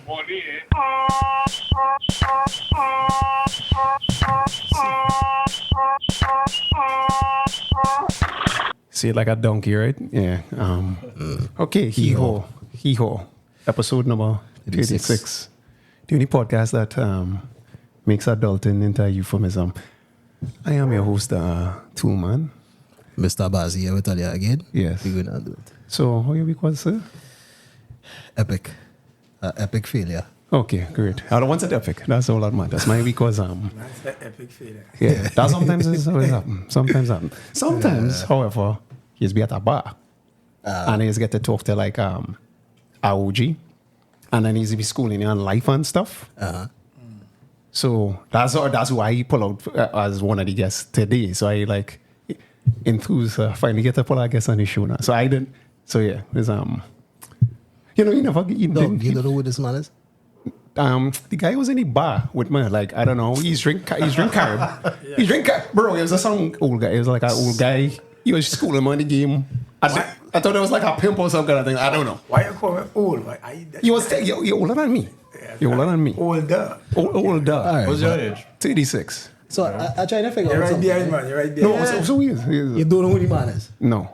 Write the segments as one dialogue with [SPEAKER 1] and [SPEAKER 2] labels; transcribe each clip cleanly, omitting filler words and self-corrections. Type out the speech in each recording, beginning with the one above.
[SPEAKER 1] See it like a donkey, right? Yeah. Okay, Hee-Haw. Hee-Haw. Episode number 36. The only podcast that makes adulting into a euphemism. I am your host, Two-Man.
[SPEAKER 2] Mr. Bazzi, I will tell you again.
[SPEAKER 1] Yes.
[SPEAKER 2] We're going to do it.
[SPEAKER 1] So, how your week was, sir?
[SPEAKER 2] Epic. Epic failure.
[SPEAKER 1] Okay, great. I don't want it epic. That's all that matters. My week was
[SPEAKER 3] That's an epic failure.
[SPEAKER 1] yeah. That sometimes is always happen. Sometimes, however, he's be at a bar and he's get to talk to like a OG, and then he's be schooling you on life and stuff. So that's why he pull out as one of the guests today. So I like enthused finally get to pull a guest on his show now. So I didn't. So yeah, there's you know, you never
[SPEAKER 2] You don't know who this man is?
[SPEAKER 1] the guy was in the bar with me, like, I don't know, he's drink carb. He's drink carb. Bro, he was some old guy. He was like an old guy. He was schooling me on the game. I thought it was like a pimp or some kind of thing. I don't know.
[SPEAKER 3] Why you call me old?
[SPEAKER 1] He was you're older than me. You're older than me.
[SPEAKER 3] Older.
[SPEAKER 1] Older.
[SPEAKER 2] Right,
[SPEAKER 4] What's your age?
[SPEAKER 1] 36.
[SPEAKER 2] So I try to figure
[SPEAKER 3] You're
[SPEAKER 2] out
[SPEAKER 3] right there,
[SPEAKER 2] something.
[SPEAKER 3] man. You're right there.
[SPEAKER 1] No, so he is.
[SPEAKER 2] You don't know who the man is?
[SPEAKER 1] No.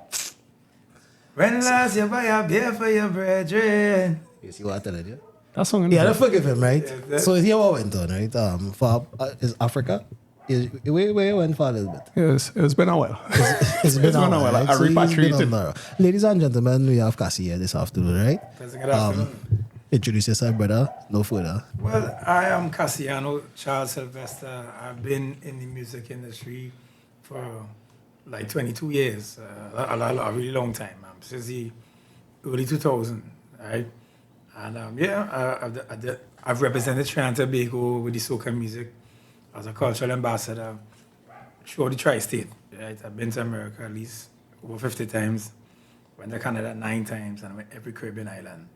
[SPEAKER 3] When last you buy a beer for your brethren.
[SPEAKER 2] You see what I'm telling you?
[SPEAKER 1] That song in
[SPEAKER 2] Yeah, I
[SPEAKER 1] the
[SPEAKER 2] forgive him, right?
[SPEAKER 3] Yeah,
[SPEAKER 2] So here what went on, right? For is Africa? Where you went for a little bit?
[SPEAKER 1] It's been a while.
[SPEAKER 2] It's been a
[SPEAKER 1] a while.
[SPEAKER 2] while. Right?
[SPEAKER 1] I
[SPEAKER 2] So he's been
[SPEAKER 1] repatriated.
[SPEAKER 2] on the- Ladies and gentlemen, we have Cassie here this afternoon, right?
[SPEAKER 3] Good afternoon.
[SPEAKER 2] Introduce yourself, brother. No further.
[SPEAKER 3] Well, I am Cassiano Charles Sylvester. I've been in the music industry for like 22 years, a really long time, since the early 2000s, right? And I've represented Trinidad and Tobago with the soca music as a cultural ambassador throughout the tri-state, right? I've been to America at least over 50 times, went to Canada 9 times, and I went every Caribbean island.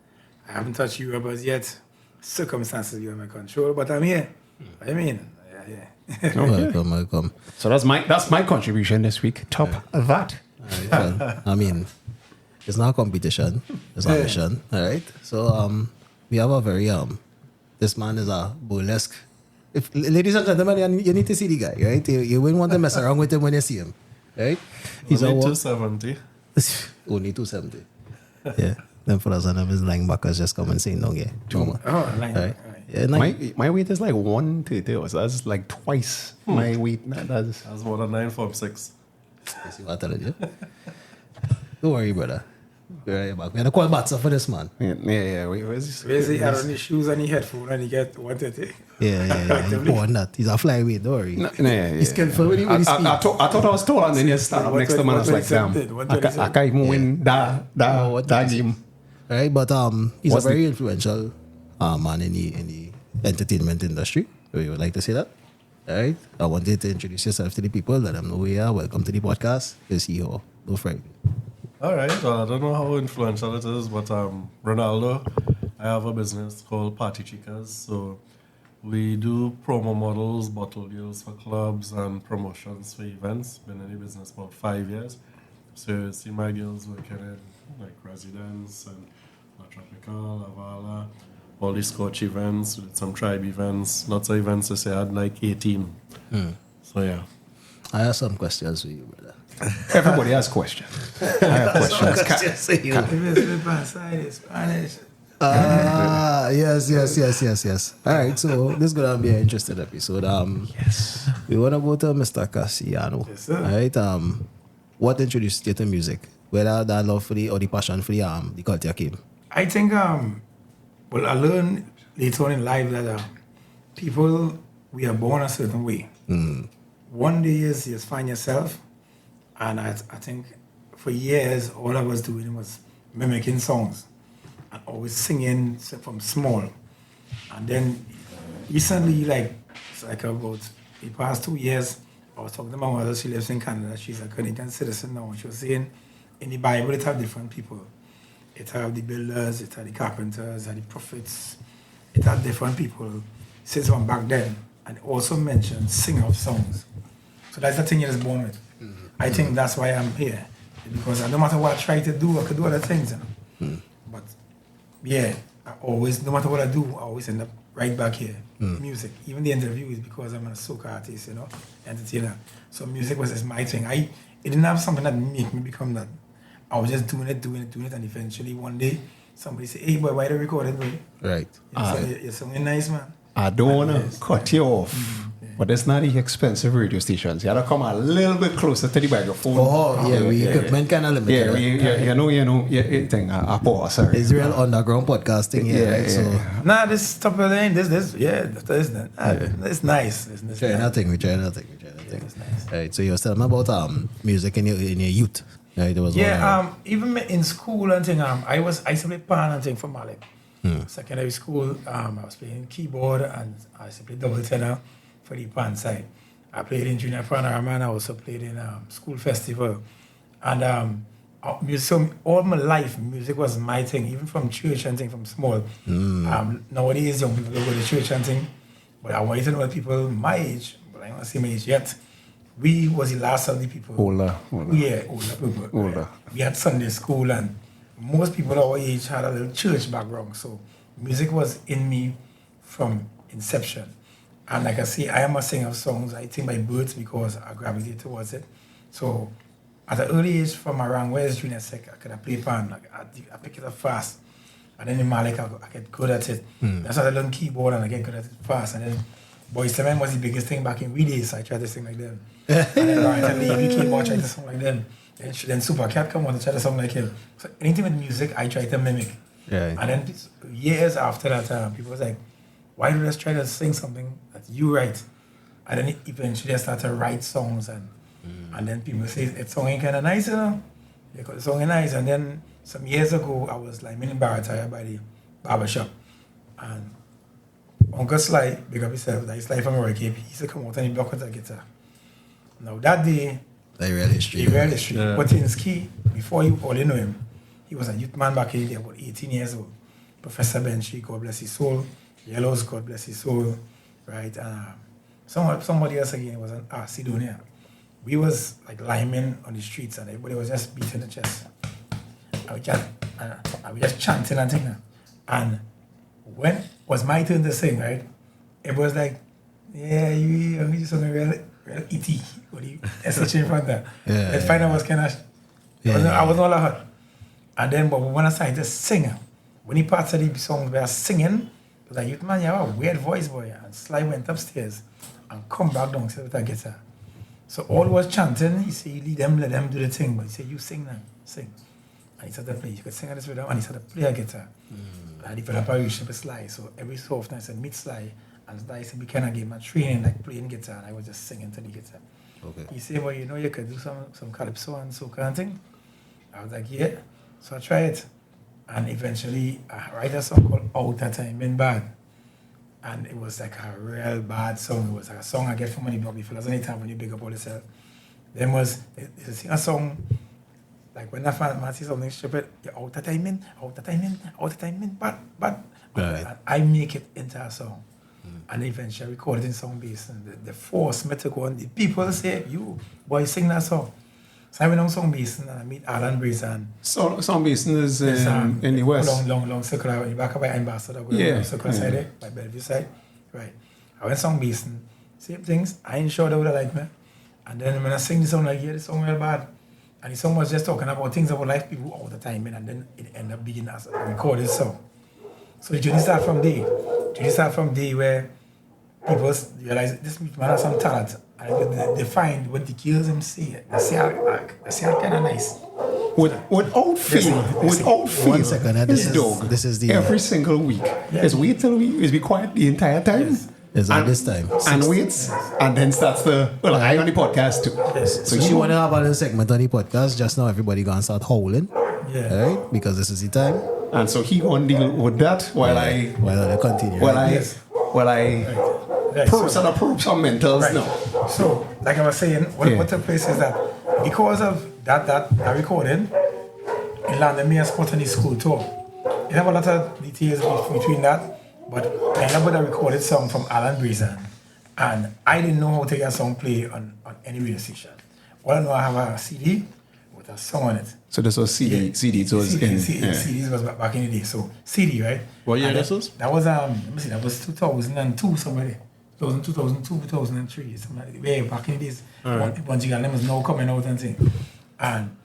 [SPEAKER 3] I haven't touched Europe as yet. Circumstances beyond my control, but I'm here. I mean, yeah.
[SPEAKER 2] Welcome.
[SPEAKER 1] So that's my contribution this week. Top of that.
[SPEAKER 2] Alright, well, I mean, it's not a competition. It's a mission. All right. So we have a very this man is a burlesque. If ladies and gentlemen, you need to see the guy, right? You wouldn't want to mess around with him when you see him, right? He's
[SPEAKER 4] Only
[SPEAKER 2] a
[SPEAKER 4] 270.
[SPEAKER 2] only 270. Yeah. Then for us, and his linebackers just come and say no, yeah.
[SPEAKER 3] Oh, like,
[SPEAKER 2] Right. Yeah,
[SPEAKER 1] My weight is like 130. So that's like twice my weight. That's
[SPEAKER 4] That's more than 9.6.
[SPEAKER 2] You see what I'm telling you? Don't worry, brother. We're right back. We're gonna call Batsa for this man.
[SPEAKER 1] yeah. Where's
[SPEAKER 3] basically, he had on his shoes and his headphone and he get 130.
[SPEAKER 2] Yeah. He won that. He's a flyweight. Don't worry.
[SPEAKER 1] Yeah.
[SPEAKER 2] He's skillful when he
[SPEAKER 1] I
[SPEAKER 2] speaks.
[SPEAKER 1] thought I was tall, and then you stand up next to me and I was like, damn, I can't even win that game.
[SPEAKER 2] Right, but he's a very influential man in the entertainment industry. So you would like to say that? All right. I wanted to introduce yourself to the people, let them know who you are. Welcome to the podcast. It's Hee-Haw. No friend.
[SPEAKER 4] All right. Well, I don't know how influential it is, but Ronaldo, I have a business called Party Chicas. So we do promo models, bottle deals for clubs, and promotions for events. Been in the business about 5 years. So you see my girls working in like Residence and La Tropical, Avala, all the Scotch events, with some tribe events, lots of events. To say I had like 18. So yeah.
[SPEAKER 2] I have some questions for you, brother.
[SPEAKER 1] Everybody has questions. I have questions.
[SPEAKER 3] If it's Spanish, Spanish.
[SPEAKER 2] Yes. All right, so this is gonna be an interesting episode.
[SPEAKER 1] Yes.
[SPEAKER 2] We wanna go to Mr. Cassiano.
[SPEAKER 3] Yes, sir.
[SPEAKER 2] All right. What introduced you to music? Whether that love for the or the passion for the culture came.
[SPEAKER 3] I think, well, I learned later on in life that people, we are born a certain way. One day is you just find yourself, and I think for years, all I was doing was mimicking songs and always singing from small. And then recently, like about the past 2 years, I was talking to my mother. She lives in Canada. She's a Canadian citizen now. She was saying, in the Bible, it have different people. It have the builders, it have the carpenters, it have the prophets. It have different people since from back then. And it also mentioned singer of songs. So that's the thing you're just born with. I think that's why I'm here. Because no matter what I try to do, I could do other things. But yeah, I always, no matter what I do, I always end up right back here. Music. Even the interview is because I'm a soca artist, entertainer. So music was just my thing. It didn't have something that made me become that. I was just doing it, and eventually one day somebody said, "Hey boy, why don't you record it, boy?"
[SPEAKER 2] Right.
[SPEAKER 3] You're singing nice, man.
[SPEAKER 1] I don't want to cut you off, but it's not the expensive radio stations. You got to come a little bit closer to the microphone.
[SPEAKER 2] Equipment kind of limited.
[SPEAKER 1] Thing. I pause, sorry.
[SPEAKER 2] It's real underground podcasting here, right? So
[SPEAKER 3] Nah, this stuff, it's nice. It's
[SPEAKER 2] try
[SPEAKER 3] nice.
[SPEAKER 2] nothing. We try nothing.
[SPEAKER 3] It's nice.
[SPEAKER 2] Right. So you was telling me about music in your youth. Right. There was
[SPEAKER 3] even in school and thing, I used to play pan and thing for Malik. Secondary school, I was playing keyboard and I used to play double tenor for the pan side. I played in Junior Panorama and I also played in school festival. And so all my life, music was my thing, even from church and thing, from small. Nowadays, young people don't go to church and thing, but I wanted to know people my age, but I don't see my age yet. We was the last of the people.
[SPEAKER 1] Older.
[SPEAKER 3] Yeah, older people.
[SPEAKER 1] Older.
[SPEAKER 3] Right? We had Sunday school and most people our age had a little church background. So music was in me from inception. And like I say, I am a singer of songs, I think by birth because I gravitate towards it. So at an early age, from around West Junior Sec, I could play pan. I pick it up fast. And then in Malik, I get good at it. That's why I learned keyboard and I get good at it fast. And then Boys to Men was the biggest thing back in we days, so I tried to sing like them. And then Ryan and Levy came out, tried to sing like them. Then Super Cat come on and try to sing like him. So anything with music, I try to mimic.
[SPEAKER 2] Yeah.
[SPEAKER 3] And then years after that, people was like, why don't you just try to sing something that you write? And then eventually I started to write songs and then people say, it's song kind of nice, They got the song nice. And then some years ago, I was like in Barataya by the barbershop. And Uncle Sly, big up himself, that is Sly from Roy Cape, he used to come out and he block with a guitar. Now that day,
[SPEAKER 2] they really street.
[SPEAKER 3] Yeah. But in ski, before you all know him, he was a youth man back in there, about 18 years old. Professor Benchy, God bless his soul. Yellows, God bless his soul. Right? And somebody else again was an Sidonia. We was like linemen on the streets and everybody was just beating the chest. I was just chanting and things. And when it was my turn to sing, right? It was like, yeah, you sung a real E.T. What do you SH in front there? Let's find out what's kind of. I was not hurt. And then, but when I started to sing, when he parts of the songs were singing, it was like, youth man, you have a weird voice, boy. And Sly went upstairs and come back downstairs with a guitar. So all was chanting. He said, let them do the thing. But he said, you sing now, sing. And he started to play. You could sing at this rhythm, and he started to play a guitar. I developed a relationship with Sly. So every so often I said, meet Sly. And Sly said, we kind of gave my training, like playing guitar. And I was just singing to the guitar.
[SPEAKER 2] Okay. He
[SPEAKER 3] said, well, you could do some calypso and so kind of thing. I was like, yeah. So I tried it. And eventually, I write a song called Out That Time Been Bad. And it was like a real bad song. It was like a song I get from money block before. That's any time when you big up all yourself. Then they sing a song, like when that man says something stupid, you're out of time in, but.
[SPEAKER 2] Right.
[SPEAKER 3] And I make it into a song. And eventually I recorded in song bass. And the force me to go on. The people say, you, boy, sing that song. So I went on song bass and I meet Alan Brazen.
[SPEAKER 1] So song bass is in the west.
[SPEAKER 3] Long circle in the back of my ambassador. Circle side there, by Bellevue side. Right. I went song bass and same things. I ain't sure they would have liked me. And then when I sing the song, like, yeah, the song real bad. And the song was just talking about things about life people all the time, and then it ended up being as a recorded song. So the journey started from there. Where people realize this man has some talent. And they find what the kills him say. They say kind of nice.
[SPEAKER 1] Without fail,
[SPEAKER 2] 1 second.
[SPEAKER 1] this is the every single week. Is wait till we be quiet the entire time.
[SPEAKER 2] Yes. Is at this time.
[SPEAKER 1] And waits, and then starts I on the podcast too.
[SPEAKER 3] Yes.
[SPEAKER 2] So she want to have a segment on the podcast. Just now, everybody gonna start howling.
[SPEAKER 3] Yeah.
[SPEAKER 2] Right? Because this is the time.
[SPEAKER 1] And so he gonna deal with that while I
[SPEAKER 2] continue.
[SPEAKER 1] Prove some mentals.
[SPEAKER 3] Right.
[SPEAKER 1] No.
[SPEAKER 3] So, like I was saying, what took place is that because of that recording, it landed me a spot on the school tour. You have a lot of details between that. But I ended up with a recorded song from Alan Brazen. And I didn't know how to get a song play on any radio station. All I know, I have a CD with a song on it.
[SPEAKER 1] So this was CD.
[SPEAKER 3] Yeah.
[SPEAKER 1] CD. So it was
[SPEAKER 3] CDs was back in the day. So CD, right?
[SPEAKER 4] What year
[SPEAKER 3] And
[SPEAKER 4] this was?
[SPEAKER 3] That was let me see, that was 2002 somewhere. 2002, 2003, something like that. Way back in the days. Once you got them was now coming out and thing. And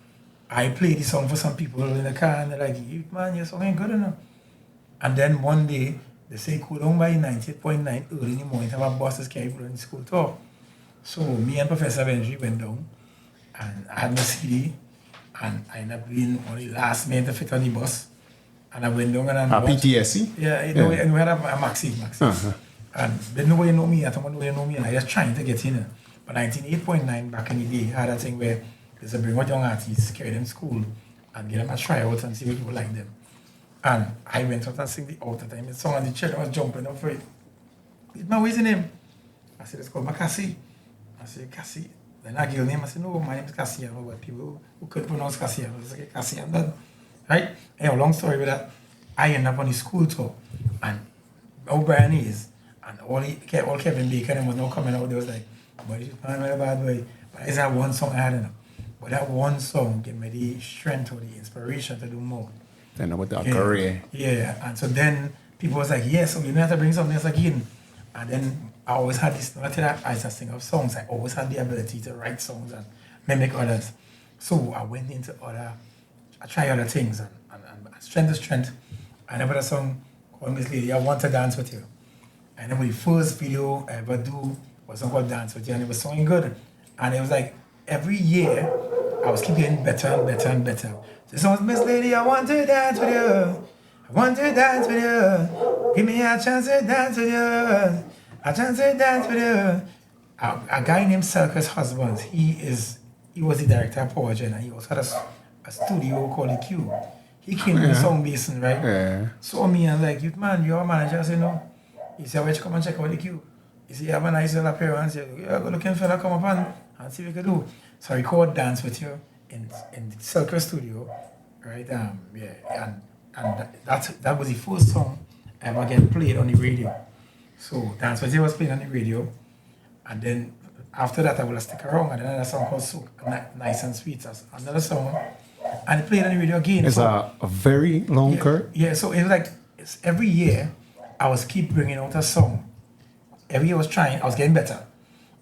[SPEAKER 3] I played the song for some people in the car and they're like, man, your song ain't good enough. And then one day they say go down by 98.9 early in the morning to have our buses carry people on the school tour. So me and Professor Benji went down and I had my CD and I ended up being one of the last men to fit on the bus. And I went down and I
[SPEAKER 1] PTSC?
[SPEAKER 3] Yeah, and we had a maxi. And they nobody know me, I thought nobody know me, and I just trying to get in. But 98.9 back in the day had a thing where there's a bring out young artists, carry them to school and get them a tryout and see what people like them. And I went out and sing the out the time. The song and the children was jumping up for it. What is his name? I said, it's called Cassie. I said, Cassie. Then I give her name. I said, no, my name is Cassie. I know what people who couldn't pronounce Cassie. I was like, Cassie, I'm done. Right? Anyway, long story with that. I ended up on the school tour. And O'Brien is, and all Kevin Bacon was now coming out. They was like, but you find me a bad boy. But it's that one song I had enough. But that one song gave me the strength or the inspiration to do more.
[SPEAKER 1] Then about the career.
[SPEAKER 3] Yeah, and so then people was like, yeah, so you have to bring something else again. And then I always had this, not that I just sing of songs, I always had the ability to write songs and mimic others. So I went into I tried other things and strength to strength. I never had a song called Miss Lady, I Want to Dance With You. And then my first video I ever do was a song called Dance With You, and it was singing good. And it was like every year I was keep getting better and better and better. The song was Miss Lady, I want to dance with you. I want to dance with you. Give me a chance to dance with you. A chance to dance with you. A guy named Selker's husband, he was the director of Power Gen, and he also had a studio called The Cube. He came with the song basin, right?
[SPEAKER 1] Yeah.
[SPEAKER 3] Saw me and like, youth man, you're a manager. I said, no. He said, why don't you come and check out The Cube? He said, you have a nice little appearance. Yeah, go looking fella, come up and see what we can do. So I record Dance With You in the Selker studio, right? And that was the first song I ever get played on the radio. So Dance With You was played on the radio, and then after that I will stick around, and then another song called So Nice and Sweet. That's another song, and it played on the radio again.
[SPEAKER 1] It's a very long curve.
[SPEAKER 3] Yeah, so it was like every year I was keep bringing out a song. Every year I was getting better,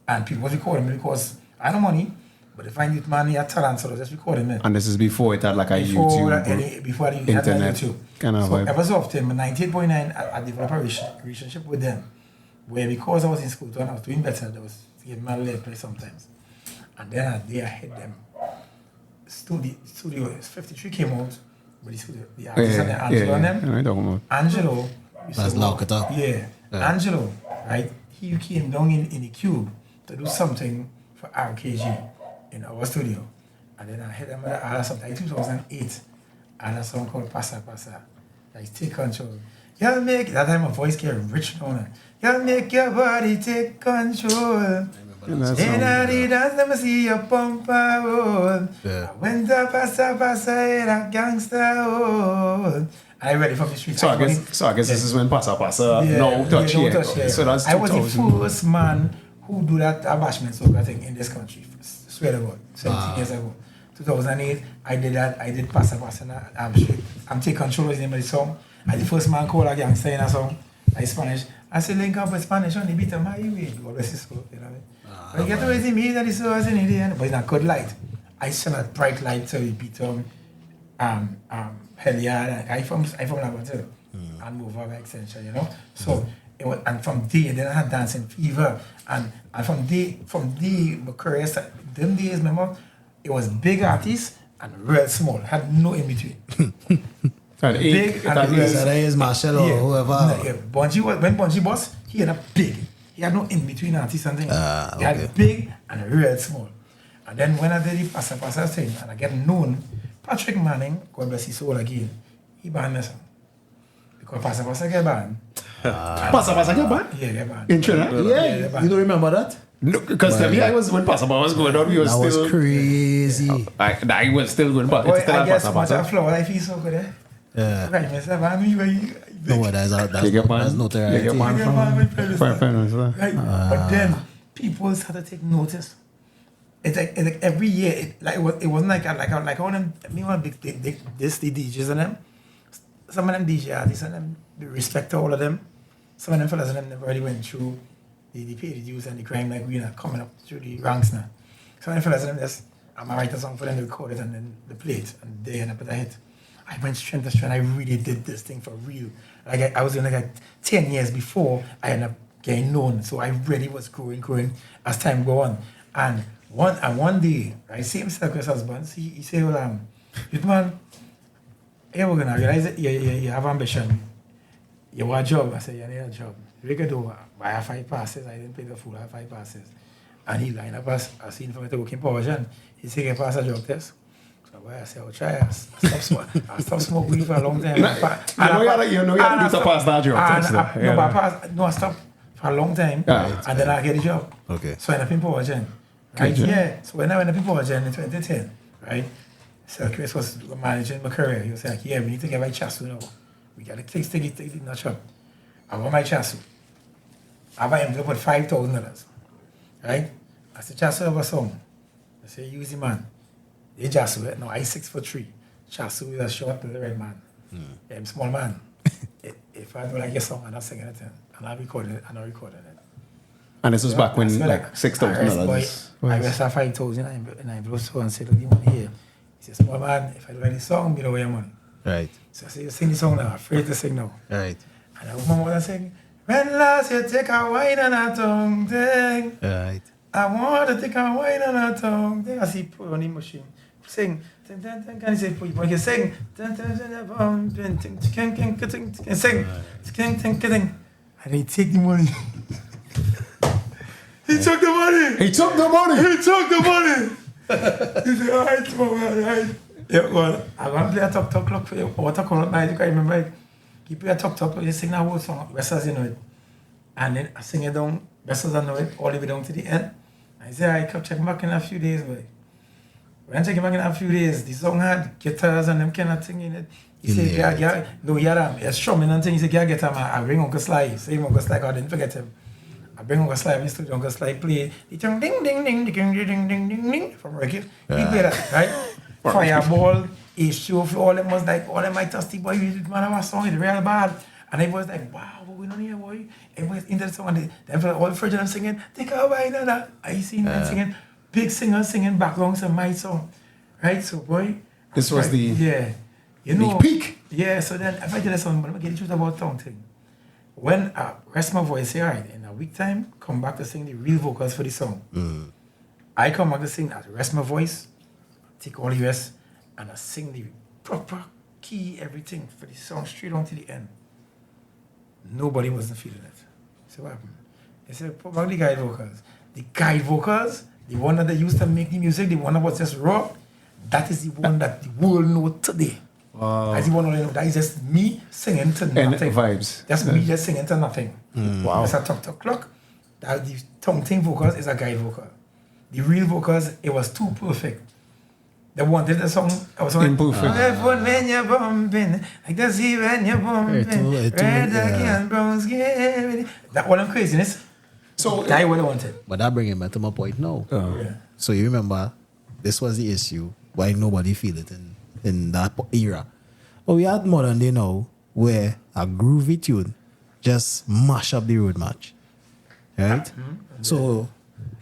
[SPEAKER 3] and people was recording me because I had no money. But if I need money, I talent, so I just recording it.
[SPEAKER 1] And this is before it had like a YouTube.
[SPEAKER 3] Before the
[SPEAKER 1] internet
[SPEAKER 3] YouTube.
[SPEAKER 1] Kind of
[SPEAKER 3] so
[SPEAKER 1] vibe.
[SPEAKER 3] ever so often, in 98.9, I developed a relationship with them. Where because I was in school and I was doing better, they was giving me a little play sometimes. And then a day I hit them. Studio 53 came out with the studio. The artist and the Angelo and them.
[SPEAKER 1] I don't know.
[SPEAKER 3] Angelo.
[SPEAKER 2] That's lock it up.
[SPEAKER 3] Yeah. Angelo, right? He came down in the Cube to do something for RKG in our studio. And then I hit them with a song like 2008. And a song called Pasa Pasa. Like Take Control. Y'all make, that time my voice get rich now. Y'all make your body take control. And I did dance, let me see your bumper roll. I went to Pasa Pasa in a gangster hole. I read it from the street.
[SPEAKER 1] So I guess this is when Pasa Pasa no touch here. Okay. So that's 2000.
[SPEAKER 3] I was the first man who do that abashment soccer thing in this country. Swear to God, 17 years ago. 2008, I did that. I did Pasa Pasa. I'm Take Control is the name of the song. I the first man called a gangster in a song, like Spanish. I said, link up with Spanish on the beat of my way. God bless his soul, you know what I mean? But you get to raise me that is so as in Indian, but it's not good light. I send a bright light to the beat of hell yeah. I from Lagos too. And move over by extension, you know? So it was, and from there, then I had dancing fever. And from the career, them days, remember, it was big artists and real small. Had no in between. Big and real.
[SPEAKER 2] That is Marshall or whoever.
[SPEAKER 3] Yeah. When Bungie was, he had a big. He had no in between artists and things. He had big and real small. And then when I did the Pasa Pasa thing and I get known, Patrick Manning, God bless his soul again, he banned me. Because Pasa Pasa get banned.
[SPEAKER 1] Pasa Pasa get banned?
[SPEAKER 3] Yeah, get banned.
[SPEAKER 1] In Trinidad?
[SPEAKER 2] Yeah, you don't remember that?
[SPEAKER 1] No, because to me, I was when Pasa Pasa was going on, we was
[SPEAKER 2] that
[SPEAKER 1] still.
[SPEAKER 2] was crazy.
[SPEAKER 1] I was still going, but
[SPEAKER 3] Boy,
[SPEAKER 1] it's still
[SPEAKER 3] I
[SPEAKER 1] a
[SPEAKER 3] guess
[SPEAKER 1] Pasa
[SPEAKER 3] much of
[SPEAKER 1] Pasa.
[SPEAKER 3] flow, I feel so good, eh?
[SPEAKER 2] Yeah.
[SPEAKER 3] Right, myself, I mean,
[SPEAKER 2] No, that's notoriety.
[SPEAKER 1] You get one from Fair Fairness,
[SPEAKER 3] right. But then people started to take notice. it's like every year, it wasn't like one of me one big this the DJs and them. Some of them DJ artists and them, we respect all of them. Some of them fellas and them never really went through the pay the dues and the crime like we are coming up through the ranks now. Some of them fellas and them just, I'm gonna write a song for them to record it and then they play it and they end up with a hit. I went strength to strength. I really did this thing for real. Like I was doing like 10 years before I ended up getting known. So I really was growing as time go on. And one day, I see him say to his husband, he say, well, youth man, hey, we're gonna realize that you have ambition. You want a job. I said, you need a job. We could do, I have 5 passes. I didn't pay the fool, I have 5 passes. And he lined up as a scene for me to work in Power Gen. He said, you pass a drug test. So I said, I'll try. I stopped smoking weed for a long time.
[SPEAKER 1] You know you had to do to pass that drug test.
[SPEAKER 3] I stopped for a long time. And then I get a job.
[SPEAKER 2] Okay.
[SPEAKER 3] So I ended up in Power Gen. Right? Yeah. So when I went up in Power Gen in 2010, right? So Chris was managing my career. He was like, yeah, we need to get my chasu now. We got to take it notch up. I want my chasu. I have an envelope with $5,000. Right? I said, chasu have a song. I said, use the man. They chasu it. No, I 6'3". Chasu is a short little red man. Yeah, I'm a small man. If I don't like your song, I'm not singing it. And I'm recording it.
[SPEAKER 1] And this was back when like $6,000.
[SPEAKER 3] I rest have 5,000 and I blow so and said, look, the money here. He said, small man, if I don't like this song, you know where your money.
[SPEAKER 2] Right.
[SPEAKER 3] So I said, you sing the song now. I'm afraid to sing now.
[SPEAKER 2] Right.
[SPEAKER 3] And I woman was sing, when last you take a wine and a tongue thing.
[SPEAKER 2] Right.
[SPEAKER 3] I want to take a wine and a tongue thing. I see put on the machine. Sing. Can you say, put you sing. Sing. And he take the money. He took the money.
[SPEAKER 1] He took the money.
[SPEAKER 3] He said, all right, all right. Yeah, well, I'm going to play a talk clock for you. What I call it night, you can remember it. You play a talk clock, you sing that whole song, best as you know it. And then I sing it down, best as I know it, all the way down to the end. I say, I kept checking back in a few days, boy. When I check back in a few days, the song had guitars and them kind of thing in it. He said, it's strumming and thing. He said, get him, I bring Uncle Sly. Say, Uncle Sly, I didn't forget him. I bring Uncle Sly, Uncle Sly play the ding ding ding ding ding ding ding ding ding from record. He played that, right? Fireball, H2O, all them was like, all them my thirsty boy, man, our song is real bad. And everybody was like, wow, what we on here, boy? Everybody's into the song, and then all the French singing, take a wine and that. I seen them singing, big singers singing backgrounds of my song, right? So, boy,
[SPEAKER 1] this was the
[SPEAKER 3] you know,
[SPEAKER 1] peak.
[SPEAKER 3] Yeah, so then if I did a song, but let me get the truth about tongue thing. When I rest my voice here, right, in a week time, come back to sing the real vocals for the song. I come back to sing, I rest my voice, take all the rest, and I sing the proper key, everything for the song straight on to the end. Nobody wasn't feeling it. So what happened? They said, put back the guide vocals. The guide vocals, the one that they used to make the music, the one that was just raw, that is the one that the world knows today.
[SPEAKER 4] Wow.
[SPEAKER 3] That's the one that is just me singing to nothing.
[SPEAKER 1] And vibes.
[SPEAKER 3] That's me just singing to nothing.
[SPEAKER 1] Wow.
[SPEAKER 3] It's a talk clock. That the tongue thing vocals is a guide vocal. The real vocals, it was too perfect. They wanted the song. I was like, when you're bumping, like the sea when you're bumping, red again, brown skin. That all them craziness. So that's what I wanted.
[SPEAKER 2] But that brings me to my point now.
[SPEAKER 3] Yeah.
[SPEAKER 2] So you remember, this was the issue why nobody feel it in that era. But we had modern day now where a groovy tune just mash up the road match. Right? So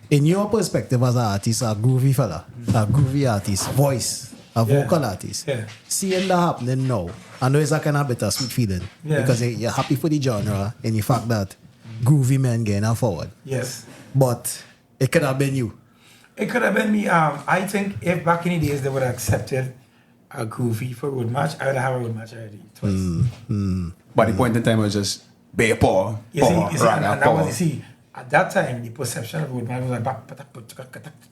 [SPEAKER 2] in your perspective as an artist, a groovy fella, a groovy artist, voice, a vocal artist, seeing that happening now, I know it's a kind of bittersweet feeling because you're happy for the genre and the fact that groovy men getting forward.
[SPEAKER 3] Yes.
[SPEAKER 2] But it could have been you.
[SPEAKER 3] It could have been me. I think if back in the days they would have accepted a groovy for road match, I would have a road match already twice.
[SPEAKER 1] But the point in time was just bare power.
[SPEAKER 3] At that time, the perception of road match was like,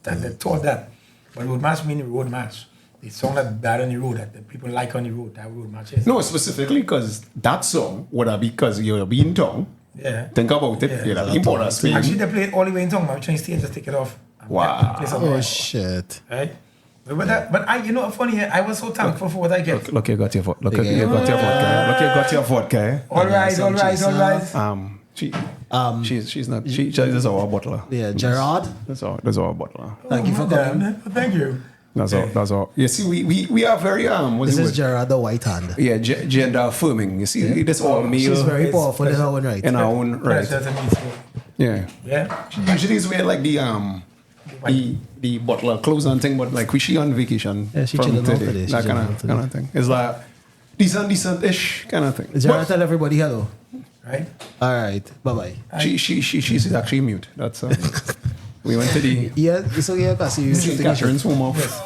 [SPEAKER 3] they thought that. But road match means road match. The song that bad on the road, that the people like on the road, that road match is.
[SPEAKER 1] No, specifically because that song would have been because you're being tongue.
[SPEAKER 3] Yeah.
[SPEAKER 1] Think about it. You're being bonus.
[SPEAKER 3] Actually, they play it all the way in tongue. I'm trying to just take it off.
[SPEAKER 1] Wow.
[SPEAKER 2] Oh, shit.
[SPEAKER 3] Right? But I, you know, funny, I was so thankful for what I get.
[SPEAKER 1] Look, you got your vodka. Look, you got your vodka. All right. She's not. She's our butler.
[SPEAKER 2] Yeah, Gerard.
[SPEAKER 1] That's our butler.
[SPEAKER 2] Thank you for coming.
[SPEAKER 3] Thank you.
[SPEAKER 1] That's all. You see, we are very
[SPEAKER 2] This is Gerard the White Hand.
[SPEAKER 1] Yeah, gender affirming. You see, that's all male.
[SPEAKER 2] She's very powerful in her own right.
[SPEAKER 1] In our own right.
[SPEAKER 3] Pleasure to meet you.
[SPEAKER 1] Yeah.
[SPEAKER 3] Yeah.
[SPEAKER 1] She usually is wear like the butler clothes and thing, but like she on vacation.
[SPEAKER 2] Yeah, she
[SPEAKER 1] from
[SPEAKER 2] chilling out today.
[SPEAKER 1] That kind of thing. It's like decent-ish kind of thing.
[SPEAKER 2] Gerard, tell everybody hello.
[SPEAKER 3] Right.
[SPEAKER 2] All right. Bye bye.
[SPEAKER 1] She's actually mute. That's we went to the
[SPEAKER 2] because you
[SPEAKER 1] St. Catherine's home of.
[SPEAKER 3] Yes.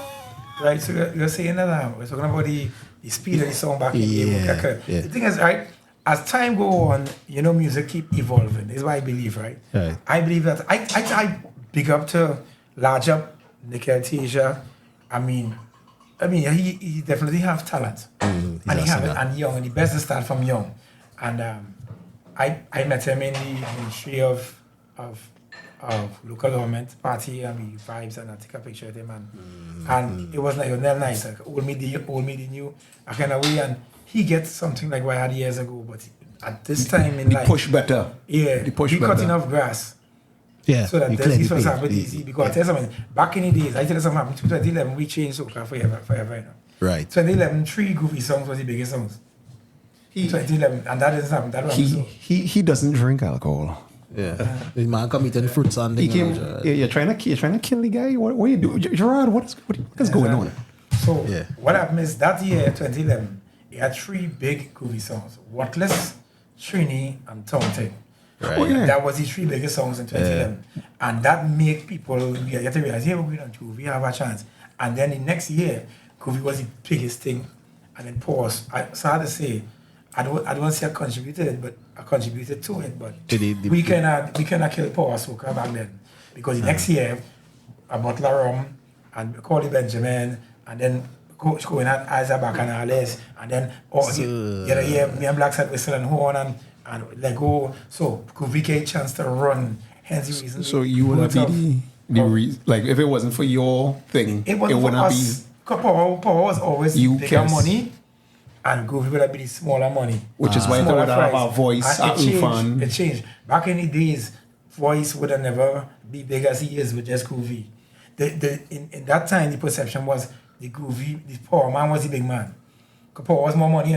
[SPEAKER 3] Right. So you're saying that we're talking about the speed of the song back in the day.
[SPEAKER 2] Yeah.
[SPEAKER 3] The thing is, right, as time go on, music keep evolving. This is what I believe, right?
[SPEAKER 2] Right.
[SPEAKER 3] I believe that I big up to large up Nickel Tasia. I mean, he definitely have talent, and he have it, and young, and the best to start from young. And I met him in the Ministry of local government party, and we vibes, and I take a picture of him, and it was nice. Like, old me the new, I kind of way, and he gets something like what I had years ago, but at this time in life,
[SPEAKER 1] push better.
[SPEAKER 3] Yeah,
[SPEAKER 1] the push
[SPEAKER 3] he
[SPEAKER 1] better.
[SPEAKER 3] cutting off grass.
[SPEAKER 2] Yeah,
[SPEAKER 3] So that this was happening easy. Because I tell you something, back in the days, I tell you something happened. 2011, we changed soca forever.
[SPEAKER 2] Right.
[SPEAKER 3] 2011, 3 goofy songs was the biggest songs. 2011, and that doesn't happen. That was
[SPEAKER 1] He doesn't drink alcohol.
[SPEAKER 2] Yeah. The man come eating fruits and
[SPEAKER 1] He came. You're trying to kill the guy. What are you doing, Gerard? What is going on?
[SPEAKER 3] So what happened is that year, 2011, he had 3 big goofy songs: Worthless, Trini, and Taunted.
[SPEAKER 2] Right.
[SPEAKER 1] Oh, yeah.
[SPEAKER 3] That was the 3 biggest songs in 2011, and that make people get to realize, hey, we're going to Groovy, have a chance. And then the next year, Groovy was the biggest thing, and then pause. So I had to say, I don't say I contributed, but I contributed to it. But we cannot kill Power Soca back then, because the next year, a Butler Rum and Corley Benjamin, and then Coach going at Isaac Bacanales, and then the other year, me and Black Side Whistle and Horn and let go. So could we get a chance to run? Hence the reason.
[SPEAKER 1] So you would be the reason, like if it wasn't for your thing,
[SPEAKER 3] it wouldn't be. Power was always bigger money, and Groovy would have been smaller money.
[SPEAKER 1] Which is why it would have a voice.
[SPEAKER 3] It changed. Back in the days, voice would have never be big as he is with just Groovy. In that time, the perception was the Groovy, the Power man was the big man. Because Power was more money,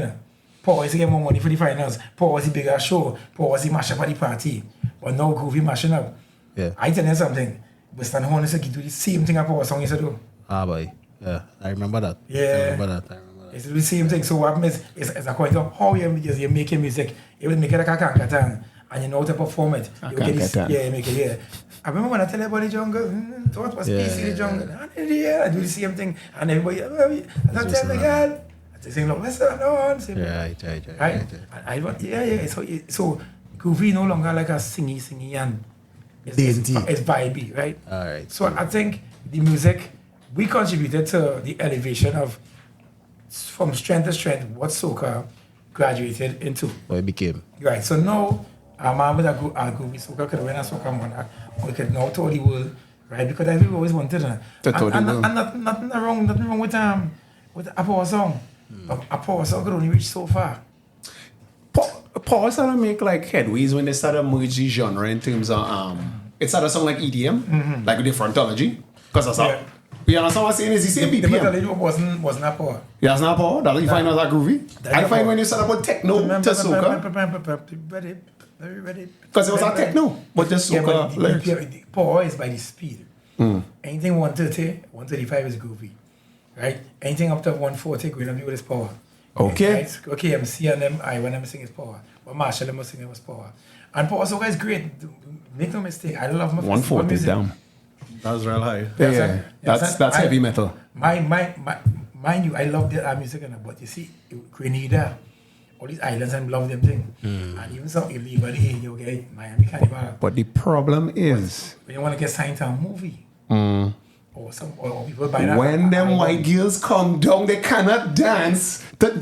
[SPEAKER 3] Paul used to get more money for the finals. Paul was the bigger show. Paul was the mash up at the party. But now Groovy mashing up.
[SPEAKER 2] Yeah.
[SPEAKER 3] I tell you something. Western Horn used to do the same thing a Power song used to do.
[SPEAKER 2] Ah, boy. Yeah, I remember that.
[SPEAKER 3] Yeah.
[SPEAKER 2] I remember that.
[SPEAKER 3] It's the same thing. So what happens is according to how you're making music, you will make it like a kankatan, and you know how to perform it. You make it, yeah. I remember when I tell everybody jungle, thought was easy the jungle. I do the same thing, and everybody, I tell the girl. They sing like Western Horn. Right. So Groovy no longer like a singy and it's vibey, right?
[SPEAKER 2] All right.
[SPEAKER 3] So I think the music, we contributed to the elevation of from strength to strength what soca graduated into.
[SPEAKER 2] What it became.
[SPEAKER 3] Right. So now a man with a Groovy soca could win a soca monarch. We could now tour the world, right? Because that's what we always wanted. And nothing wrong with a power song. A power song could only reach so far.
[SPEAKER 1] Power started to make like headways when they started to merge the genre in terms of it started to sound like EDM, like with the frontology. Because that's how you understand what I'm saying is the same BPM.
[SPEAKER 3] The metallurgy wasn't a power.
[SPEAKER 1] Yeah, it's not power. That you find out that groovy. I find when you start about techno to soca.
[SPEAKER 3] Ready.
[SPEAKER 1] Because it was a techno, but just soca lyrics.
[SPEAKER 3] The power is by the speed. Anything 130, 135 is groovy. Right? Anything up to 140, going on with is power.
[SPEAKER 1] Okay.
[SPEAKER 3] Right? Okay, MC and them, when I'm singing is power. But Marshall, them singing was power. And power soca is great. Make no mistake. I love my
[SPEAKER 1] 140 is down.
[SPEAKER 4] That's real high.
[SPEAKER 1] Yeah. That's heavy metal.
[SPEAKER 3] Mind you, I love their music, but you see, Grenada, all these islands, I love them thing. And even some illegally, you get Miami Carnival.
[SPEAKER 1] But the problem is,
[SPEAKER 3] when you want to get signed to a movie, or people buy that.
[SPEAKER 1] When them white girls come down, they cannot dance.
[SPEAKER 3] But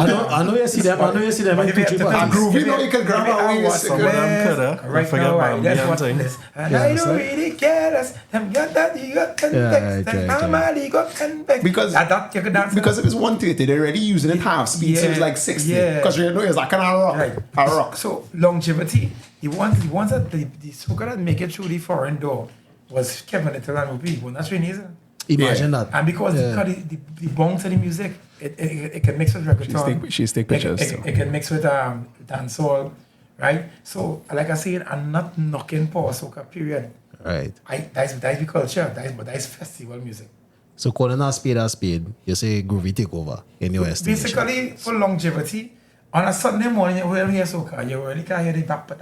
[SPEAKER 2] I know you see them. I know you see them in Tucci
[SPEAKER 1] A
[SPEAKER 2] parties.
[SPEAKER 1] groove, you know, you can grab a waist.
[SPEAKER 4] Some of them could, I
[SPEAKER 3] Right
[SPEAKER 4] forget
[SPEAKER 3] now,
[SPEAKER 4] Bambi
[SPEAKER 3] that's
[SPEAKER 4] and
[SPEAKER 3] what
[SPEAKER 4] thing.
[SPEAKER 3] it is. And
[SPEAKER 2] Yeah,
[SPEAKER 3] I
[SPEAKER 2] it's
[SPEAKER 3] don't
[SPEAKER 2] like-
[SPEAKER 3] really care us. Them got that, you got ten
[SPEAKER 2] Yeah,
[SPEAKER 3] text.
[SPEAKER 2] right,
[SPEAKER 3] Them
[SPEAKER 2] right.
[SPEAKER 3] normally got 10 text.
[SPEAKER 1] Because-
[SPEAKER 3] that you could dance.
[SPEAKER 1] Because if it's 130, they're already using it half speed, so it's
[SPEAKER 3] Yeah,
[SPEAKER 1] like 60.
[SPEAKER 3] yeah.
[SPEAKER 1] Because you know it's like kind of rock.
[SPEAKER 3] Right.
[SPEAKER 1] A rock.
[SPEAKER 3] So longevity, the ones that the soccer that make it through the foreign door was Kevin Little and Ruby, but that's really easy.
[SPEAKER 2] Imagine that.
[SPEAKER 3] And because the bounce of the music, it can mix with reggaeton.
[SPEAKER 1] She take pictures.
[SPEAKER 3] It can mix with dancehall, right? So like I said, I'm not knocking power soca, period.
[SPEAKER 2] Right.
[SPEAKER 3] That's the culture. That's festival music.
[SPEAKER 2] So calling a spade, you say groovy take over in your estimation.
[SPEAKER 3] Basically, for longevity, on a Sunday morning, you will hear soca. You really can hear the tap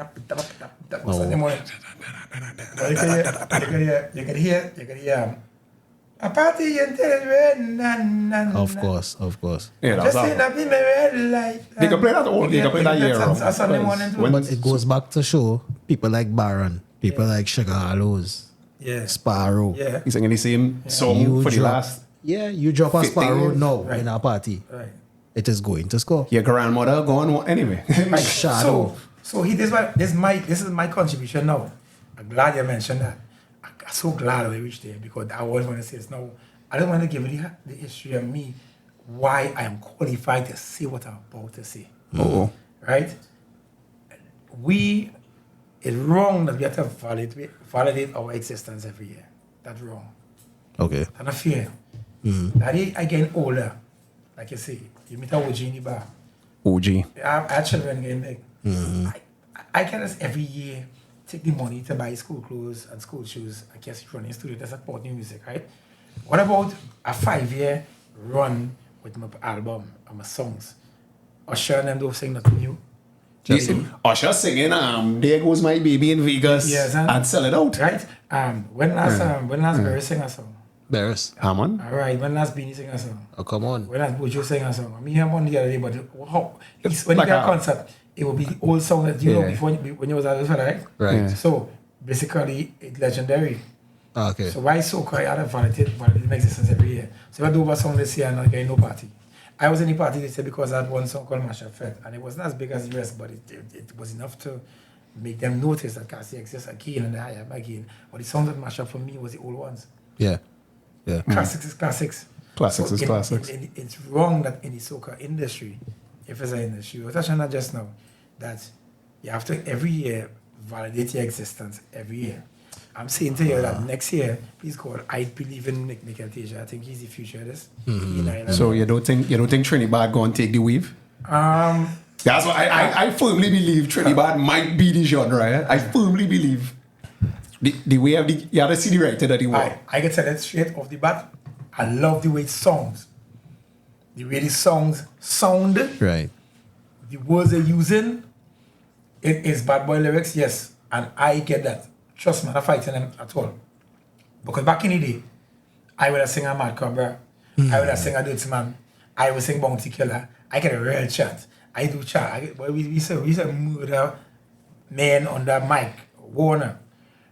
[SPEAKER 3] on Sunday morning. You can hear a party in television.
[SPEAKER 2] Of course.
[SPEAKER 1] Yeah,
[SPEAKER 3] Just
[SPEAKER 1] that's
[SPEAKER 3] in a be my red light.
[SPEAKER 1] They can play that all. They can play that year round.
[SPEAKER 3] A Sunday morning too.
[SPEAKER 1] When-
[SPEAKER 2] But it goes back to show people like Baron, people like Sugar Hollows,
[SPEAKER 3] Yeah.
[SPEAKER 2] Sparrow.
[SPEAKER 3] Yeah.
[SPEAKER 1] He's singing the same song
[SPEAKER 2] You
[SPEAKER 1] for the
[SPEAKER 2] drop-
[SPEAKER 1] last.
[SPEAKER 2] Yeah, you drop a
[SPEAKER 1] 15
[SPEAKER 2] Sparrow
[SPEAKER 1] years.
[SPEAKER 2] now
[SPEAKER 3] Right.
[SPEAKER 2] in a party.
[SPEAKER 3] Right.
[SPEAKER 2] It is going to score.
[SPEAKER 1] Your grandmother gone anyway.
[SPEAKER 3] Right.
[SPEAKER 2] Shadow.
[SPEAKER 3] So this is my contribution now. I'm glad you mentioned that. I'm so glad we reached there because I was going to say this now. I don't want to give you the history of me, why I am qualified to say what I'm about to say.
[SPEAKER 1] Oh.
[SPEAKER 3] Right? It's wrong that we have to validate our existence every year. That's wrong.
[SPEAKER 2] Okay.
[SPEAKER 3] And I fear. That I getting older. Like you say, you meet a OG in the bar.
[SPEAKER 1] OG.
[SPEAKER 3] I have children getting big. I can just every year take the money to buy school clothes and school shoes. I guess running studio to support new music, right? What about a 5-year run with my album and my songs? Usher and them don't sing nothing new.
[SPEAKER 1] Usher singing There Goes My Baby in Vegas
[SPEAKER 3] Yes,
[SPEAKER 1] and sell it out.
[SPEAKER 3] Right? When last Barry sing a song?
[SPEAKER 2] Barris.
[SPEAKER 1] Man.
[SPEAKER 3] Alright, when last Beanie sing a song?
[SPEAKER 2] Oh, come on.
[SPEAKER 3] When last Bojo sing a song? Me and one the other day, but when
[SPEAKER 1] like
[SPEAKER 3] you get
[SPEAKER 1] a-
[SPEAKER 3] a concert, it will be the old song that you know
[SPEAKER 1] Yeah.
[SPEAKER 3] before when you was at the fella, right?
[SPEAKER 2] Right.
[SPEAKER 1] Yeah.
[SPEAKER 3] So basically, it's legendary.
[SPEAKER 2] Okay.
[SPEAKER 3] So why soca? I had to validate my existence every year. So if I do a song this year and not get no party. I was in the party this year because I had one song called Mafia, and it wasn't as big as the rest, but it was enough to make them notice that Cassie exists again and I am again. But the songs that mash up for me was the old ones.
[SPEAKER 2] Yeah. Yeah.
[SPEAKER 3] Classics is classics.
[SPEAKER 1] Classics is classics.
[SPEAKER 3] It's wrong that in the soca industry, if it's an industry, we were touching on that just now, that you have to every year validate your existence every year. I'm saying to you that next year, please God, I believe in Nick Altasia. I think he's the future of this.
[SPEAKER 1] So you don't think Trinidad going to take the wave? That's what I firmly believe Trinidad might be the genre. Eh? I firmly believe the way of you have to see the writer that he was.
[SPEAKER 3] I can tell it straight off the bat. I love the way it sounds. The way the songs sound,
[SPEAKER 2] Right.
[SPEAKER 3] the words they're using, it is bad boy lyrics, yes. And I get that. Trust me, I'm not fighting them at all. Because back in the day, I would have sing a Mad Cobra, I would have sing a Dirty Man, I would sing Bounty Killer, I get a real chat. I do chat. We used to murder men on that mic, Warner.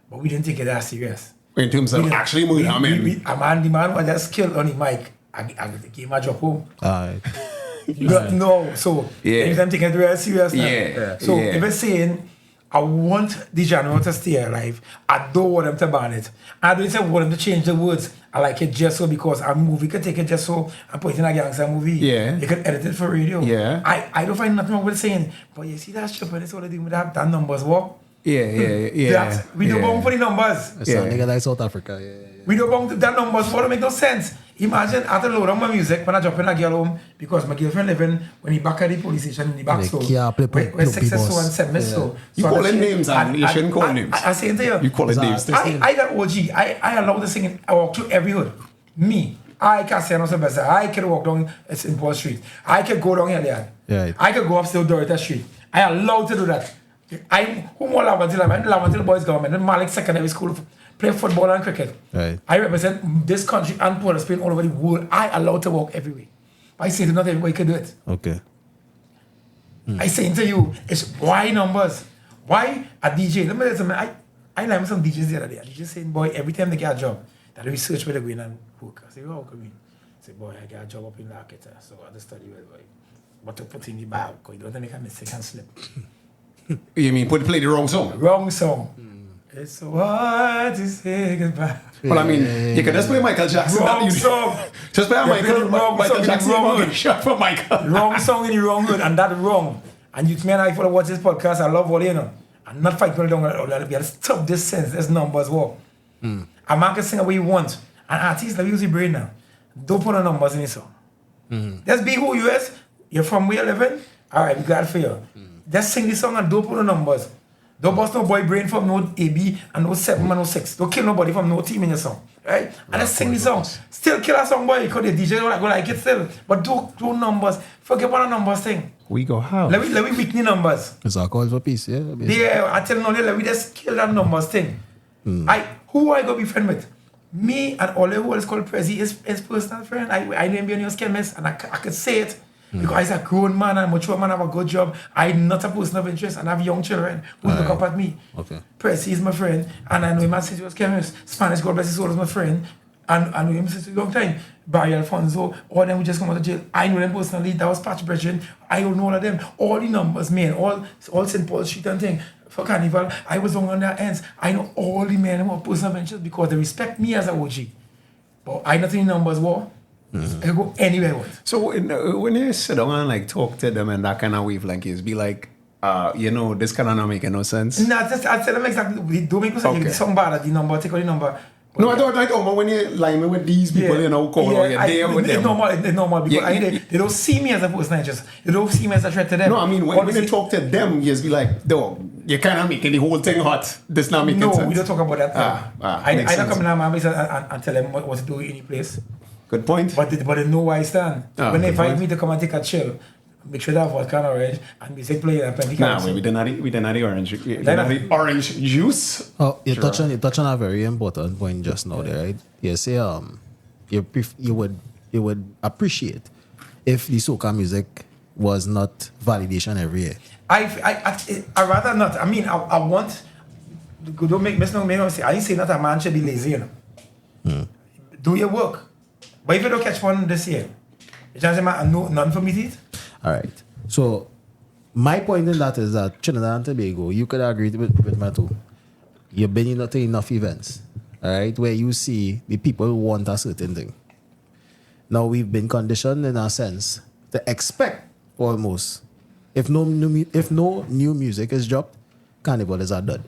[SPEAKER 3] But we didn't take it that serious.
[SPEAKER 1] In terms of actually moving, I mean,
[SPEAKER 3] the man was just killed on the mic. I gave him a drop home.
[SPEAKER 2] Alright.
[SPEAKER 3] No, so
[SPEAKER 1] Yeah.
[SPEAKER 3] anytime taking it real serious now.
[SPEAKER 1] Yeah.
[SPEAKER 3] So
[SPEAKER 1] Yeah.
[SPEAKER 3] if it's saying, I want the genre to stay alive, I don't want them to ban it. I don't even want them to change the words. I like it just so because a movie could take it just so and put it in a gangster movie.
[SPEAKER 1] Yeah.
[SPEAKER 3] You could edit it for radio.
[SPEAKER 1] Yeah.
[SPEAKER 3] I don't find nothing wrong with saying, but you see that shit, but it's all they do with that numbers walk.
[SPEAKER 1] yeah.
[SPEAKER 3] We don't bong for the numbers.
[SPEAKER 2] It's a nigga like South Africa. Yeah.
[SPEAKER 3] We don't bong that numbers for, don't make no sense. Imagine I have to load on my music when I drop in a girl home because my girlfriend living when he back at the police station in the back
[SPEAKER 2] They
[SPEAKER 3] store.
[SPEAKER 2] can't play
[SPEAKER 3] Where 6
[SPEAKER 2] people.
[SPEAKER 3] so and 7 so.
[SPEAKER 1] You
[SPEAKER 3] So
[SPEAKER 1] call
[SPEAKER 3] I
[SPEAKER 1] them
[SPEAKER 3] change-
[SPEAKER 1] names and you shouldn't call names.
[SPEAKER 3] I say to you.
[SPEAKER 1] You call it names.
[SPEAKER 3] I got OG. I allow the singing. I walk through every hood. Me. I can say no best. I can walk down St. Paul Street. I can go down here there.
[SPEAKER 2] Right.
[SPEAKER 3] I can go up still Dorita Street. I allowed to do that. Who more Lavantil? I'm Lavantil Boys Government. I'm Malik Secondary School. Play football and cricket.
[SPEAKER 2] Right.
[SPEAKER 3] I represent this country and Port of Spain all over the world. I allowed to walk everywhere. I say that not everybody can do it.
[SPEAKER 2] Okay.
[SPEAKER 3] I saying to you, it's why numbers? Why a DJ? Let me tell you something. I learned some DJs the other day. A DJ saying, boy, every time they get a job, that they search where they're going and work. I say, oh, come in. I say, boy, I got a job up in Laketa, so I just study well, boy. what to put in the bag, because you don't want to make a mistake and slip.
[SPEAKER 1] You mean play the wrong song?
[SPEAKER 3] Wrong song. It's so hard to say goodbye.
[SPEAKER 1] Well, I mean, you can just play Michael Jackson.
[SPEAKER 3] Wrong song.
[SPEAKER 1] Just play Michael Jackson.
[SPEAKER 3] Wrong
[SPEAKER 1] Shot for Michael.
[SPEAKER 3] Wrong song in the wrong hood, and that wrong. And you men, I follow watch this podcast. I love all you know. I'm not fighting down. We gotta stop this sense. This numbers war. A man can sing the way you want. An artist that use your brain now. Don't put no numbers in your song. Just be who you is. You're from where you living. All right, we glad for you. Just sing the song and don't put no numbers. Don't bust no boy brain from no AB and no 7 and no 6. Don't kill nobody from no team in your song. Right? And just sing the song. Still kill a song boy because the DJ don't like it still. But do numbers. Forget about the numbers thing.
[SPEAKER 1] We go how?
[SPEAKER 3] Let me weaken the numbers.
[SPEAKER 2] It's a call for peace, yeah.
[SPEAKER 3] Yeah, I tell you, let me just kill that numbers thing. Who I go be friend with? Me and Ole, who is called Prezi, is personal friend. I know him being your chemist, and I could say it. Because he's a grown man and mature man, have a good job. I'm not a person of interest and I have young children who look up at me.
[SPEAKER 2] Okay.
[SPEAKER 3] Prezi is my friend, and I know him as he was chemist. Spanish, God bless his soul, is my friend. And I know him since a long time. Barry Alfonso, all them who just come out of jail. I know them personally. That was Patch Bridget. I don't know all of them. All the numbers, man. All St. Paul Street and thing. For Carnival, I was on their ends. I know all the men who are personal ventures because they respect me as a OG. But I not in numbers war. I go anywhere with.
[SPEAKER 1] So when you sit down and like talk to them and that kind of wavelength is be like, this kind of not making no sense.
[SPEAKER 3] No, I tell them exactly. Don't make me say the song bad. The number, take out the number.
[SPEAKER 1] No, I don't. But when you line with these people, call you're there with them.
[SPEAKER 3] It's normal because they don't see me as a person. They don't see me as a threat to them.
[SPEAKER 1] No, I mean when you talk to them, you just be like, dog, you're kind of making the whole thing hot. This not making sense.
[SPEAKER 3] No, we don't talk about that. I don't come in my place and tell them what to do in any place.
[SPEAKER 1] Good point.
[SPEAKER 3] But they know where I stand. When they invite me to come and take a chill, make sure that vodka and orange and music play and plenty.
[SPEAKER 1] We didn't have the orange. We didn't have the orange juice.
[SPEAKER 2] Oh, you touch on a very important point just now there, right? You say you would appreciate if the soca music was not validation every year.
[SPEAKER 3] I rather not. I mean, I want. Don't make me say. I ain't say not a man should be lazy. You know. Do your work. But if you don't catch one this year, it doesn't matter. None for me to eat.
[SPEAKER 2] All right. So my point in that is that Trinidad and Tobago, you could agree with me too. You've been to enough events, all right, where you see the people who want a certain thing. Now we've been conditioned in a sense to expect almost if no new music is dropped, Carnival is done.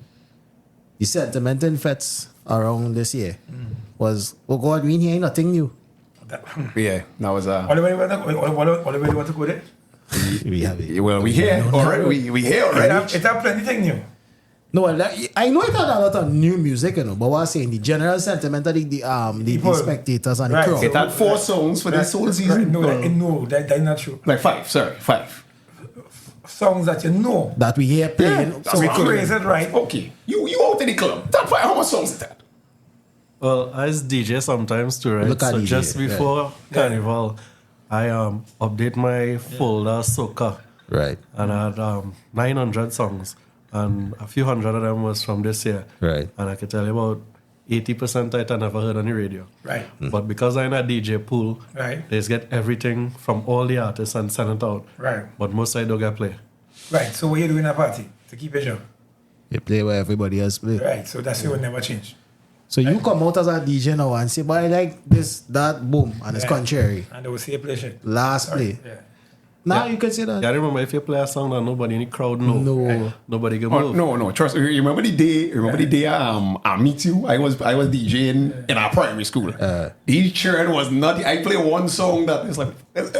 [SPEAKER 2] The sentiment in fets around this year was, oh God, we ain't nothing new.
[SPEAKER 1] Yeah, that was
[SPEAKER 3] Oliver, you want to go there?
[SPEAKER 2] We have it.
[SPEAKER 1] Well, we here already. We here already.
[SPEAKER 3] It's a plenty thing new.
[SPEAKER 2] No, I know it had a lot of new music, but what I'm saying, the general sentiment of the spectators and the crowd.
[SPEAKER 1] It had 4 songs for this whole season.
[SPEAKER 3] No, that's not true.
[SPEAKER 1] Like 5. Sorry, 5
[SPEAKER 3] songs that you know
[SPEAKER 2] that we hear playing.
[SPEAKER 3] Yeah, so we praise it, right?
[SPEAKER 1] Okay, you out in the club. Top 5. How much songs is that?
[SPEAKER 4] Well, as DJ sometimes too, right? So DJ, just before Carnival, I update my folder soca.
[SPEAKER 2] Right.
[SPEAKER 4] And I had 900 songs. And a few hundred of them was from this year.
[SPEAKER 2] Right.
[SPEAKER 4] And I can tell you about 80% I never heard on the radio.
[SPEAKER 3] Right.
[SPEAKER 4] But because I'm in a DJ pool,
[SPEAKER 3] right,
[SPEAKER 4] they just get everything from all the artists and send it out.
[SPEAKER 3] Right.
[SPEAKER 4] But most I don't get play.
[SPEAKER 3] Right. So what you do in a party to keep it job?
[SPEAKER 2] You play where everybody else play.
[SPEAKER 3] Right. So that's it will never change.
[SPEAKER 2] So you come out as a DJ now and say, but I like this, that, boom, and it's contrary.
[SPEAKER 3] And they will say play shit.
[SPEAKER 2] Last play.
[SPEAKER 3] Yeah.
[SPEAKER 2] Now you can say that.
[SPEAKER 4] Yeah, remember if you play a song that nobody in the crowd know, nobody can move.
[SPEAKER 1] No. Trust me. Remember the day I meet you? I was DJing in our primary school. The churn was not. I play one song that is like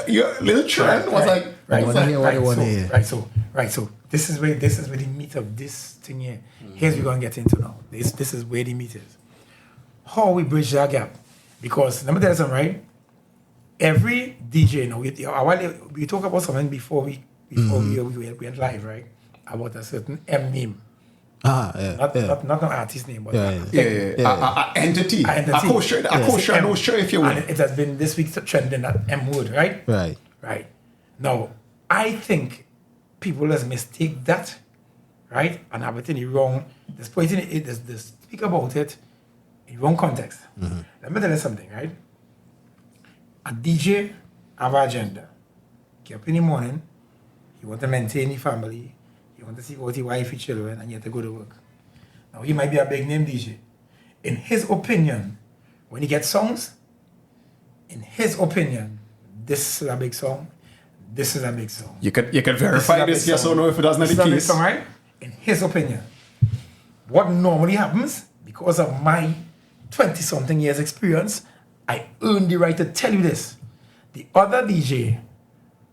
[SPEAKER 1] your little churn was like.
[SPEAKER 3] Right. So this is where the meat of this thing here. Here's what we're gonna get into now. This is where the meat is. How we bridge that gap? Because let me tell you something, right? Every DJ now, we talk about something before we went live, right? About a certain M name. Not an artist name, but
[SPEAKER 1] entity. A co-share, no share if you will.
[SPEAKER 3] And it has been this week's trending that M word, right? Right. Now, I think people just mistake that, right? And have it in the wrong. Just putting it, just speak about it in wrong context. Let me tell you something, right? A DJ have an agenda. Get up in the morning, you want to maintain your family, you want to see what your wife, your children, and you have to go to work. Now, he might be a big name DJ. In his opinion, when he gets songs, in his opinion, this is a big song, this is a big song.
[SPEAKER 1] You could verify this yes or no if it doesn't
[SPEAKER 3] This
[SPEAKER 1] the
[SPEAKER 3] is a big
[SPEAKER 1] case.
[SPEAKER 3] song, right? In his opinion. What normally happens, because of my 20-something years experience, I earned the right to tell you this. The other DJ,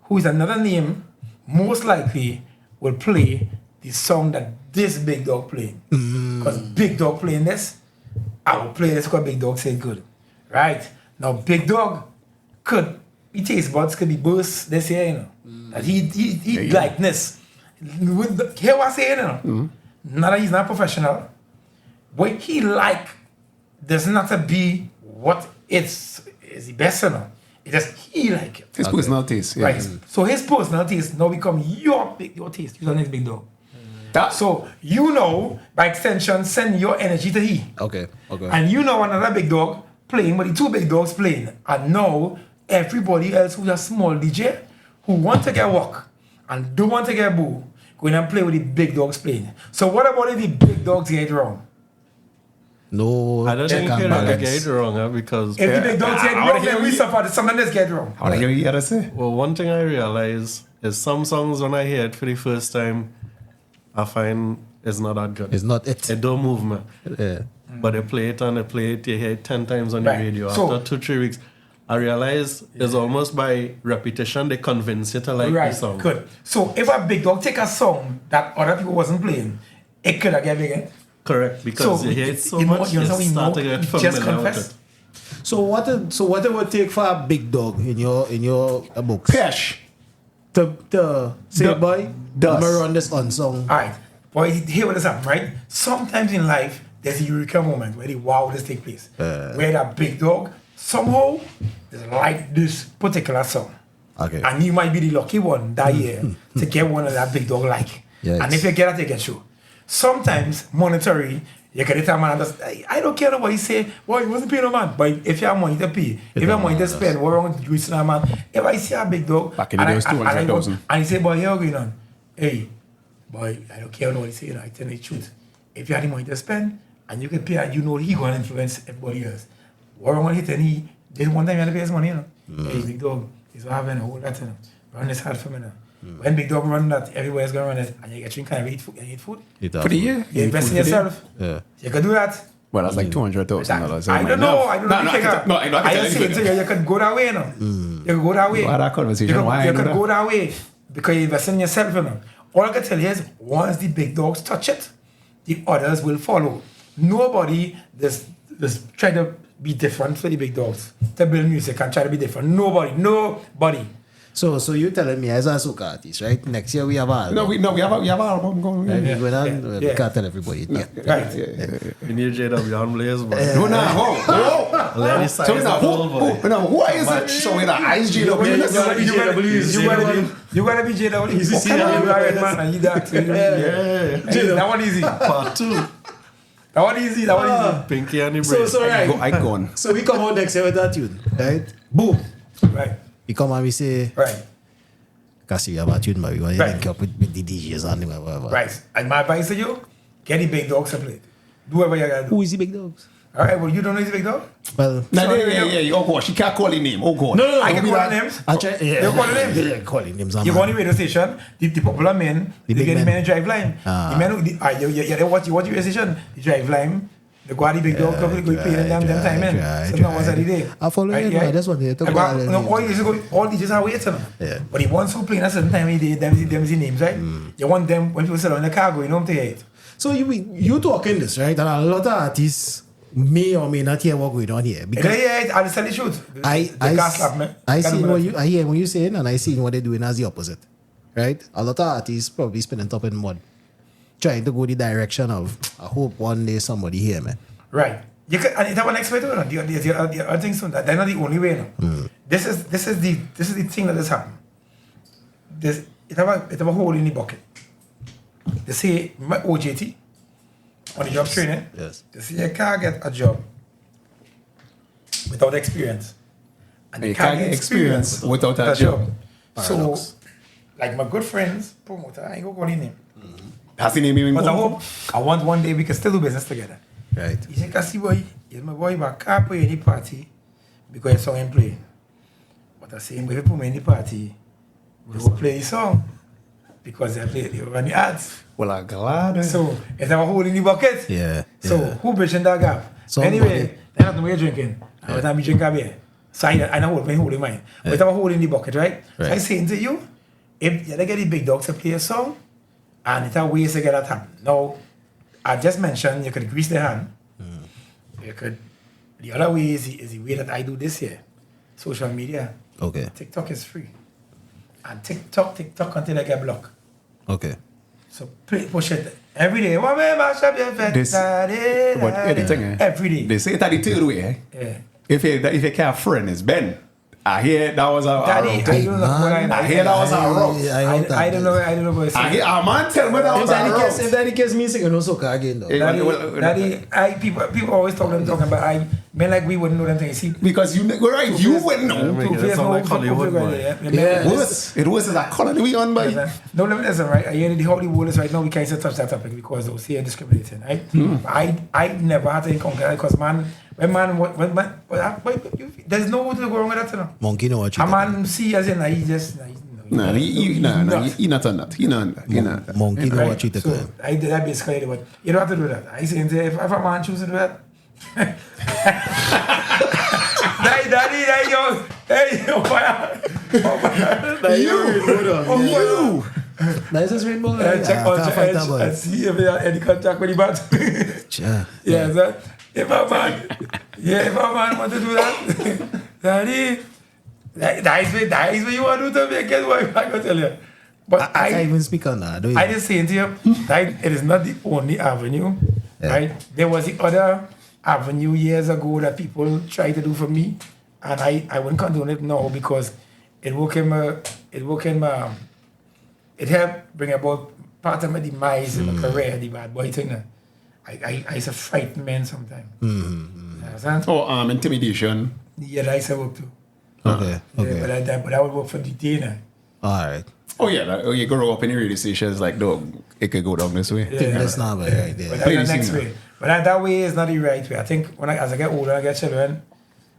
[SPEAKER 3] who is another name, most likely will play the song that this Big Dog playing. Because Big Dog playing this, I will play this because Big Dog said good. Right? Now, Big Dog could, his taste buds could be burst this year, you know. That he likeness. With the, hear what I say, you know. Not that he's not professional. What he like does not to be what is the best, you know. It just he like it.
[SPEAKER 1] His personal taste. Yeah.
[SPEAKER 3] Right. So his personal taste now become your taste. Your next Big Dog. So you know, by extension, send your energy to he.
[SPEAKER 2] Okay.
[SPEAKER 3] And you know another Big Dog playing, but the two Big Dogs playing. And now everybody else who's a small DJ who want to get work and don't want to get boo, going and play with the Big Dogs playing. So what about if the Big Dogs get it wrong?
[SPEAKER 2] No,
[SPEAKER 4] I don't think you can get it wrong, because
[SPEAKER 3] If the Big Dogs get it wrong, then we suffer. Something else get wrong.
[SPEAKER 1] How do you hear to say?
[SPEAKER 4] well, one thing I realize is some songs when I hear it for the first time, I find it's not that good.
[SPEAKER 2] It's not it.
[SPEAKER 4] It don't move me.
[SPEAKER 2] Yeah.
[SPEAKER 4] But they play it and they play it, you hear it 10 times on the
[SPEAKER 3] Right.
[SPEAKER 4] radio.
[SPEAKER 3] So-
[SPEAKER 4] After 2-3 weeks, I realize it's almost by repetition they convince you to like the
[SPEAKER 3] Right,
[SPEAKER 4] song.
[SPEAKER 3] good. So if a Big Dog take a song that other people wasn't playing, it could have get bigger.
[SPEAKER 4] Correct, because you hear it so much, you start to get familiar
[SPEAKER 3] just
[SPEAKER 4] with
[SPEAKER 3] confess.
[SPEAKER 4] it.
[SPEAKER 2] So what it would take for a Big Dog in your books
[SPEAKER 1] Cash.
[SPEAKER 2] to say,
[SPEAKER 1] Du-
[SPEAKER 2] boy,
[SPEAKER 1] Dust.
[SPEAKER 2] I'm gonna run this on song.
[SPEAKER 3] All right. Boy, here what is happening, right? Sometimes in life, there's a eureka moment where the wow this take place. Where that Big Dog somehow is like this particular song.
[SPEAKER 2] Okay.
[SPEAKER 3] And you might be the lucky one that year to get one of that Big Dog like.
[SPEAKER 2] Yes.
[SPEAKER 3] And if you get it, you get through. Sometimes monetary, you can tell man, I don't care what you say. Boy, you wasn't paying no man. But if you have money to pay, if you have money to spend, what wrong with you, now, man? If I see a Big Dog,
[SPEAKER 1] Back in the day, it was 200,000.
[SPEAKER 3] and you say, boy, here we going on. Hey, boy, I don't care what you say. I tell you the truth. If you have the money to spend and you can pay, and you know he going to influence everybody else. What wrong with it? And he did one time he had to pay his money, you know. Hey, Big Dog, he's what having a whole lot, you know. Run this hard for me now. When Big Dog run that, everywhere's going to run it, and you get drink and eat food. And eat food.
[SPEAKER 1] For the year?
[SPEAKER 3] You invest in yourself.
[SPEAKER 2] Yeah.
[SPEAKER 3] You can do that.
[SPEAKER 1] Well, that's like $200,000.
[SPEAKER 3] I don't know. I don't know.
[SPEAKER 1] I know.
[SPEAKER 3] I just saying, so you could go that way, you know. You could go that way.
[SPEAKER 1] Why that conversation? Why I
[SPEAKER 3] You
[SPEAKER 1] do
[SPEAKER 3] could
[SPEAKER 1] that?
[SPEAKER 3] go that way because you invest in yourself, you know. All I can tell you is, once the Big Dogs touch it, the others will follow. Nobody just try to be different for the Big Dogs to build music and try to be different. Nobody.
[SPEAKER 2] So you telling me as a soca artist, right? Next year we have a
[SPEAKER 1] No, we have an album going.
[SPEAKER 2] and
[SPEAKER 1] Yeah.
[SPEAKER 2] we go down, we
[SPEAKER 3] Yeah.
[SPEAKER 2] can't tell everybody. Yeah.
[SPEAKER 3] Right.
[SPEAKER 4] We need JW on Blaze, but
[SPEAKER 1] No, no, whoa.
[SPEAKER 4] Lady
[SPEAKER 1] So
[SPEAKER 4] size
[SPEAKER 1] now,
[SPEAKER 4] that old boy.
[SPEAKER 1] who is it? So in the ISG,
[SPEAKER 3] You gotta be JW.
[SPEAKER 2] Easy, see
[SPEAKER 3] Okay,
[SPEAKER 2] that?
[SPEAKER 3] you got it, man. And you that.
[SPEAKER 4] Yeah.
[SPEAKER 3] That one easy.
[SPEAKER 4] Part 2.
[SPEAKER 3] That one easy.
[SPEAKER 4] Pinky and the
[SPEAKER 2] So
[SPEAKER 4] Brace.
[SPEAKER 2] right.
[SPEAKER 1] I gone.
[SPEAKER 2] So we come out next year with that tune, right? Boom.
[SPEAKER 3] Right.
[SPEAKER 2] We come and we say,
[SPEAKER 3] Right.
[SPEAKER 2] because we have a tune, but we want to
[SPEAKER 3] Right.
[SPEAKER 2] link up with the DJs and whatever.
[SPEAKER 3] Right. And my advice to you, get the Big Dogs to play. Do whatever you gotta do.
[SPEAKER 2] Who is the Big Dogs?
[SPEAKER 3] All right, well, you don't know the Big Dog?
[SPEAKER 2] Well,
[SPEAKER 1] Oh God, she can't call his name. Oh God.
[SPEAKER 2] no.
[SPEAKER 3] I can
[SPEAKER 2] we
[SPEAKER 3] call
[SPEAKER 2] not-
[SPEAKER 3] the names.
[SPEAKER 2] I try, yeah.
[SPEAKER 3] You call the names?
[SPEAKER 2] Yeah, call the names.
[SPEAKER 3] You go on the radio station, the popular men,
[SPEAKER 2] The
[SPEAKER 3] they
[SPEAKER 2] big
[SPEAKER 3] get the
[SPEAKER 2] men.
[SPEAKER 3] men who drive line.
[SPEAKER 2] Ah.
[SPEAKER 3] The men who, you watch the radio station, the drive line, the go on the Big Dog, go play them them time, man. So now once a day.
[SPEAKER 2] I follow you, I just want to talk about it.
[SPEAKER 3] No, all DJs are waiting.
[SPEAKER 2] Yeah.
[SPEAKER 3] But the ones who play at a certain time, them the names, right? You want them, when people sit on the cargo, you know what I'm saying?
[SPEAKER 2] So you talking this, right? And a lot of artists may or may not hear what going on here. Because
[SPEAKER 3] Yeah, I'll tell the truth.
[SPEAKER 2] I see
[SPEAKER 3] what
[SPEAKER 2] what I hear when you saying, and I see what they're doing as the opposite, right? A lot of artists probably spinning top in mud, trying to go the direction of, I hope one day somebody hear me.
[SPEAKER 3] Right. You can, and it have an expert on the other things. So they're not the only way. No. This is the thing that has happened. It have a hole in the bucket. They say my OJT on the job training.
[SPEAKER 2] Yes.
[SPEAKER 3] They say you can't get a job without experience, and
[SPEAKER 1] You can't get experience without a job.
[SPEAKER 3] So
[SPEAKER 2] Paradox.
[SPEAKER 3] like my good friends, promoter, I ain't gonna call his name.
[SPEAKER 1] Has the name even
[SPEAKER 3] But I
[SPEAKER 1] come?
[SPEAKER 3] hope, I want one day we can still do business together.
[SPEAKER 2] Right.
[SPEAKER 3] He said, Kasi boy, he's my boy, but I can't play any party because his song ain't playing. But I say, if you put me in the party, we will play his song because they run the ads.
[SPEAKER 1] Well, I'm glad.
[SPEAKER 3] So, if they were holding the bucket,
[SPEAKER 2] Yeah.
[SPEAKER 3] so who bridging that gap?
[SPEAKER 2] Somebody.
[SPEAKER 3] Anyway, then I know you're drinking. I was me drink a beer. So I know what I'm holding mine. But I was holding the bucket, right? So I saying to you, if you get the big dogs to play a song, and it's a ways to get that happen. Now, I just mentioned you could grease the hand. You could. The other way is the way that I do this here. Social media.
[SPEAKER 2] Okay.
[SPEAKER 3] TikTok is free. And TikTok until I get blocked.
[SPEAKER 2] Okay.
[SPEAKER 3] So push it every day. What man mash up your fat
[SPEAKER 1] This-
[SPEAKER 3] daddy,
[SPEAKER 1] But editing,
[SPEAKER 3] every day.
[SPEAKER 1] They say that the third way, eh?
[SPEAKER 3] Yeah.
[SPEAKER 1] If you can't friend, it's Ben. I hear that was a
[SPEAKER 3] Daddy,
[SPEAKER 1] route.
[SPEAKER 3] I don't know what
[SPEAKER 1] I hear that was a route.
[SPEAKER 3] I don't know what it's
[SPEAKER 1] I hear a man tell me that was a route.
[SPEAKER 2] If Daddy gets music, you know, so again though.
[SPEAKER 3] Daddy, people always talking, but I mean like we wouldn't know them things. See,
[SPEAKER 1] Because you right, you wouldn't know.
[SPEAKER 4] It's not like Hollywood, man.
[SPEAKER 2] Yeah.
[SPEAKER 1] It was a colony we on by.
[SPEAKER 3] No, listen, right? I hear the Holy world is right now. We can't say touch that topic because they'll say discriminating, right? I never had to encounter that because there's no way to go wrong with that, you know.
[SPEAKER 2] Monkey know what you
[SPEAKER 3] A man see as in he just
[SPEAKER 1] No, he not on that. He not.
[SPEAKER 2] Monkey know what you take.
[SPEAKER 3] So I did that basically, but you don't have to do that. I say if a man chooses to do that. Daddy, yo, hey, yo,
[SPEAKER 1] You.
[SPEAKER 2] Nice as rainbow.
[SPEAKER 3] check on the edge and see if there any contact with the bat. Yeah, so if a man want to do that, Daddy, that is what you want to do to me. Guess what? I'm going to tell you. But
[SPEAKER 2] I can't even speak on that.
[SPEAKER 3] I just saying to you, that it is not the only avenue, right? There was the other avenue years ago that people tried to do for me, and I wouldn't condone it now because it helped bring about part of my demise in my career, the bad boy thing. I used to frighten men sometimes. Understand?
[SPEAKER 1] Oh, intimidation.
[SPEAKER 3] Yeah, that I used to work too.
[SPEAKER 2] Okay.
[SPEAKER 3] Yeah, but I would work for detainer.
[SPEAKER 2] All right.
[SPEAKER 1] Oh yeah, you grow up in the radio stations like dog. It could go down this way.
[SPEAKER 2] That's not right
[SPEAKER 3] But
[SPEAKER 2] there.
[SPEAKER 3] that's
[SPEAKER 1] Play
[SPEAKER 3] the
[SPEAKER 1] the
[SPEAKER 3] next
[SPEAKER 1] singer.
[SPEAKER 3] way. But that way is not the right way. I think as I get older, I get children,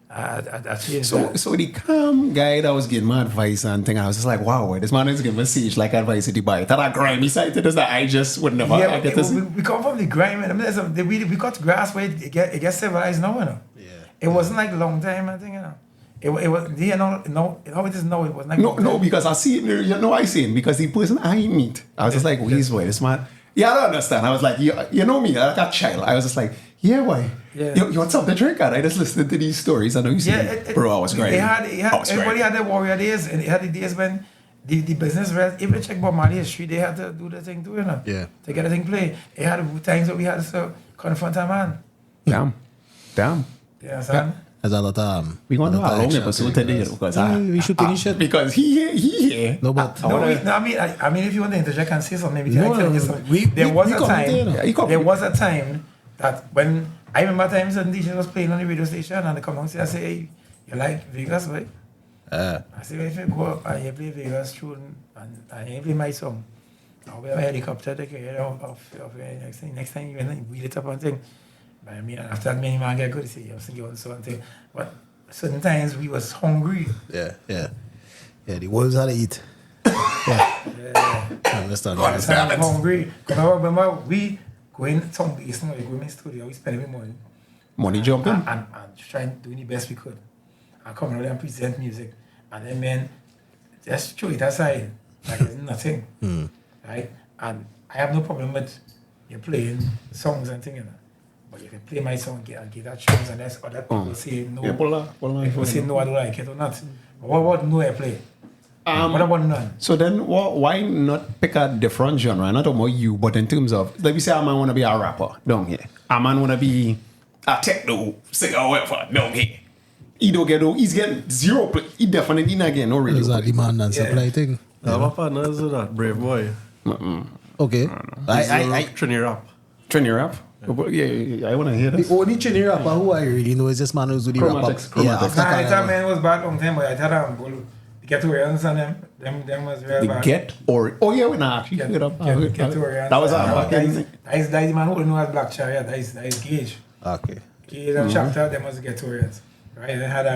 [SPEAKER 3] I change that.
[SPEAKER 1] So the calm guy that was giving my advice and thing, I was just like, wow, this man is giving me siege like advice to buy. That grimy side to this that I just would never
[SPEAKER 3] Yeah,
[SPEAKER 1] get this.
[SPEAKER 3] we come from the grime. I mean, we got grass where it gets civilized now, you know.
[SPEAKER 2] Yeah.
[SPEAKER 3] It wasn't like a long time, I think, you know. It was, you know, how it is now, it was like
[SPEAKER 1] No, because I see it, I see it, because the person I meet, I was just like, where's boy, this man? Yeah, I don't understand. I was like, you know me, like a child. I was just like, yeah, boy.
[SPEAKER 3] Yeah.
[SPEAKER 1] You want something to drink? And I just listened to these stories. I know you see bro, I was crying.
[SPEAKER 3] Everybody had their warrior days, and they had the days when the business, if you check about Mali history, they had to do the thing too, you know.
[SPEAKER 2] Yeah.
[SPEAKER 3] To get the thing play. They had times that we had to confront a man.
[SPEAKER 1] Damn.
[SPEAKER 3] You understand?
[SPEAKER 2] There's a lot of
[SPEAKER 1] We want to do a long
[SPEAKER 2] action.
[SPEAKER 1] episode today because
[SPEAKER 2] We should finish it.
[SPEAKER 1] because he
[SPEAKER 2] No, but
[SPEAKER 3] I mean, if you want to interject and say something, maybe
[SPEAKER 2] No,
[SPEAKER 3] I tell you
[SPEAKER 2] no,
[SPEAKER 3] something. There was a time that when I remember times when DJ was playing on the radio station and they come and say, hey, you like Vegas, right? I say, well, if you go up and you play Vegas tune and you play my song, I'll be a helicopter take care of next time you wheel it up and thing. But I mean, after that, many man get good, say, I'm singing on so and thing. But certain times we was hungry.
[SPEAKER 2] Yeah. The wolves had to eat. I understand.
[SPEAKER 3] I'm hungry. Because I remember we going some days, we go in the studio, we spend every morning.
[SPEAKER 1] money jumping.
[SPEAKER 3] And trying doing the best we could. And come out and present music. And then man, just throw it aside. Like it's nothing. Right? And I have no problem with you playing songs and things, you know. But you can play my song and get that tunes and that's other people say no. People say no, I don't like it or not. But what about no I play? What about none?
[SPEAKER 1] So then, why not pick a different genre? Not about you, but in terms of, let me say, a man want to be a rapper down here. A man want to be a techno singer or whatever down here. He don't get no, he's getting zero play. He definitely not getting no radio.
[SPEAKER 2] It's a demand and supply thing.
[SPEAKER 4] My partner is that brave boy.
[SPEAKER 2] Okay. I
[SPEAKER 4] Trini rap.
[SPEAKER 1] Trini rap? Yeah, I want to hear
[SPEAKER 2] the
[SPEAKER 1] this.
[SPEAKER 2] only Trini rapper who I really know is this man who's do the rap.
[SPEAKER 1] Chromatics.
[SPEAKER 2] Yeah, after
[SPEAKER 3] I thought
[SPEAKER 2] Canada.
[SPEAKER 3] man was bad long time, but I thought I'm going to Get-Orians and them was real
[SPEAKER 1] The
[SPEAKER 3] bad.
[SPEAKER 1] Get or oh yeah, we not actually
[SPEAKER 3] Get-
[SPEAKER 1] heard of
[SPEAKER 3] Get- Get-Orians.
[SPEAKER 1] that was
[SPEAKER 3] That is the man who know as Black Chariot. That is Gage.
[SPEAKER 2] Okay.
[SPEAKER 3] Gage and Chapter, them was Get-Orians. Right? They had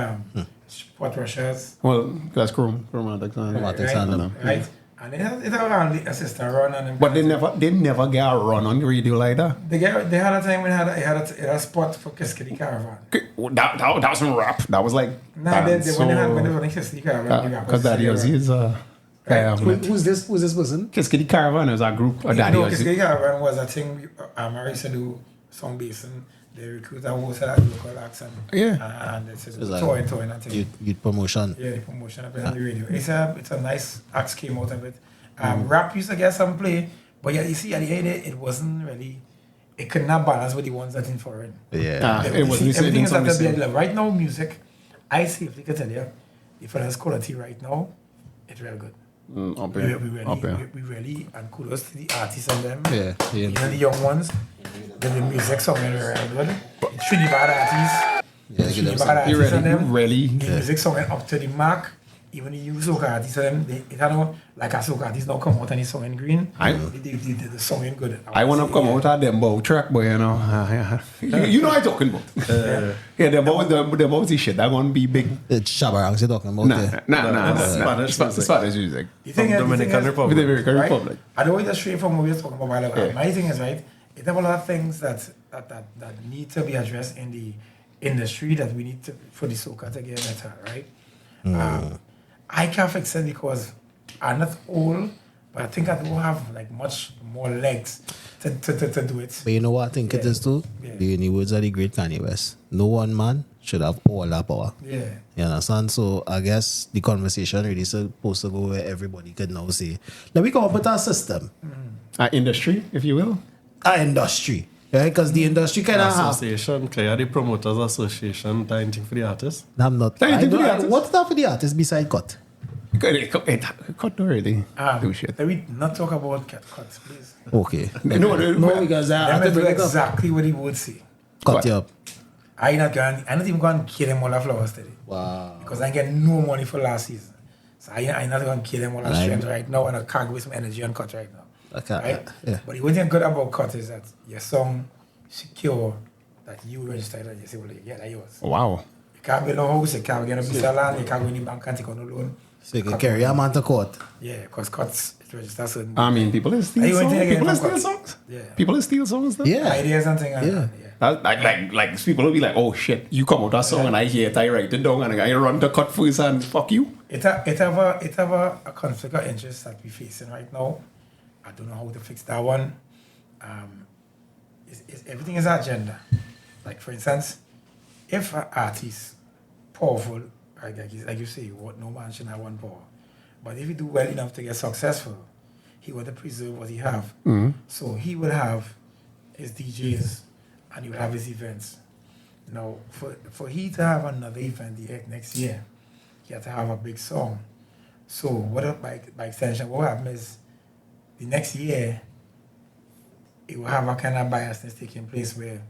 [SPEAKER 3] Spot Rushers.
[SPEAKER 1] well that's chromatics
[SPEAKER 2] Chromatics
[SPEAKER 3] Right?
[SPEAKER 2] and them.
[SPEAKER 3] Right? And it had a sister run on them.
[SPEAKER 1] but they never get a run on the radio like that.
[SPEAKER 3] They had a time when it had a spot for Kiskity Caravan.
[SPEAKER 1] That wasn't rap. That was like
[SPEAKER 3] Nah, when they were running Kiskity Caravan,
[SPEAKER 1] because Daddy Ozzy's
[SPEAKER 2] Who's this person?
[SPEAKER 1] Kiskity Caravan is a group of Daddy
[SPEAKER 3] No,
[SPEAKER 1] Ozzy.
[SPEAKER 3] Kiskity Caravan was a thing I used to do song basin. They recruit a whole set of local acts and it's touring and thing.
[SPEAKER 2] Youth promotion.
[SPEAKER 3] Yeah, the promotion up on the radio. It's a nice acts came out of it. Rap used to get some play, but yeah, you see at the end it wasn't really. It could not balance with the ones that in foreign.
[SPEAKER 2] Yeah.
[SPEAKER 1] It was
[SPEAKER 3] Everything is at the
[SPEAKER 1] missing.
[SPEAKER 3] blend level. Right now, music, I safely can tell you, the finance quality right now, it's real good.
[SPEAKER 1] Up
[SPEAKER 3] We
[SPEAKER 1] here.
[SPEAKER 3] really,
[SPEAKER 1] Up here.
[SPEAKER 3] we really, and kudos to the artists and them.
[SPEAKER 2] Yeah.
[SPEAKER 3] You know, the young ones, the music song is very good. The Trinidad artists,
[SPEAKER 2] Yeah,
[SPEAKER 3] the
[SPEAKER 2] give them
[SPEAKER 3] Trinidad
[SPEAKER 1] You
[SPEAKER 3] artists and them.
[SPEAKER 1] really
[SPEAKER 3] The music song is up to the mark. Even the soca artists and them, it had no, like a soca artist now come out and it's song in green. The song in good.
[SPEAKER 1] I want to come out of them bow track, but you know, you know what I'm talking about. Yeah, the bow shit, that gonna be big.
[SPEAKER 2] It's Shabarangs you're talking about.
[SPEAKER 1] Nah.
[SPEAKER 4] Spanish music.
[SPEAKER 1] Spanish music.
[SPEAKER 3] The thing is,
[SPEAKER 4] Dominican
[SPEAKER 1] With the
[SPEAKER 4] Republic.
[SPEAKER 1] Dominican
[SPEAKER 3] right?
[SPEAKER 1] Republic.
[SPEAKER 3] I don't want to stray from what we were talking about a while ago.
[SPEAKER 1] Yeah.
[SPEAKER 3] My thing is, right, it have a lot of things that need to be addressed in the industry that we need to for the soca to get better, right? I can't fix it because I'm not old, but I think I don't have like much more legs to do it.
[SPEAKER 2] But you know what I think it is too?
[SPEAKER 3] Yeah.
[SPEAKER 2] In the words of the great Kanye West, no one man should have all that power.
[SPEAKER 3] Yeah.
[SPEAKER 2] You understand? So I guess the conversation really supposed to go where everybody could now say, let me come up with our system,
[SPEAKER 1] Industry, if you will.
[SPEAKER 2] our industry. Right? Because the industry kind of have.
[SPEAKER 4] Association, clear the promoters association, anything for the artists.
[SPEAKER 2] I'm not.
[SPEAKER 1] Tell you
[SPEAKER 2] I
[SPEAKER 1] to do
[SPEAKER 2] don't-
[SPEAKER 1] the artist.
[SPEAKER 2] What's that for the artist beside cut?
[SPEAKER 1] It cut already. Do shit.
[SPEAKER 3] Let me not talk about cat cuts, please.
[SPEAKER 2] Okay.
[SPEAKER 1] No,
[SPEAKER 2] because I
[SPEAKER 3] Let
[SPEAKER 2] have
[SPEAKER 3] me
[SPEAKER 2] to
[SPEAKER 3] do
[SPEAKER 2] bring it up.
[SPEAKER 3] exactly what he would say.
[SPEAKER 2] Cut you up.
[SPEAKER 3] I'm not even going to kill them all the flowers today.
[SPEAKER 2] Wow.
[SPEAKER 3] Because I get no money for last season. So I'm not going to kill them all the
[SPEAKER 2] Right.
[SPEAKER 3] strength right now, and I can't waste my energy on cut right now.
[SPEAKER 2] Okay.
[SPEAKER 3] Right?
[SPEAKER 2] Yeah.
[SPEAKER 3] But the one thing good about cut is that your song secure that you registered and you say, well, yeah, that's yours.
[SPEAKER 1] Wow.
[SPEAKER 3] You can't build no house, you can't get a piece of land, you can't go in the bank and take on a loan.
[SPEAKER 2] So you can carry a man to court.
[SPEAKER 3] Yeah, because cuts, it registers certain
[SPEAKER 1] I mean, people is
[SPEAKER 3] Are
[SPEAKER 1] steal
[SPEAKER 3] you
[SPEAKER 1] songs.
[SPEAKER 3] going to
[SPEAKER 1] People
[SPEAKER 3] get
[SPEAKER 1] is
[SPEAKER 3] from
[SPEAKER 1] steal
[SPEAKER 3] cut?
[SPEAKER 1] songs.
[SPEAKER 3] Yeah.
[SPEAKER 1] People is steal songs. Though.
[SPEAKER 2] Yeah.
[SPEAKER 3] ideas and things.
[SPEAKER 2] Yeah.
[SPEAKER 1] Like people will be like, oh shit, you come out that song and I hear it, I write it down and I run the cut first and fuck you.
[SPEAKER 3] It have a conflict of interest that we're facing right now. I don't know how to fix that one. Everything is agenda. Like for instance, if an artist powerful, like you say, no man should have one power. But if he do well enough to get successful, he want to preserve what he have. So he will have his DJs and he will have his events. Now, for he to have another event next year, he had to have a big song. So by extension, what will happen is the next year, it will have a kind of biasness taking place where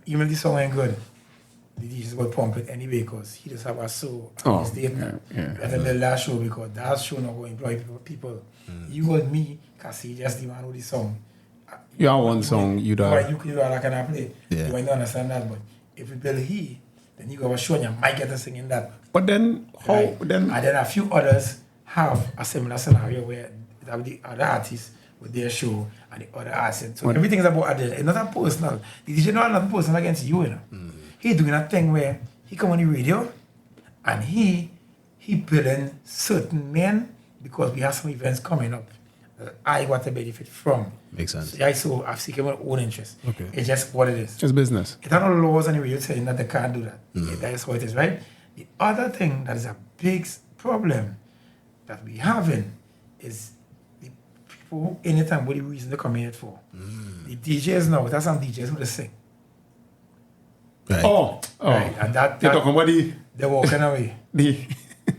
[SPEAKER 3] even if the song ain't good, the DJs will pump it anyway because he just have a show on his date now. That's a little last show because that show not going to employ people. You and me, because he just the man with the song.
[SPEAKER 1] You have one song, you don't.
[SPEAKER 3] Right, you could that kind of play.
[SPEAKER 2] Yeah.
[SPEAKER 3] You might not understand that, but if you build he, then you go a show and you might get a singing that.
[SPEAKER 1] But then, how,
[SPEAKER 3] Right?
[SPEAKER 1] then,
[SPEAKER 3] And then a few others have a similar scenario where it have the other artists with their show and the other artists. So everything is about others. It's not a personal. The DJ not nothing personal against you, you know. He doing a thing where he come on the radio and he building certain men because we have some events coming up that I want to benefit from.
[SPEAKER 2] Makes sense.
[SPEAKER 3] So, yeah, so I've seeking my own interest.
[SPEAKER 2] Okay.
[SPEAKER 3] It's just what it is.
[SPEAKER 1] it's business.
[SPEAKER 3] It are no laws on the radio saying that they can't do that. Yeah, that is how it is, right? The other thing that is a big problem that we having is the people who anytime what the reason they come in it for. The DJs now, there's some DJs who they sing.
[SPEAKER 2] Right.
[SPEAKER 1] Oh,
[SPEAKER 3] Right. And
[SPEAKER 1] You're talking about
[SPEAKER 3] they're walking away.
[SPEAKER 1] the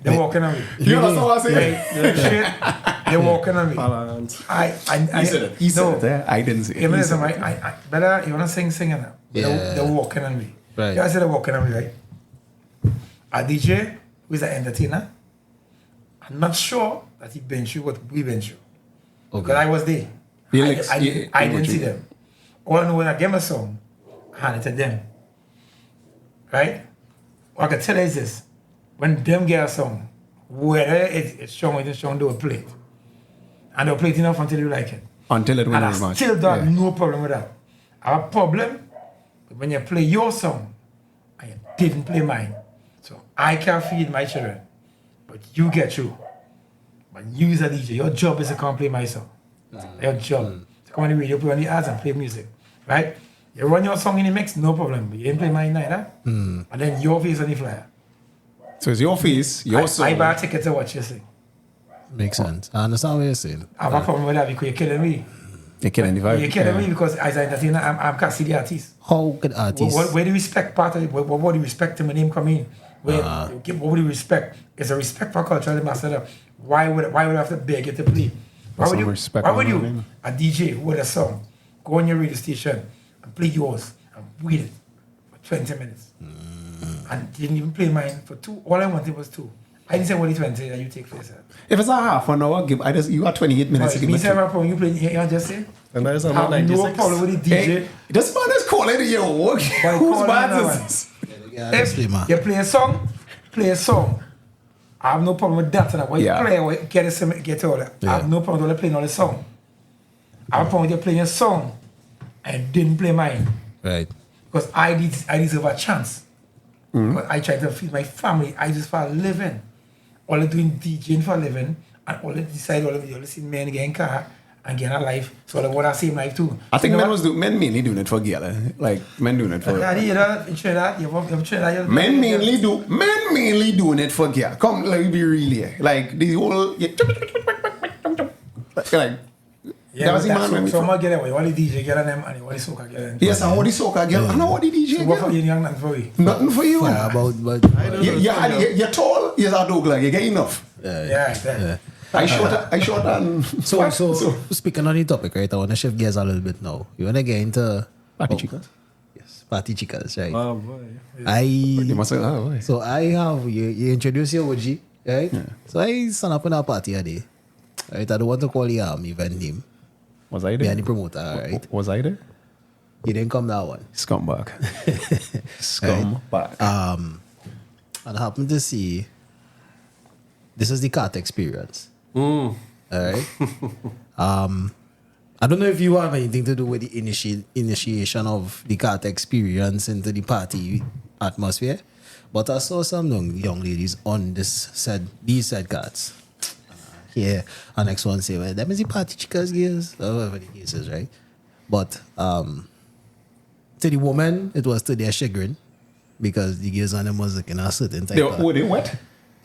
[SPEAKER 3] They're walking away.
[SPEAKER 1] you understand what I'm saying?
[SPEAKER 3] Shit, they're walking away.
[SPEAKER 4] Balance.
[SPEAKER 1] He said it. He said it. I didn't say it.
[SPEAKER 3] Even
[SPEAKER 1] He
[SPEAKER 3] if
[SPEAKER 1] said
[SPEAKER 3] somebody,
[SPEAKER 1] it.
[SPEAKER 3] I better, you want to sing it now.
[SPEAKER 2] Yeah.
[SPEAKER 3] They're walking on me.
[SPEAKER 2] Right.
[SPEAKER 3] Yeah, I said they're walking on me, right? A DJ who is an entertainer I'm not sure that he been through what we been through.
[SPEAKER 2] Okay.
[SPEAKER 3] Because I was there. I didn't see them. All I know when I get my song, I hand it to them. Right? What I can tell you is this. When them get a song, whether it's strong or it's strong, they will play it. And they'll play it enough until you like it.
[SPEAKER 1] Until it
[SPEAKER 3] And I
[SPEAKER 1] wins much.
[SPEAKER 3] still don't have no problem with that. I have a problem when you play your song and you didn't play mine. So I can feed my children, but you get through. But you as a DJ, your job is to come play my song. Your job. To come on the radio, put on the ads and play music. Right? You run your song in the mix, no problem. But you didn't play mine neither. And then your face on the flyer.
[SPEAKER 1] So it's your face, your song.
[SPEAKER 3] I buy a ticket to watch you sing.
[SPEAKER 2] Makes sense. I understand what you're saying.
[SPEAKER 3] I have a problem with that because you're killing me.
[SPEAKER 1] You're killing the vibe.
[SPEAKER 3] You're killing me because as an entertainer, I'm can't see the artist.
[SPEAKER 2] How could artists...
[SPEAKER 3] Where the respect part of it? What would the respect to my name come in? What would the respect? Is a respect for cultural ambassador. Why would I have to beg you to play? Why would you, a DJ who had a song, go on your radio station and play yours and wait it for 20 minutes? And didn't even play mine for 2. All I wanted was 2. I didn't say only 20 that you take first.
[SPEAKER 1] If it's a half an hour, you got 28 minutes to give me.
[SPEAKER 3] You play, you just say?
[SPEAKER 4] And that is
[SPEAKER 3] I have no problem with the DJ.
[SPEAKER 1] Hey, this man is calling you work. Whose bad is this?
[SPEAKER 3] If you play a song. I have no problem with that. When you play, get all that. I have no problem with playing all the song. I have a problem with you playing a song and didn't play mine.
[SPEAKER 2] Right.
[SPEAKER 3] Because I deserve a chance. Because I try to feed my family. I just for a living. All I doing DJing for a living, and all I decide all of see men getting car and getting a life. So I want to same life too.
[SPEAKER 1] I think men mainly doing it for girl. Like men doing it for. Men mainly doing it for girl. Come, let me be real here. Like the whole. Like.
[SPEAKER 3] Yeah, that's man. So I'm get away. What the DJ get on them and what the soca get on them.
[SPEAKER 1] Yes, and what the soca girl and what the DJ
[SPEAKER 3] so what for you young nothing for you?
[SPEAKER 1] Nothing for you.
[SPEAKER 2] Yeah, but
[SPEAKER 1] you're tall. You're a dog like you get enough.
[SPEAKER 3] Yeah.
[SPEAKER 1] I short and
[SPEAKER 2] so speaking on the topic, right? I want to shift gears a little bit now. You want to get into
[SPEAKER 1] party chicas?
[SPEAKER 2] Yes, party chicas, right?
[SPEAKER 4] Oh boy.
[SPEAKER 1] You must say, oh boy.
[SPEAKER 2] So I have you introduce your OG, right? Yeah. So I stand up in a party a day. Right? I don't want to call the event name.
[SPEAKER 1] Was I there?
[SPEAKER 2] Yeah, the promoter, right?
[SPEAKER 1] Was I there?
[SPEAKER 2] You didn't come that one.
[SPEAKER 1] Scumbag. Scumbag.
[SPEAKER 2] And I happened to see this is the cart experience. All right. I don't know if you have anything to do with the initiation of the cart experience into the party atmosphere, but I saw some young ladies on these said carts. Yeah, and next one say, well, that means the party chicas girls, or whatever the case is, right? But to the woman, it was to their chagrin because the girls on them was looking at a certain type of...
[SPEAKER 1] They what?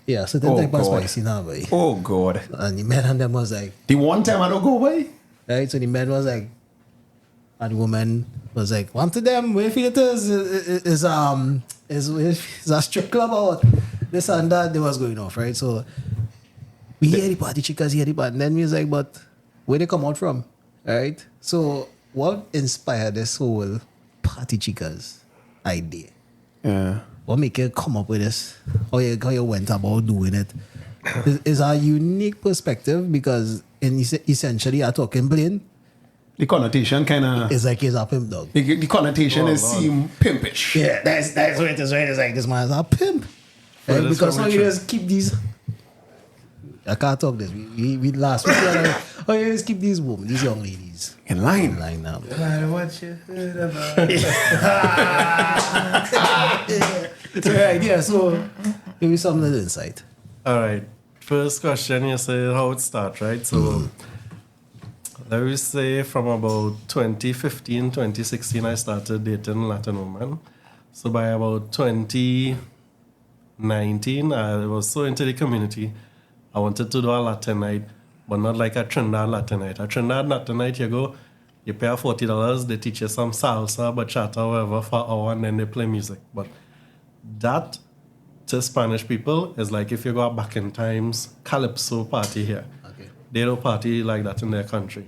[SPEAKER 2] Yeah, certain type of spicy now, boy.
[SPEAKER 1] Oh, God.
[SPEAKER 2] And the man on them was like...
[SPEAKER 1] The one time I don't go away?
[SPEAKER 2] Right, so the man was like... And the woman was like, one to them, where you feel it is a strip club or what? This and that, they was going off, right? So... We hear the party chicas, and then we was like, but where they come out from, right? So what inspired this whole party chicas idea? Yeah. What make you come up with this? How you went about doing it? Is a unique perspective because essentially you're talking plain.
[SPEAKER 1] The connotation kind of...
[SPEAKER 2] It's like he's a pimp dog.
[SPEAKER 1] The connotation seem pimpish.
[SPEAKER 2] Yeah, that's what it is, right? It's like this man is a pimp. Right? Because now you just keep these... I can't talk this. We last week. Oh, you just keep these women, these young ladies
[SPEAKER 1] in line
[SPEAKER 2] now.
[SPEAKER 3] What you heard about?
[SPEAKER 2] So give me some little insight.
[SPEAKER 4] All right. First question, you say how it starts, right? So let me say from about 2015, 2016, I started dating Latin women. So by about 2019, I was so into the community. I wanted to do a Latin night, but not like a Trinidad Latin night. A Trinidad Latin night, you pay $40, they teach you some salsa, bachata, whatever, for an hour, and then they play music. But that, to Spanish people, is like if you go back in times, Calypso party here. Okay. They don't party like that in their country.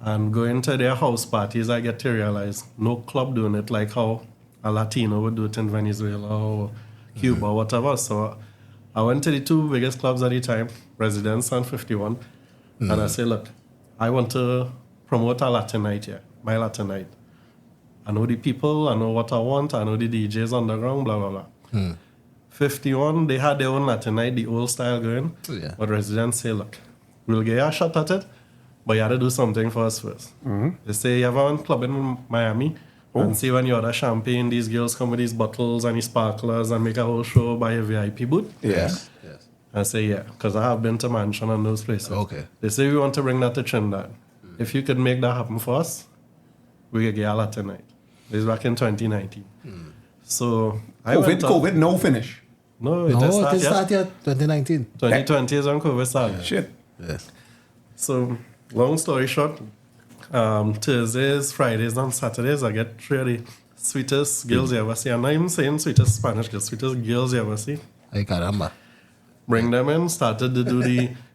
[SPEAKER 4] And going to their house parties, I get to realize no club doing it like how a Latino would do it in Venezuela or Cuba or whatever. So I went to the two biggest clubs at the time, Residence and 51. And I say, look, I want to promote a Latin night here, my Latin night. I know the people, I know what I want, I know the DJs on the ground, blah, blah, blah. 51, they had their own Latin night, the old style going.
[SPEAKER 2] Yeah.
[SPEAKER 4] But Residents say, look, we'll get you a shot at it, but you have to do something for us first. They say, you have one club in Miami, and see when you order champagne, these girls come with these bottles and these sparklers and make a whole show by a VIP booth.
[SPEAKER 2] Yes.
[SPEAKER 4] I say, yeah, because I have been to Mansion and those places.
[SPEAKER 2] Okay.
[SPEAKER 4] They say, we want to bring that to Trinidad. If you could make that happen for us, we could get a Latin night. This is back in 2019. So I went up.
[SPEAKER 1] COVID, no finish.
[SPEAKER 4] No,
[SPEAKER 2] No,
[SPEAKER 4] just
[SPEAKER 2] it
[SPEAKER 4] started.
[SPEAKER 2] started 2019.
[SPEAKER 4] 2020 is when COVID started.
[SPEAKER 1] Shit.
[SPEAKER 2] Yes.
[SPEAKER 4] So, long story short, Thursdays, Fridays, and Saturdays, I get 3 of the sweetest girls you ever see. I'm not even saying sweetest Spanish girls, sweetest girls you ever see.
[SPEAKER 2] Ay, caramba.
[SPEAKER 4] Bring them in, started to do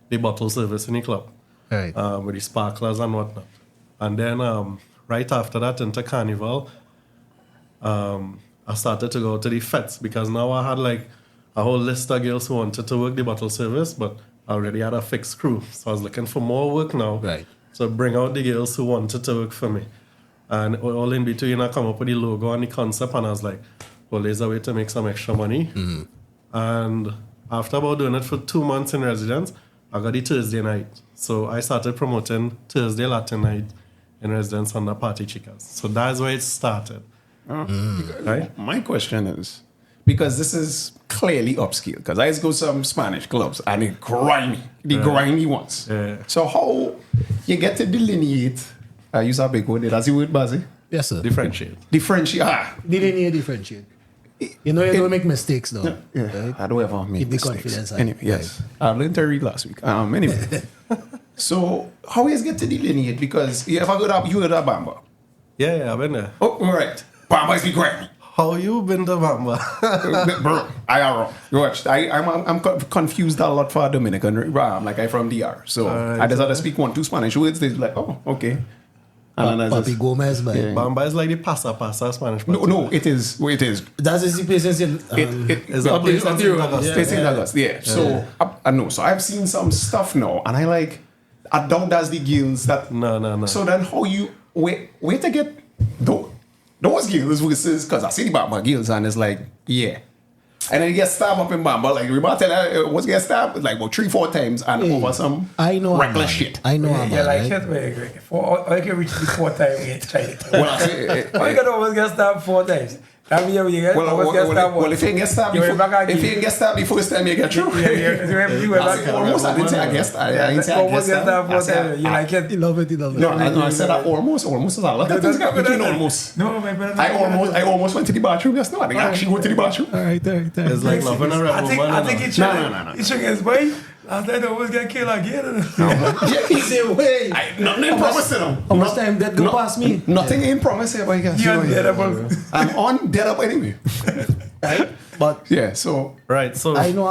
[SPEAKER 4] the bottle service in the club
[SPEAKER 2] Right.
[SPEAKER 4] with the sparklers and whatnot. And then right after that, into Carnival, I started to go to the fetes because now I had like a whole list of girls who wanted to work the bottle service, but I already had a fixed crew. So I was looking for more work now.
[SPEAKER 2] Right.
[SPEAKER 4] So bring out the girls who wanted to work for me. And all in between, I come up with the logo and the concept, and I was like, well, there's a way to make some extra money. And after about doing it for 2 months in residence, I got the Thursday night. So I started promoting Thursday Latin night in residence under Party Chicas. So that's where it started. Right?
[SPEAKER 1] My question is, because this is clearly upscale, because I used to go to some Spanish clubs and they grimy, grimy ones.
[SPEAKER 4] Yeah.
[SPEAKER 1] So how you get to delineate, I use a big word, that's the word, Bazzi?
[SPEAKER 2] Yes, sir.
[SPEAKER 4] Differentiate.
[SPEAKER 1] Differentiate.
[SPEAKER 2] Delineate, differentiate. You know, you don't make mistakes, though.
[SPEAKER 1] Yeah,
[SPEAKER 2] Right?
[SPEAKER 1] I don't ever make
[SPEAKER 2] Keep the
[SPEAKER 1] mistakes.
[SPEAKER 2] confidence high.
[SPEAKER 1] Anyway, yes. I learned to read last week. Anyway. So how you get to delineate? Because you ever you heard of Bamba?
[SPEAKER 4] Yeah, I've been there.
[SPEAKER 1] Oh, all right. Bamba is be grimy.
[SPEAKER 4] How you been to Bamba?
[SPEAKER 1] Bro, I am wrong. You watch. I'm confused a lot for Dominican. Like I'm from DR, so I just had to speak 1-2 Spanish words. They're like, oh, okay. And then I
[SPEAKER 2] Papi
[SPEAKER 1] just,
[SPEAKER 2] Gomez, man.
[SPEAKER 1] Yeah.
[SPEAKER 4] Bamba is like the pasa Spanish.
[SPEAKER 1] no, it is. It is.
[SPEAKER 2] That's the place in.
[SPEAKER 4] It's a place in St. Augustine.
[SPEAKER 1] It's in August, yeah. So I know. So I've seen some stuff now, and I don't that's the gills that.
[SPEAKER 4] No.
[SPEAKER 1] So then how you wait to get those gills versus because I see the Bamba gills and it's like yeah. And then you get stabbed up in Bamba, like we might tell her once you get stabbed like about 3-4 times and over some
[SPEAKER 2] I know
[SPEAKER 1] reckless shit.
[SPEAKER 2] I know
[SPEAKER 3] Yeah, like
[SPEAKER 2] right?
[SPEAKER 3] shit, wait. Or you can reach the 4 times you get tried.
[SPEAKER 1] Well, I say,
[SPEAKER 3] Or you can almost get stabbed 4 times. That means you get almost get stabbed once.
[SPEAKER 1] well, if you get stabbed,
[SPEAKER 3] You went back
[SPEAKER 1] if
[SPEAKER 3] again.
[SPEAKER 1] you get stabbed the first time you get through.
[SPEAKER 3] You went back.
[SPEAKER 1] Almost, I didn't say I guessed. I didn't say I
[SPEAKER 3] Almost
[SPEAKER 1] guessed.
[SPEAKER 3] get stabbed 4
[SPEAKER 1] I said
[SPEAKER 3] times. You like it?
[SPEAKER 2] You love it.
[SPEAKER 1] No, I said that almost. Almost is a lot of things got between almost.
[SPEAKER 3] No, my brother.
[SPEAKER 1] I almost went to the bathroom just now. I didn't actually go to the bathroom.
[SPEAKER 2] All right.
[SPEAKER 4] It's like loving a rebel woman.
[SPEAKER 3] I think it's
[SPEAKER 1] No.
[SPEAKER 3] He shook his boy. Last night I almost get killed again.
[SPEAKER 2] He said, wait.
[SPEAKER 1] Nothing in promise to them.
[SPEAKER 2] How much time that go past me?
[SPEAKER 1] Nothing in promise here, but
[SPEAKER 3] You're unbearable.
[SPEAKER 1] I'm on dead up anyway.
[SPEAKER 2] Right? But
[SPEAKER 1] Yeah, so
[SPEAKER 4] Right, so
[SPEAKER 2] I know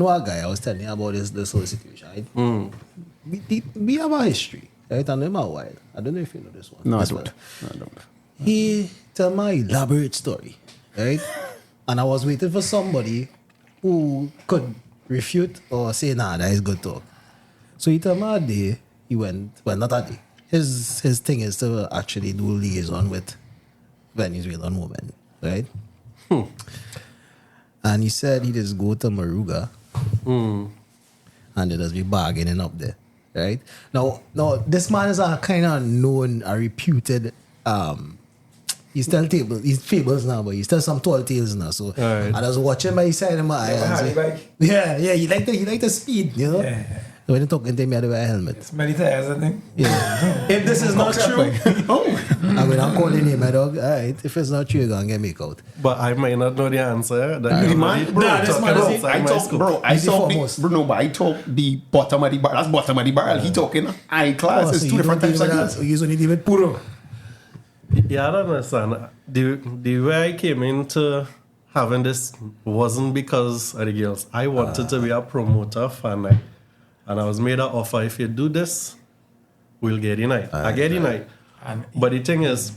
[SPEAKER 2] a guy. I was telling you about this whole situation. Right? We have a history, right? And him a while. I don't know if you know this one.
[SPEAKER 1] no, I
[SPEAKER 2] This
[SPEAKER 1] don't.
[SPEAKER 2] one.
[SPEAKER 1] No, I don't.
[SPEAKER 2] He tell my elaborate story, right? And I was waiting for somebody who could refute or say, nah, that is good talk. So he told me a day, he went, well, not a day. His thing is to actually do liaison with Venezuelan women, right? And he said he just go to Maruga and they just be bargaining up there, right? Now, this man is a kind of known, a reputed, he's fables now, but he's still some tall tales now. So
[SPEAKER 4] Right.
[SPEAKER 2] I was watching by his side of my eye and
[SPEAKER 3] Harley
[SPEAKER 2] say,
[SPEAKER 3] bike.
[SPEAKER 2] yeah, he like the speed, you know?
[SPEAKER 3] Yeah.
[SPEAKER 2] So when he talking to me, I had to wear a helmet.
[SPEAKER 3] Smelly tires, I think.
[SPEAKER 2] Yeah. If this is not true, I mean, I'm calling him, my dog. All right, if it's not true, you're going to get me out.
[SPEAKER 4] but I might not know the answer. That
[SPEAKER 1] The
[SPEAKER 4] you
[SPEAKER 1] man,
[SPEAKER 4] already
[SPEAKER 1] bro,
[SPEAKER 4] talking
[SPEAKER 2] this man is-
[SPEAKER 4] outside
[SPEAKER 1] I
[SPEAKER 4] my
[SPEAKER 1] talk,
[SPEAKER 4] scope.
[SPEAKER 1] bro. I
[SPEAKER 2] He's the
[SPEAKER 1] talk the,
[SPEAKER 2] foremost.
[SPEAKER 1] bro, no, but I talk the bottom of the barrel. That's bottom of the barrel. He talking high class.
[SPEAKER 2] Oh,
[SPEAKER 1] It's
[SPEAKER 2] so
[SPEAKER 1] two
[SPEAKER 2] you
[SPEAKER 1] different
[SPEAKER 2] don't
[SPEAKER 1] types of
[SPEAKER 2] deal with
[SPEAKER 1] girls.
[SPEAKER 2] that. You only deal with puro.
[SPEAKER 4] Yeah, I don't understand. The way I came into having this wasn't because of the girls. I wanted to be a promoter for a night. And I was made an offer, if you do this, we'll get the night. I get the night.
[SPEAKER 3] And
[SPEAKER 4] But the thing is,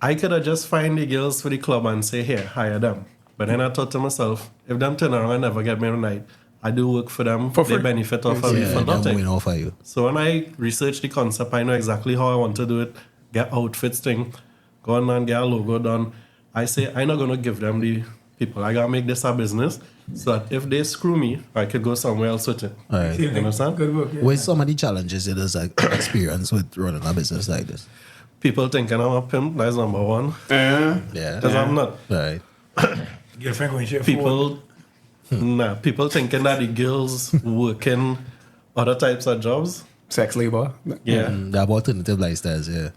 [SPEAKER 4] I could have just find the girls for the club and say, here, hire them. But then I thought to myself, if them turn around and never get me a night, I do work for them.
[SPEAKER 1] For
[SPEAKER 4] they
[SPEAKER 1] free.
[SPEAKER 4] benefit off of me for
[SPEAKER 2] they're
[SPEAKER 4] nothing.
[SPEAKER 2] going off of you.
[SPEAKER 4] So when I research the concept, I know exactly how I want to do it. Get outfits thing, go on and get a logo done. I say I'm not gonna give them the people. I gotta make this a business so that if they screw me, I could go somewhere else with it.
[SPEAKER 2] All right.
[SPEAKER 4] You understand?
[SPEAKER 3] Good work. Yeah.
[SPEAKER 2] What's some of the challenges you just experience with running a business like this?
[SPEAKER 4] People thinking I'm a pimp. That's number one.
[SPEAKER 2] Yeah.
[SPEAKER 4] Because I'm not.
[SPEAKER 2] Right.
[SPEAKER 3] Girlfriend going to share food.
[SPEAKER 4] People thinking that the girls working other types of jobs.
[SPEAKER 1] Sex labor.
[SPEAKER 4] Yeah.
[SPEAKER 2] The alternative lifestyles, yeah.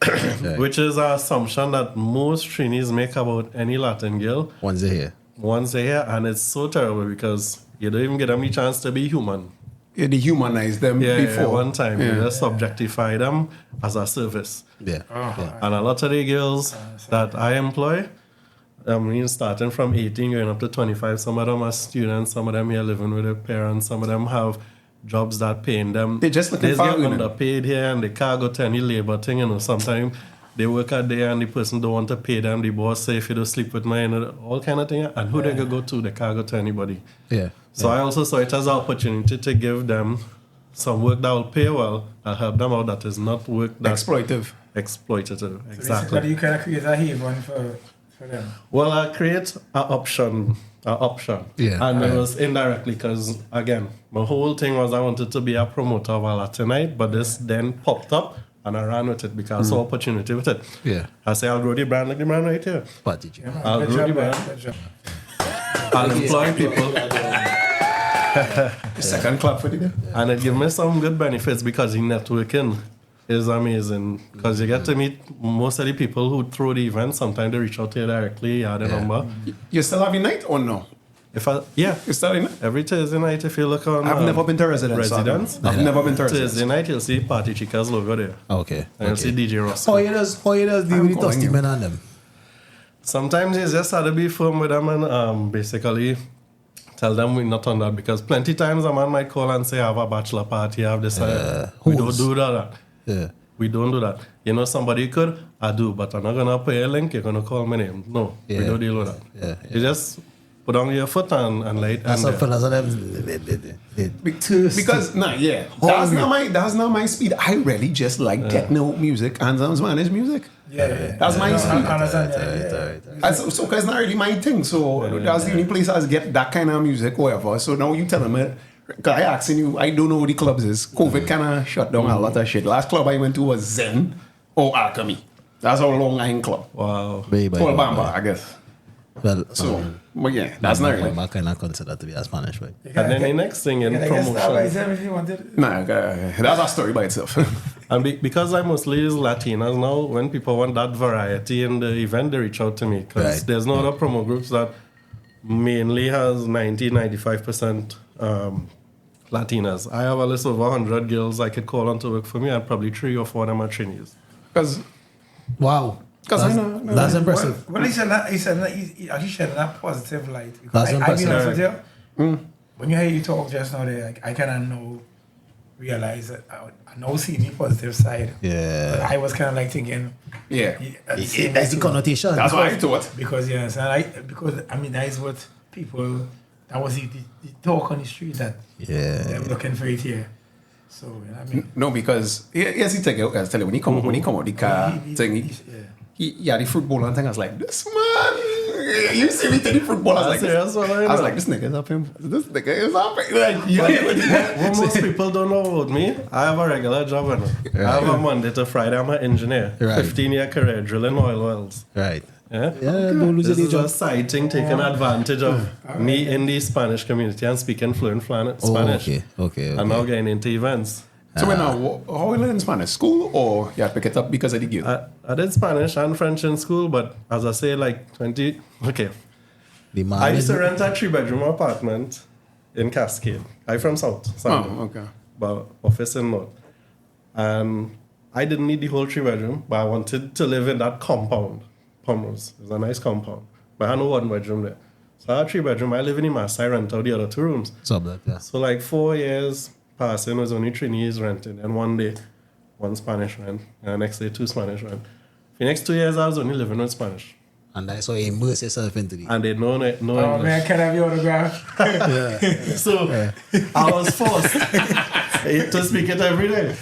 [SPEAKER 2] Right.
[SPEAKER 4] Which is an assumption that most trainees make about any Latin girl
[SPEAKER 2] Once they're here.
[SPEAKER 4] once they're here, and it's so terrible because you don't even get them the chance to be human.
[SPEAKER 1] You dehumanize them before.
[SPEAKER 4] One time
[SPEAKER 1] Yeah.
[SPEAKER 4] you just objectify them as a service.
[SPEAKER 2] Yeah. Yeah.
[SPEAKER 4] And a lot of the girls that I employ, I mean, starting from 18 going up to 25, some of them are students, some of them here living with their parents, some of them have jobs that paying them.
[SPEAKER 1] They're just looking
[SPEAKER 4] They
[SPEAKER 1] for
[SPEAKER 4] get
[SPEAKER 1] women.
[SPEAKER 4] underpaid here and they can't go to any labor thing, sometimes they work out there and the person don't want to pay them. The boss say, if you don't sleep with me, all kind of thing. And who they gonna go to? They can't go to anybody.
[SPEAKER 2] Yeah.
[SPEAKER 4] So I also saw it as an opportunity to give them some work that will pay well and help them out that is not work that's
[SPEAKER 1] Exploitive.
[SPEAKER 4] exploitative.
[SPEAKER 3] So
[SPEAKER 4] Exactly.
[SPEAKER 3] basically, you kind of create a haven for them.
[SPEAKER 4] Well, I create an option.
[SPEAKER 2] Yeah.
[SPEAKER 4] And it was indirectly because, again, my whole thing was I wanted to be a promoter of a Latinite, but this then popped up and I ran with it because I saw opportunity with it.
[SPEAKER 2] Yeah.
[SPEAKER 4] I say, I'll grow the brand like the brand right here.
[SPEAKER 2] Party chick.
[SPEAKER 4] I'll
[SPEAKER 3] Good
[SPEAKER 4] grow
[SPEAKER 3] job,
[SPEAKER 4] the
[SPEAKER 3] man.
[SPEAKER 4] brand.
[SPEAKER 3] Good job.
[SPEAKER 4] I'll employ people.
[SPEAKER 1] Second clap for the guy.
[SPEAKER 4] And it gives me some good benefits because the networking is amazing. Because you get to meet most of the people who throw the event. Sometimes they reach out to you directly, you have the number.
[SPEAKER 1] You still have your night or no?
[SPEAKER 4] Yeah,
[SPEAKER 1] You still in it?
[SPEAKER 4] every Thursday night, if you look on
[SPEAKER 1] I've never been to Residence.
[SPEAKER 4] Residence.
[SPEAKER 1] I've never been to
[SPEAKER 4] Thursday
[SPEAKER 1] Residence.
[SPEAKER 4] night, you'll see Party Chicas logo there.
[SPEAKER 2] Okay.
[SPEAKER 4] And you'll see DJ Ross.
[SPEAKER 2] How you does deal
[SPEAKER 1] I'm
[SPEAKER 2] with the dusty
[SPEAKER 1] going
[SPEAKER 2] men on them?
[SPEAKER 4] Sometimes you just have to be firm with them and basically tell them we're not on that because plenty times a man might call and say, I have a bachelor party, I have this. We don't
[SPEAKER 2] who's-
[SPEAKER 4] do that.
[SPEAKER 2] Yeah.
[SPEAKER 4] We don't do that. You know, somebody could, I do, but I'm not going to pay a link, you're going to call my name. No, we
[SPEAKER 2] Yeah.
[SPEAKER 4] don't deal with that.
[SPEAKER 2] Yeah,
[SPEAKER 4] You just put on your foot and light.
[SPEAKER 2] That's
[SPEAKER 4] and
[SPEAKER 2] what fellas of them.
[SPEAKER 1] Because that's not my speed. I really just like techno music and some Spanish music.
[SPEAKER 3] Yeah.
[SPEAKER 1] That's my
[SPEAKER 3] No,
[SPEAKER 1] speed.
[SPEAKER 3] I understand. Yeah.
[SPEAKER 1] So cause it's not really my thing. So that's the only place I get that kind of music, whatever. So now you telling me, cause I asking you, I don't know what the clubs is. COVID kind of shut down a lot of shit. Last club I went to was Zen or Alchemy. That's how long I in club.
[SPEAKER 4] Wow.
[SPEAKER 2] Baby.
[SPEAKER 1] Or Bamba, I guess.
[SPEAKER 2] Well,
[SPEAKER 1] So, but yeah, that's not really.
[SPEAKER 2] I kind of consider to be a Spanish way.
[SPEAKER 4] And then the next thing in
[SPEAKER 3] Can I get Starbucks
[SPEAKER 4] promotion.
[SPEAKER 3] if you wanted?
[SPEAKER 1] Nah, that's a story by itself.
[SPEAKER 4] And because I mostly use Latinas now, when people want that variety in the event, they reach out to me because
[SPEAKER 2] Right.
[SPEAKER 4] there's no other promo groups that mainly has 90-95% Latinas. I have a list of 100 girls I could call on to work for me, and probably 3 or 4 of them are trainees.
[SPEAKER 1] Because
[SPEAKER 2] Wow.
[SPEAKER 1] 'Cause
[SPEAKER 2] That's,
[SPEAKER 1] I know-
[SPEAKER 2] that's impressive.
[SPEAKER 3] Well, he said that. He actually shed that positive light.
[SPEAKER 2] That's
[SPEAKER 3] Because I be honest
[SPEAKER 2] impressive.
[SPEAKER 3] with you. When you hear you talk just now, there, I kind of know, realize that I know see the positive side. But
[SPEAKER 2] Yeah.
[SPEAKER 3] I was kind of like thinking,
[SPEAKER 1] yeah,
[SPEAKER 2] That's the connotation.
[SPEAKER 1] that's what I thought.
[SPEAKER 3] because yes, and because I mean that is what people. That was the talk on the street that they're
[SPEAKER 2] Yeah.
[SPEAKER 3] looking for it here. So I mean,
[SPEAKER 1] No, because yes, he take it. I tell you when he come out the car thing. He had the fruit bowl and thing. I was like, this man, you see me take the fruit bowl. I was like,
[SPEAKER 4] That's what I know.
[SPEAKER 1] this nigga is up him. This nigga is up him. Like, yeah.
[SPEAKER 4] What most people don't know about me, I have a regular job. I have a Monday to Friday. I'm an engineer.
[SPEAKER 2] Right. 15-year
[SPEAKER 4] career drilling oil wells.
[SPEAKER 2] Right.
[SPEAKER 4] Yeah?
[SPEAKER 2] Yeah, don't lose
[SPEAKER 4] This
[SPEAKER 2] your
[SPEAKER 4] is
[SPEAKER 2] day
[SPEAKER 4] a
[SPEAKER 2] job.
[SPEAKER 4] side thing taking advantage of me in the Spanish community and speaking fluent Spanish.
[SPEAKER 2] Okay.
[SPEAKER 4] And now getting into events.
[SPEAKER 1] So when how you learn Spanish? School or you had to pick it up because of the guild?
[SPEAKER 4] I did Spanish and French in school, but as I say, like 20. Okay.
[SPEAKER 2] The man
[SPEAKER 4] I used
[SPEAKER 2] is-
[SPEAKER 4] to rent a 3-bedroom apartment in Cascade. I'm from South.
[SPEAKER 1] Oh, okay.
[SPEAKER 4] But office in North. And I didn't need the whole 3-bedroom, but I wanted to live in that compound. Pomrose. It's a nice compound. But I had no 1-bedroom there. So I had a 3-bedroom. I live in the master. I rent out the other 2 rooms.
[SPEAKER 2] Yeah.
[SPEAKER 4] So like 4 years passing was only trainees renting. And one day, 1 Spanish rent. And the next day, 2 Spanish rent. For the next 2 years, I was only living with Spanish.
[SPEAKER 2] And that's how you immerse yourself into the...
[SPEAKER 4] And they know it. No
[SPEAKER 3] Oh
[SPEAKER 4] English.
[SPEAKER 3] man, can I have your autograph?
[SPEAKER 4] So I was forced to speak it every day.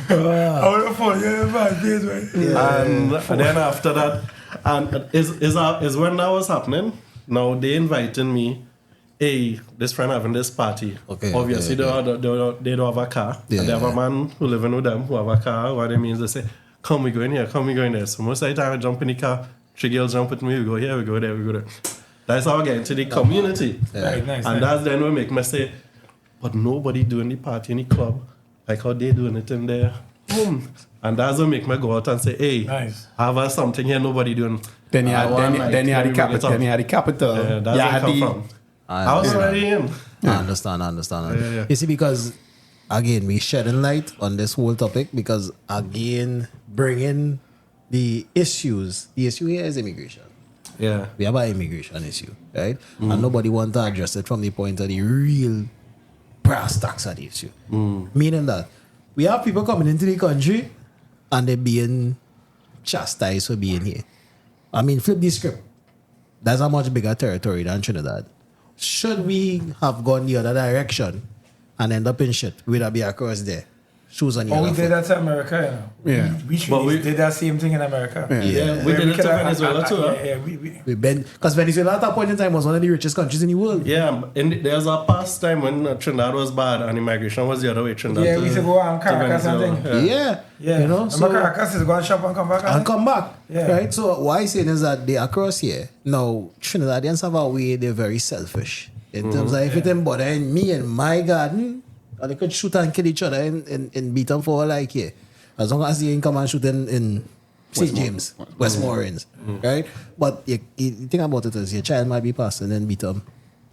[SPEAKER 3] I want to follow you in my face, right?
[SPEAKER 4] And then after that, and is when that was happening. Now they invited me. Hey, this friend having this party.
[SPEAKER 2] Okay.
[SPEAKER 4] Obviously, they don't have a car.
[SPEAKER 2] Yeah.
[SPEAKER 4] And they have a man who living with them who have a car. What it means, they say, come, we go in here, come, we go in there. So most of the time I jump in the car, 3 girls jump with me, we go here, we go there, we go there. That's how I get into the community.
[SPEAKER 3] Right, nice.
[SPEAKER 4] And that's then what make me say, but nobody doing the party in the club like how they doing it in their home. And that's what make me go out and say, hey,
[SPEAKER 3] Nice.
[SPEAKER 4] I have something here nobody doing.
[SPEAKER 1] Then you had the capital. Then you had the capital.
[SPEAKER 4] Yeah, that's where it come from. I was already in.
[SPEAKER 2] I understand.
[SPEAKER 4] Yeah.
[SPEAKER 2] You see, because again, we shedding light on this whole topic because again, bringing the issues. The issue here is immigration.
[SPEAKER 4] Yeah.
[SPEAKER 2] We have an immigration issue, right? And nobody want to address it from the point of the real brass tacks of the issue. Meaning that we have people coming into the country and they're being chastised for being here. I mean, flip the script. That's a much bigger territory than Trinidad. Should we have gone the other direction and end up in shit, we'd have be across there. Shoes on your
[SPEAKER 3] Oh, we
[SPEAKER 2] other
[SPEAKER 3] did
[SPEAKER 2] foot.
[SPEAKER 3] that to America, you know.
[SPEAKER 1] Yeah.
[SPEAKER 3] We did that same thing in America.
[SPEAKER 1] Yeah.
[SPEAKER 4] We did it to
[SPEAKER 3] could have-
[SPEAKER 4] Venezuela too. Huh?
[SPEAKER 3] Yeah,
[SPEAKER 2] Because Venezuela at that point in time was one of the richest countries in the world.
[SPEAKER 4] Yeah, there's a past time when Trinidad was bad and immigration was the other way. Trinidad
[SPEAKER 3] Yeah, we used to go on Caracas and
[SPEAKER 4] Venezuela.
[SPEAKER 3] thing.
[SPEAKER 2] Yeah.
[SPEAKER 3] Yeah.
[SPEAKER 2] You know,
[SPEAKER 3] Remember
[SPEAKER 2] so...
[SPEAKER 3] Caracas is go and shop and come back.
[SPEAKER 2] And come back.
[SPEAKER 3] Yeah.
[SPEAKER 2] Right? So what I'm saying is that they are across here. Now, Trinidadians have a way, they're very selfish. In terms of if it ain't bothering me and my garden, or they could shoot and kill each other and beat them for all I care. As long as they ain't come and shoot in St. James, Westmoreland. Right? But you think about it is your child might be passing and beat them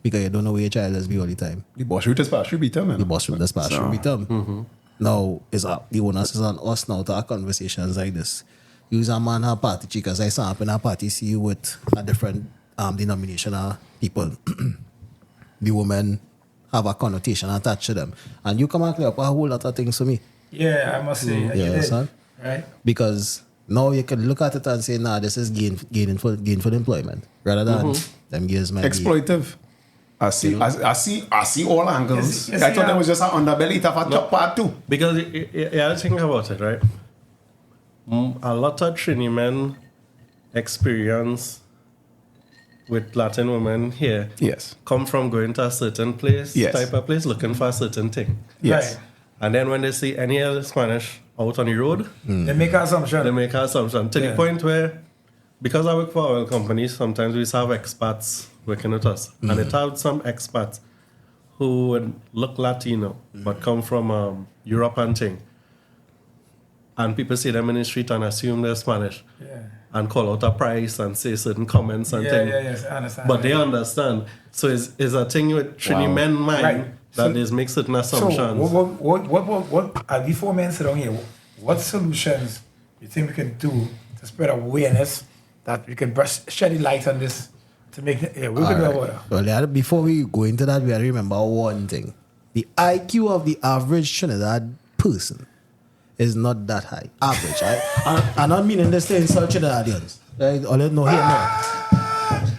[SPEAKER 2] because you don't know where your child is be all the time.
[SPEAKER 1] The boss shooters pass should be them, man.
[SPEAKER 2] The boss from this past should beat them. Now, the onus is on us now to have conversations like this. Use a man have party chicas. I saw up in a party see you with a different denomination of people. The women have a connotation attached to them. And you come and clear up a whole lot of things for me.
[SPEAKER 3] Yeah, I must say.
[SPEAKER 2] You
[SPEAKER 3] You did.
[SPEAKER 2] understand?
[SPEAKER 3] Right?
[SPEAKER 2] Because now you can look at it and say, nah, this is gainful employment. Rather than them girls might be...
[SPEAKER 1] Exploitive. I see all angles.
[SPEAKER 3] Yes,
[SPEAKER 1] I thought
[SPEAKER 3] yeah.
[SPEAKER 1] that was just an underbelly of a top part too.
[SPEAKER 4] Because you think about it, right? A lot of Trini men experience with Latin women here
[SPEAKER 1] Yes.
[SPEAKER 4] come from going to a certain place,
[SPEAKER 1] Yes.
[SPEAKER 4] type of place, looking for a certain thing.
[SPEAKER 1] Yes.
[SPEAKER 3] Right.
[SPEAKER 4] And then when they see any other Spanish out on the road,
[SPEAKER 3] They make an assumption.
[SPEAKER 4] they make an assumption to the
[SPEAKER 3] Yeah.
[SPEAKER 4] point where, because I work for oil companies, sometimes we have expats working with us. And it have some expats who would look Latino, but come from Europe and thing. And people see them in the street and assume they're Spanish.
[SPEAKER 3] Yeah.
[SPEAKER 4] And call out a price and say certain comments and
[SPEAKER 3] Yeah,
[SPEAKER 4] things.
[SPEAKER 3] yes, I understand.
[SPEAKER 4] But they understand. So it's a thing with Trini men mind
[SPEAKER 3] Right.
[SPEAKER 4] that
[SPEAKER 3] So-
[SPEAKER 4] is make certain
[SPEAKER 3] So,
[SPEAKER 4] assumptions.
[SPEAKER 3] what before men sit down here, what solutions you think we can do to spread awareness that we can shed the light on this to make it, yeah, we can do about it.
[SPEAKER 2] Well, before we go into that, we have to remember one thing. The IQ of the average Trinidad person is not that high. Average, right? I'm not meaning this to insult Trinidadians. Right? Or no, hear more.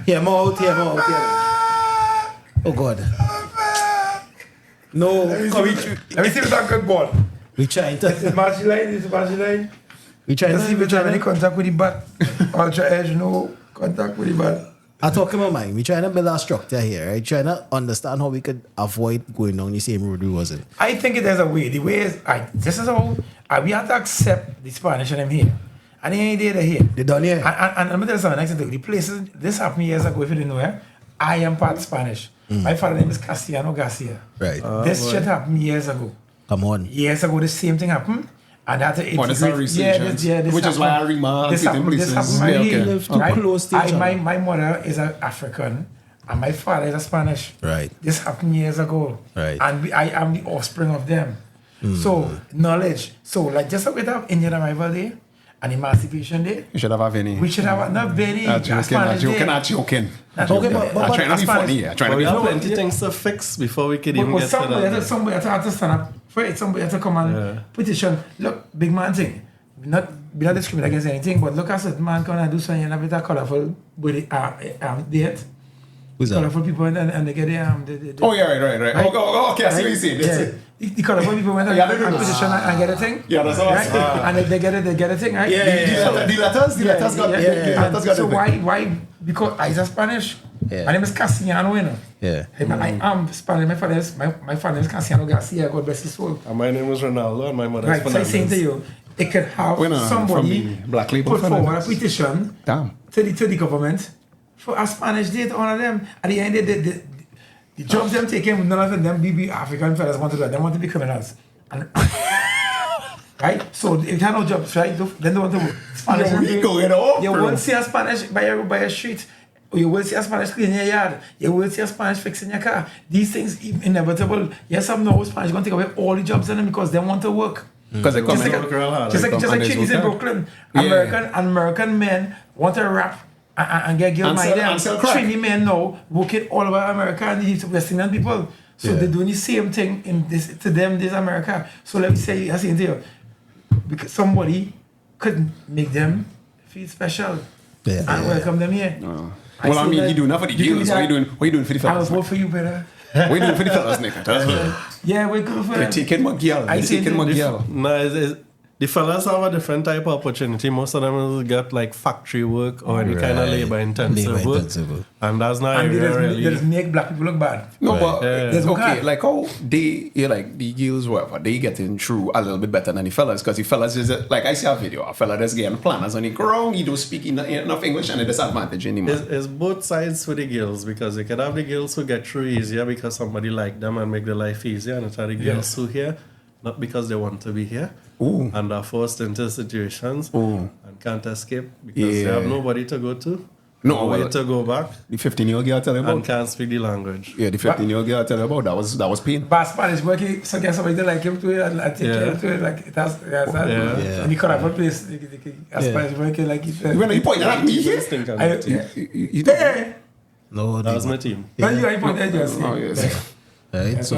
[SPEAKER 2] Hear more out. Oh, God. No,
[SPEAKER 3] Let me see with that good ball.
[SPEAKER 2] we trying
[SPEAKER 3] This is
[SPEAKER 2] to...
[SPEAKER 3] match line.
[SPEAKER 2] We trying
[SPEAKER 3] Let's see if we try any
[SPEAKER 2] to...
[SPEAKER 3] contact with the bat. Ultra edge, no contact with the bat.
[SPEAKER 2] I'm talking about mine. We trying to build a structure here, right? Trying to understand how we could avoid going down the same road we wasn't.
[SPEAKER 3] I think there's a way. The way is, this is how we have to accept the Spanish and them here. And they ain't there here.
[SPEAKER 2] They done here.
[SPEAKER 3] And let me tell you something. Next thing, the places, this happened years ago, if you didn't know, I am part Spanish. My father's name is Castellano Garcia.
[SPEAKER 2] Right.
[SPEAKER 3] This shit happened years ago.
[SPEAKER 2] Come on.
[SPEAKER 3] Years ago, the same thing happened. And that
[SPEAKER 1] Oh, that's a resurgence.
[SPEAKER 3] this
[SPEAKER 1] Which is why I remark
[SPEAKER 3] this
[SPEAKER 1] it in
[SPEAKER 3] happened, this
[SPEAKER 1] places.
[SPEAKER 3] happened
[SPEAKER 1] Yeah,
[SPEAKER 3] right
[SPEAKER 1] okay.
[SPEAKER 3] here,
[SPEAKER 2] Live too
[SPEAKER 3] right?
[SPEAKER 2] close to each other.
[SPEAKER 3] My mother is an African and my father is a Spanish.
[SPEAKER 2] Right.
[SPEAKER 3] This happened years ago.
[SPEAKER 2] Right.
[SPEAKER 3] And I am the offspring of them. So, knowledge. So, like, just like we have Indian Arrival Day and Emancipation Day,
[SPEAKER 1] You should have a Vinny.
[SPEAKER 3] we should have not very
[SPEAKER 1] I'm joking.
[SPEAKER 2] Okay, but
[SPEAKER 1] I'm trying to be funny here.
[SPEAKER 4] But we have plenty
[SPEAKER 3] yeah.
[SPEAKER 4] things to fix before we could even get to that.
[SPEAKER 3] Somebody had to stand up for it. Somebody had to come and petition. Look, big man thing. be not discriminate against anything, but look at certain man come and do something and have it a colorful with date.
[SPEAKER 2] Who's that?
[SPEAKER 3] Colorful people and they get the
[SPEAKER 1] Oh, yeah, right. Okay, I see what you see.
[SPEAKER 3] yeah. The colorful people went and position and get a thing.
[SPEAKER 1] Yeah, that's all.
[SPEAKER 3] Right? And they get a thing, right?
[SPEAKER 1] The letters got
[SPEAKER 3] So why? Because I is Spanish.
[SPEAKER 2] Yeah.
[SPEAKER 3] My name is Cassiano, you know.
[SPEAKER 2] Yeah.
[SPEAKER 3] I am Spanish. My father name is Cassiano Garcia. God bless his soul.
[SPEAKER 4] And my name is Ronaldo, and my mother
[SPEAKER 3] Right.
[SPEAKER 4] is
[SPEAKER 3] So I saying to you, it could have somebody
[SPEAKER 1] Black Label
[SPEAKER 3] put forward a
[SPEAKER 1] Fernandez.
[SPEAKER 3] petition
[SPEAKER 1] Damn.
[SPEAKER 3] to the government for a Spanish day to honor them. At the end, the jobs them taking, none of them be African fellas want to do it. They want to be criminals. And, right? So if you have no jobs, right, then they want to work. Spanish.
[SPEAKER 1] We going off,
[SPEAKER 3] You
[SPEAKER 1] bro.
[SPEAKER 3] won't see a Spanish by a street. Or you will see a Spanish cleaning your yard. You will see a Spanish fixing your car. These things inevitable. Yes, I'm no Spanish going to take away all the jobs in them because they want to work.
[SPEAKER 1] Because they come
[SPEAKER 3] Just
[SPEAKER 1] in.
[SPEAKER 3] like,
[SPEAKER 4] real hard.
[SPEAKER 3] just like
[SPEAKER 1] And they
[SPEAKER 3] chickies in
[SPEAKER 1] work
[SPEAKER 3] Brooklyn.
[SPEAKER 1] Yeah.
[SPEAKER 3] American men want to rap and get girl
[SPEAKER 1] And
[SPEAKER 3] married.
[SPEAKER 1] sell- and sell crack.
[SPEAKER 3] Trini men now working all over America and these West Indian people. So they're doing the same thing in this to them. This America. So let me say, I say to you, because somebody could make them feel special and welcome them here.
[SPEAKER 1] Well, I mean, you doing that for the girls. What you doing for the
[SPEAKER 3] I was
[SPEAKER 1] fellas?
[SPEAKER 3] vote for you, brother.
[SPEAKER 1] What you doing for the fellas, nigga? That's what.
[SPEAKER 3] Yeah, we're good for
[SPEAKER 1] You're
[SPEAKER 3] them.
[SPEAKER 1] taking my girl.
[SPEAKER 3] I
[SPEAKER 1] You're
[SPEAKER 3] see
[SPEAKER 1] taking my
[SPEAKER 3] the-
[SPEAKER 1] girl.
[SPEAKER 4] No, the fellas have a different type of opportunity. Most of them got like factory work or any kind of labor intensive work. And that's not
[SPEAKER 3] And they
[SPEAKER 4] really.
[SPEAKER 3] just make black people look bad.
[SPEAKER 1] No,
[SPEAKER 2] Right.
[SPEAKER 1] but
[SPEAKER 3] There's
[SPEAKER 1] okay,
[SPEAKER 3] okay.
[SPEAKER 1] like how like the girls, whatever, they getting through a little bit better than the fellas because the fellas is like I see a video, a fella that's getting planners on the ground, he don't speak enough English and a disadvantage anymore.
[SPEAKER 4] It's both sides for the girls because you can have the girls who get through easier because somebody like them and make their life easier, and it's the girls who here not because they want to be here and are forced into situations and can't escape because they have nobody to go to, nowhere to go back,
[SPEAKER 1] The 15-year-old girl tell you
[SPEAKER 4] and
[SPEAKER 1] about.
[SPEAKER 4] can't speak the language.
[SPEAKER 1] Yeah, the 15-year-old girl tell you about. That was pain.
[SPEAKER 3] But Spanish working, so get somebody to like him to it and take care to it. Like that's and you could have a place. Spanish working like it.
[SPEAKER 1] When you pointing at me,
[SPEAKER 4] Just think of it.
[SPEAKER 1] you
[SPEAKER 3] Hey,
[SPEAKER 2] No,
[SPEAKER 4] That was my team.
[SPEAKER 3] when you point at just.
[SPEAKER 1] Oh yes.
[SPEAKER 2] right? So,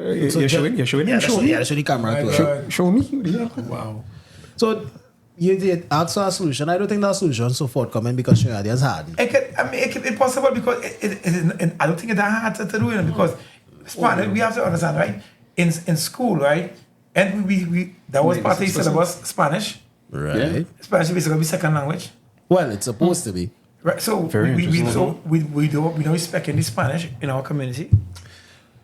[SPEAKER 1] You're showing. Show
[SPEAKER 2] the camera to her.
[SPEAKER 1] Show me.
[SPEAKER 3] Wow.
[SPEAKER 2] So, you did ask for a solution. I don't think that solution so forthcoming because Trinidadians had.
[SPEAKER 3] It could be possible because I don't think it's that hard to do it because Spanish, we have to understand, right? In school, right? And we that was part of the syllabus, Spanish.
[SPEAKER 2] Right.
[SPEAKER 3] Spanish is going to be second language.
[SPEAKER 2] Well, it's supposed to be.
[SPEAKER 3] Right, so
[SPEAKER 1] Very interesting.
[SPEAKER 3] we don't respect any Spanish in our community.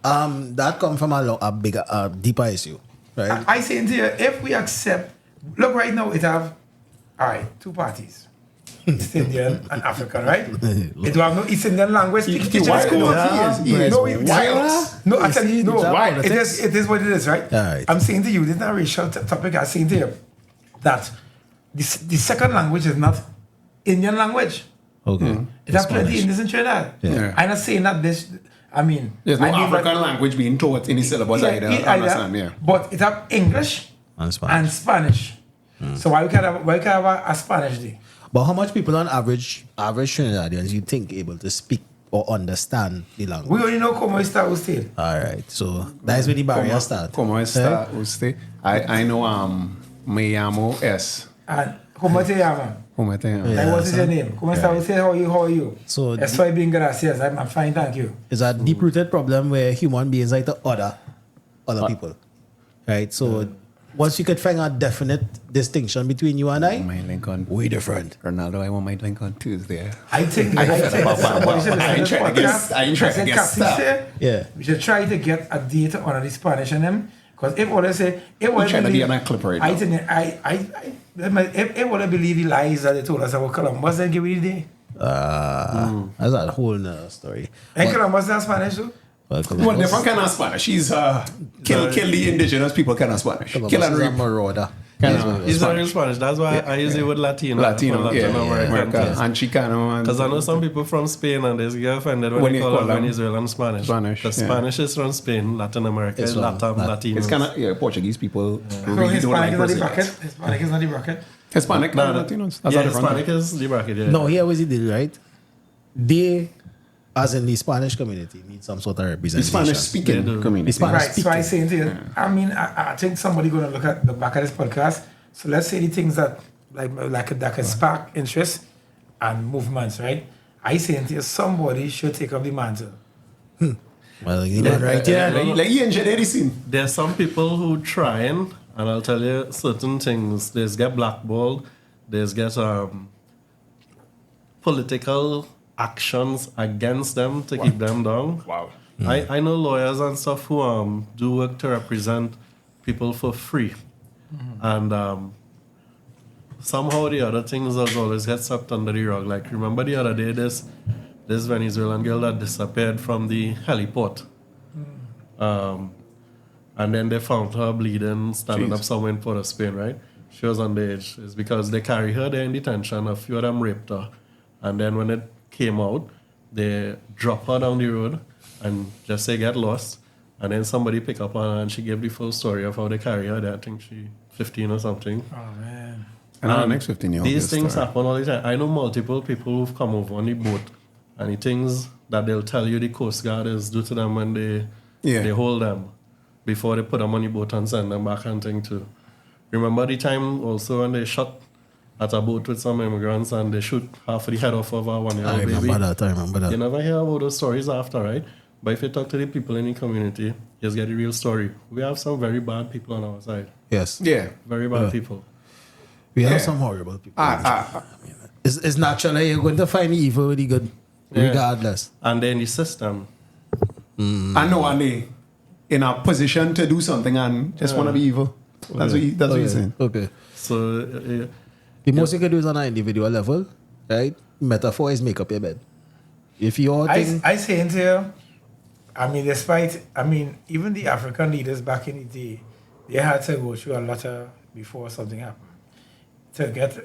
[SPEAKER 2] That come from a bigger, deeper issue, right?
[SPEAKER 3] I say to you, if we accept, look right now, it have, all right, two parties, East Indian and African, right? It will have no East Indian language teaching in school. No, I tell you, no, it is what it is, right?
[SPEAKER 2] All right.
[SPEAKER 3] I'm saying to you, this is not a racial topic. I'm saying to you that the second language is not Indian language.
[SPEAKER 2] Okay.
[SPEAKER 3] It has plenty Indians in Trinidad.
[SPEAKER 1] Yeah.
[SPEAKER 3] I'm not saying that this, I mean,
[SPEAKER 1] There's no
[SPEAKER 3] I mean,
[SPEAKER 1] African language being taught in the syllabus either. I understand, yeah.
[SPEAKER 3] But it have English
[SPEAKER 2] And Spanish.
[SPEAKER 3] and Spanish. So why we can have a Spanish day?
[SPEAKER 2] But how much people on average Trinidadians you think able to speak or understand the language?
[SPEAKER 3] We only know como está usted.
[SPEAKER 2] All right. So that is where the barrier start.
[SPEAKER 1] Como está usted? I know me llamo S.
[SPEAKER 3] And como te llama?
[SPEAKER 1] Como te llamo?
[SPEAKER 3] Like, what is your name? Como está usted? How are you?
[SPEAKER 2] So
[SPEAKER 3] Estoy bien, gracias. I'm fine, thank you.
[SPEAKER 2] it's a deep-rooted problem where human beings like to other people, right? So once you could find a definite distinction between you and I,
[SPEAKER 1] My link on.
[SPEAKER 2] we different.
[SPEAKER 1] Ronaldo, I want my link on Tuesday.
[SPEAKER 3] I think
[SPEAKER 1] I
[SPEAKER 3] somebody should listen to
[SPEAKER 1] ain't
[SPEAKER 3] this
[SPEAKER 1] trying to get-
[SPEAKER 3] podcast.
[SPEAKER 1] I ain't trying
[SPEAKER 3] I
[SPEAKER 1] to
[SPEAKER 3] said,
[SPEAKER 1] get
[SPEAKER 3] Cassie
[SPEAKER 1] stuck.
[SPEAKER 3] said,
[SPEAKER 2] Yeah.
[SPEAKER 3] we should try to get a date on the Spanish in them. Because if what I say, if what
[SPEAKER 1] trying to be
[SPEAKER 3] believe-
[SPEAKER 1] on a clip right
[SPEAKER 3] I
[SPEAKER 1] now.
[SPEAKER 3] think if what I believe the lies that they told us about Columbus, then give me the day.
[SPEAKER 2] That's a whole nother story.
[SPEAKER 3] And Columbus is Spanish too.
[SPEAKER 2] Well,
[SPEAKER 1] Well, different kind of Spanish. He's kill the indigenous people kind of Spanish. Kill and
[SPEAKER 2] is a
[SPEAKER 1] rape.
[SPEAKER 2] marauder.
[SPEAKER 4] He's not real Spanish. That's why I use it with Latino.
[SPEAKER 1] Latino,
[SPEAKER 4] for
[SPEAKER 1] yeah,
[SPEAKER 4] Latin American
[SPEAKER 1] America,
[SPEAKER 4] kids.
[SPEAKER 1] and Chicano.
[SPEAKER 4] Because I know some people from Spain and they get offended when
[SPEAKER 1] When
[SPEAKER 4] they
[SPEAKER 1] you
[SPEAKER 4] call
[SPEAKER 1] call
[SPEAKER 4] them
[SPEAKER 1] them
[SPEAKER 4] Venezuelan and Spanish.
[SPEAKER 1] Spanish,
[SPEAKER 4] Because
[SPEAKER 1] yeah.
[SPEAKER 4] Spanish is from Spain, Latin America
[SPEAKER 2] It's
[SPEAKER 4] is
[SPEAKER 2] from
[SPEAKER 4] Latam,
[SPEAKER 2] Lat-
[SPEAKER 4] Latinos.
[SPEAKER 1] It's kind of Portuguese people
[SPEAKER 3] No,
[SPEAKER 1] really don't like
[SPEAKER 3] Hispanic is not the
[SPEAKER 1] Brazilians.
[SPEAKER 3] bracket. Hispanic is not the bracket.
[SPEAKER 1] Hispanic,
[SPEAKER 4] No,
[SPEAKER 1] Latinos. That's
[SPEAKER 4] yeah,
[SPEAKER 1] a different
[SPEAKER 4] Hispanic is the bracket, yeah.
[SPEAKER 2] No, here was it did right. They, as in the Spanish community, need some sort of
[SPEAKER 1] The
[SPEAKER 2] representation.
[SPEAKER 1] Spanish speaking
[SPEAKER 4] They do.
[SPEAKER 1] community.
[SPEAKER 2] The Spanish-
[SPEAKER 3] Right, so I saying to you, I mean, I think somebody going to look at the back of this podcast. So let's say the things that that could spark interest and movements, right? I think somebody should take up the mantle.
[SPEAKER 2] Well, you know, right here.
[SPEAKER 1] Like you engineer the scene.
[SPEAKER 4] There are some people who trying, and I'll tell you certain things. There's get blackballed. There's get political actions against them to keep them down.
[SPEAKER 1] Wow.
[SPEAKER 4] I know lawyers and stuff who do work to represent people for free. And somehow the other things always get swept under the rug. Like, remember the other day, this Venezuelan girl that disappeared from the heliport. And then they found her bleeding, standing up somewhere in Port of Spain, right? She was underage. It's because they carry her there in detention. A few of them raped her. And then when it came out, they dropped her down the road and just say get lost. And then somebody pick up on her and she gave the full story of how they carry her there. I think she 15 or something.
[SPEAKER 3] Oh, man.
[SPEAKER 1] And the next 15 years.
[SPEAKER 4] These things happen all the time. I know multiple people who've come over on the boat, and the things that they'll tell you the Coast Guard is do to them when they hold them before they put them on the boat and send them back and thing too. Remember the time also when they shot at a boat with some immigrants and they shoot half of the head off of a 1-year-old baby?
[SPEAKER 2] I remember that.
[SPEAKER 4] You never hear about those stories after, right? But if you talk to the people in the community, you just get the real story. We have some very bad people on our side.
[SPEAKER 2] Yes.
[SPEAKER 1] Yeah.
[SPEAKER 4] Very bad people.
[SPEAKER 2] We have some horrible people. It's naturally you're going to find the evil with the good, regardless.
[SPEAKER 4] And then the system.
[SPEAKER 1] I know, and they in a position to do something and just want to be evil. That's what you're saying.
[SPEAKER 2] Okay.
[SPEAKER 4] So,
[SPEAKER 2] the most you can do is on an individual level, right? Metaphor is make up your bed. If you're
[SPEAKER 3] I say into you, even the African leaders back in the day, they had to go through a lot before something happened. To get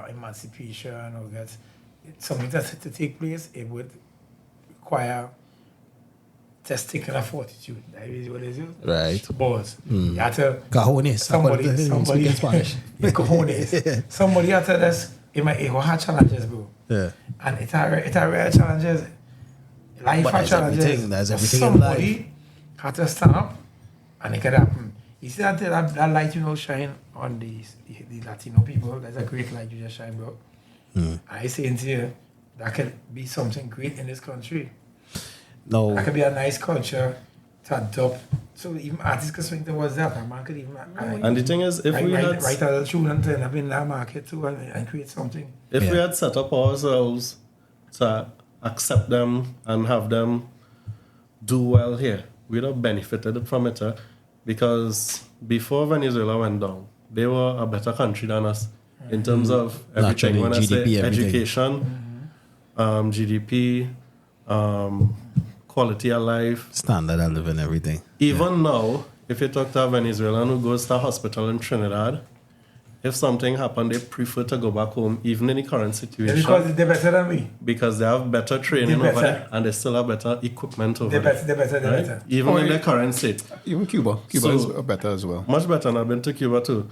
[SPEAKER 3] emancipation or get something to take place, it would require testicular fortitude. That is what it is.
[SPEAKER 2] Right.
[SPEAKER 3] Balls. You had to...
[SPEAKER 2] Cajones.
[SPEAKER 3] Somebody
[SPEAKER 2] speak Spanish.
[SPEAKER 3] Cojones. Somebody had to just... It had challenges, bro.
[SPEAKER 2] Yeah.
[SPEAKER 3] And it had real challenges. Life had challenges.
[SPEAKER 2] There's everything in
[SPEAKER 3] somebody had to stand up and it could happen. You see that light, shine on the Latino people. That's a great light you just shine, bro. I say into you, that could be something great in this country.
[SPEAKER 2] No.
[SPEAKER 3] That could be a nice culture to adopt. So even artists could swing towards that. A man could even...
[SPEAKER 4] and the thing is, if we had...
[SPEAKER 3] Write a tune and turn up in that market too and create something.
[SPEAKER 4] If we had set up ourselves to accept them and have them do well here, we'd have benefited from it. Because before Venezuela went down, they were a better country than us in terms of everything.
[SPEAKER 2] Naturally,
[SPEAKER 4] When
[SPEAKER 2] GDP,
[SPEAKER 4] I say
[SPEAKER 2] everything.
[SPEAKER 4] education, GDP, quality of life.
[SPEAKER 2] Standard of living, everything.
[SPEAKER 4] Even now, if you talk to a Venezuelan who goes to a hospital in Trinidad, if something happened, they prefer to go back home, even in the current situation.
[SPEAKER 3] Because they're better than me.
[SPEAKER 4] Because they have better training over there and they still have better equipment over there.
[SPEAKER 3] They're better.
[SPEAKER 4] Even in their current state.
[SPEAKER 1] Even Cuba. Cuba is better as well.
[SPEAKER 4] Much better, and I've been to Cuba too.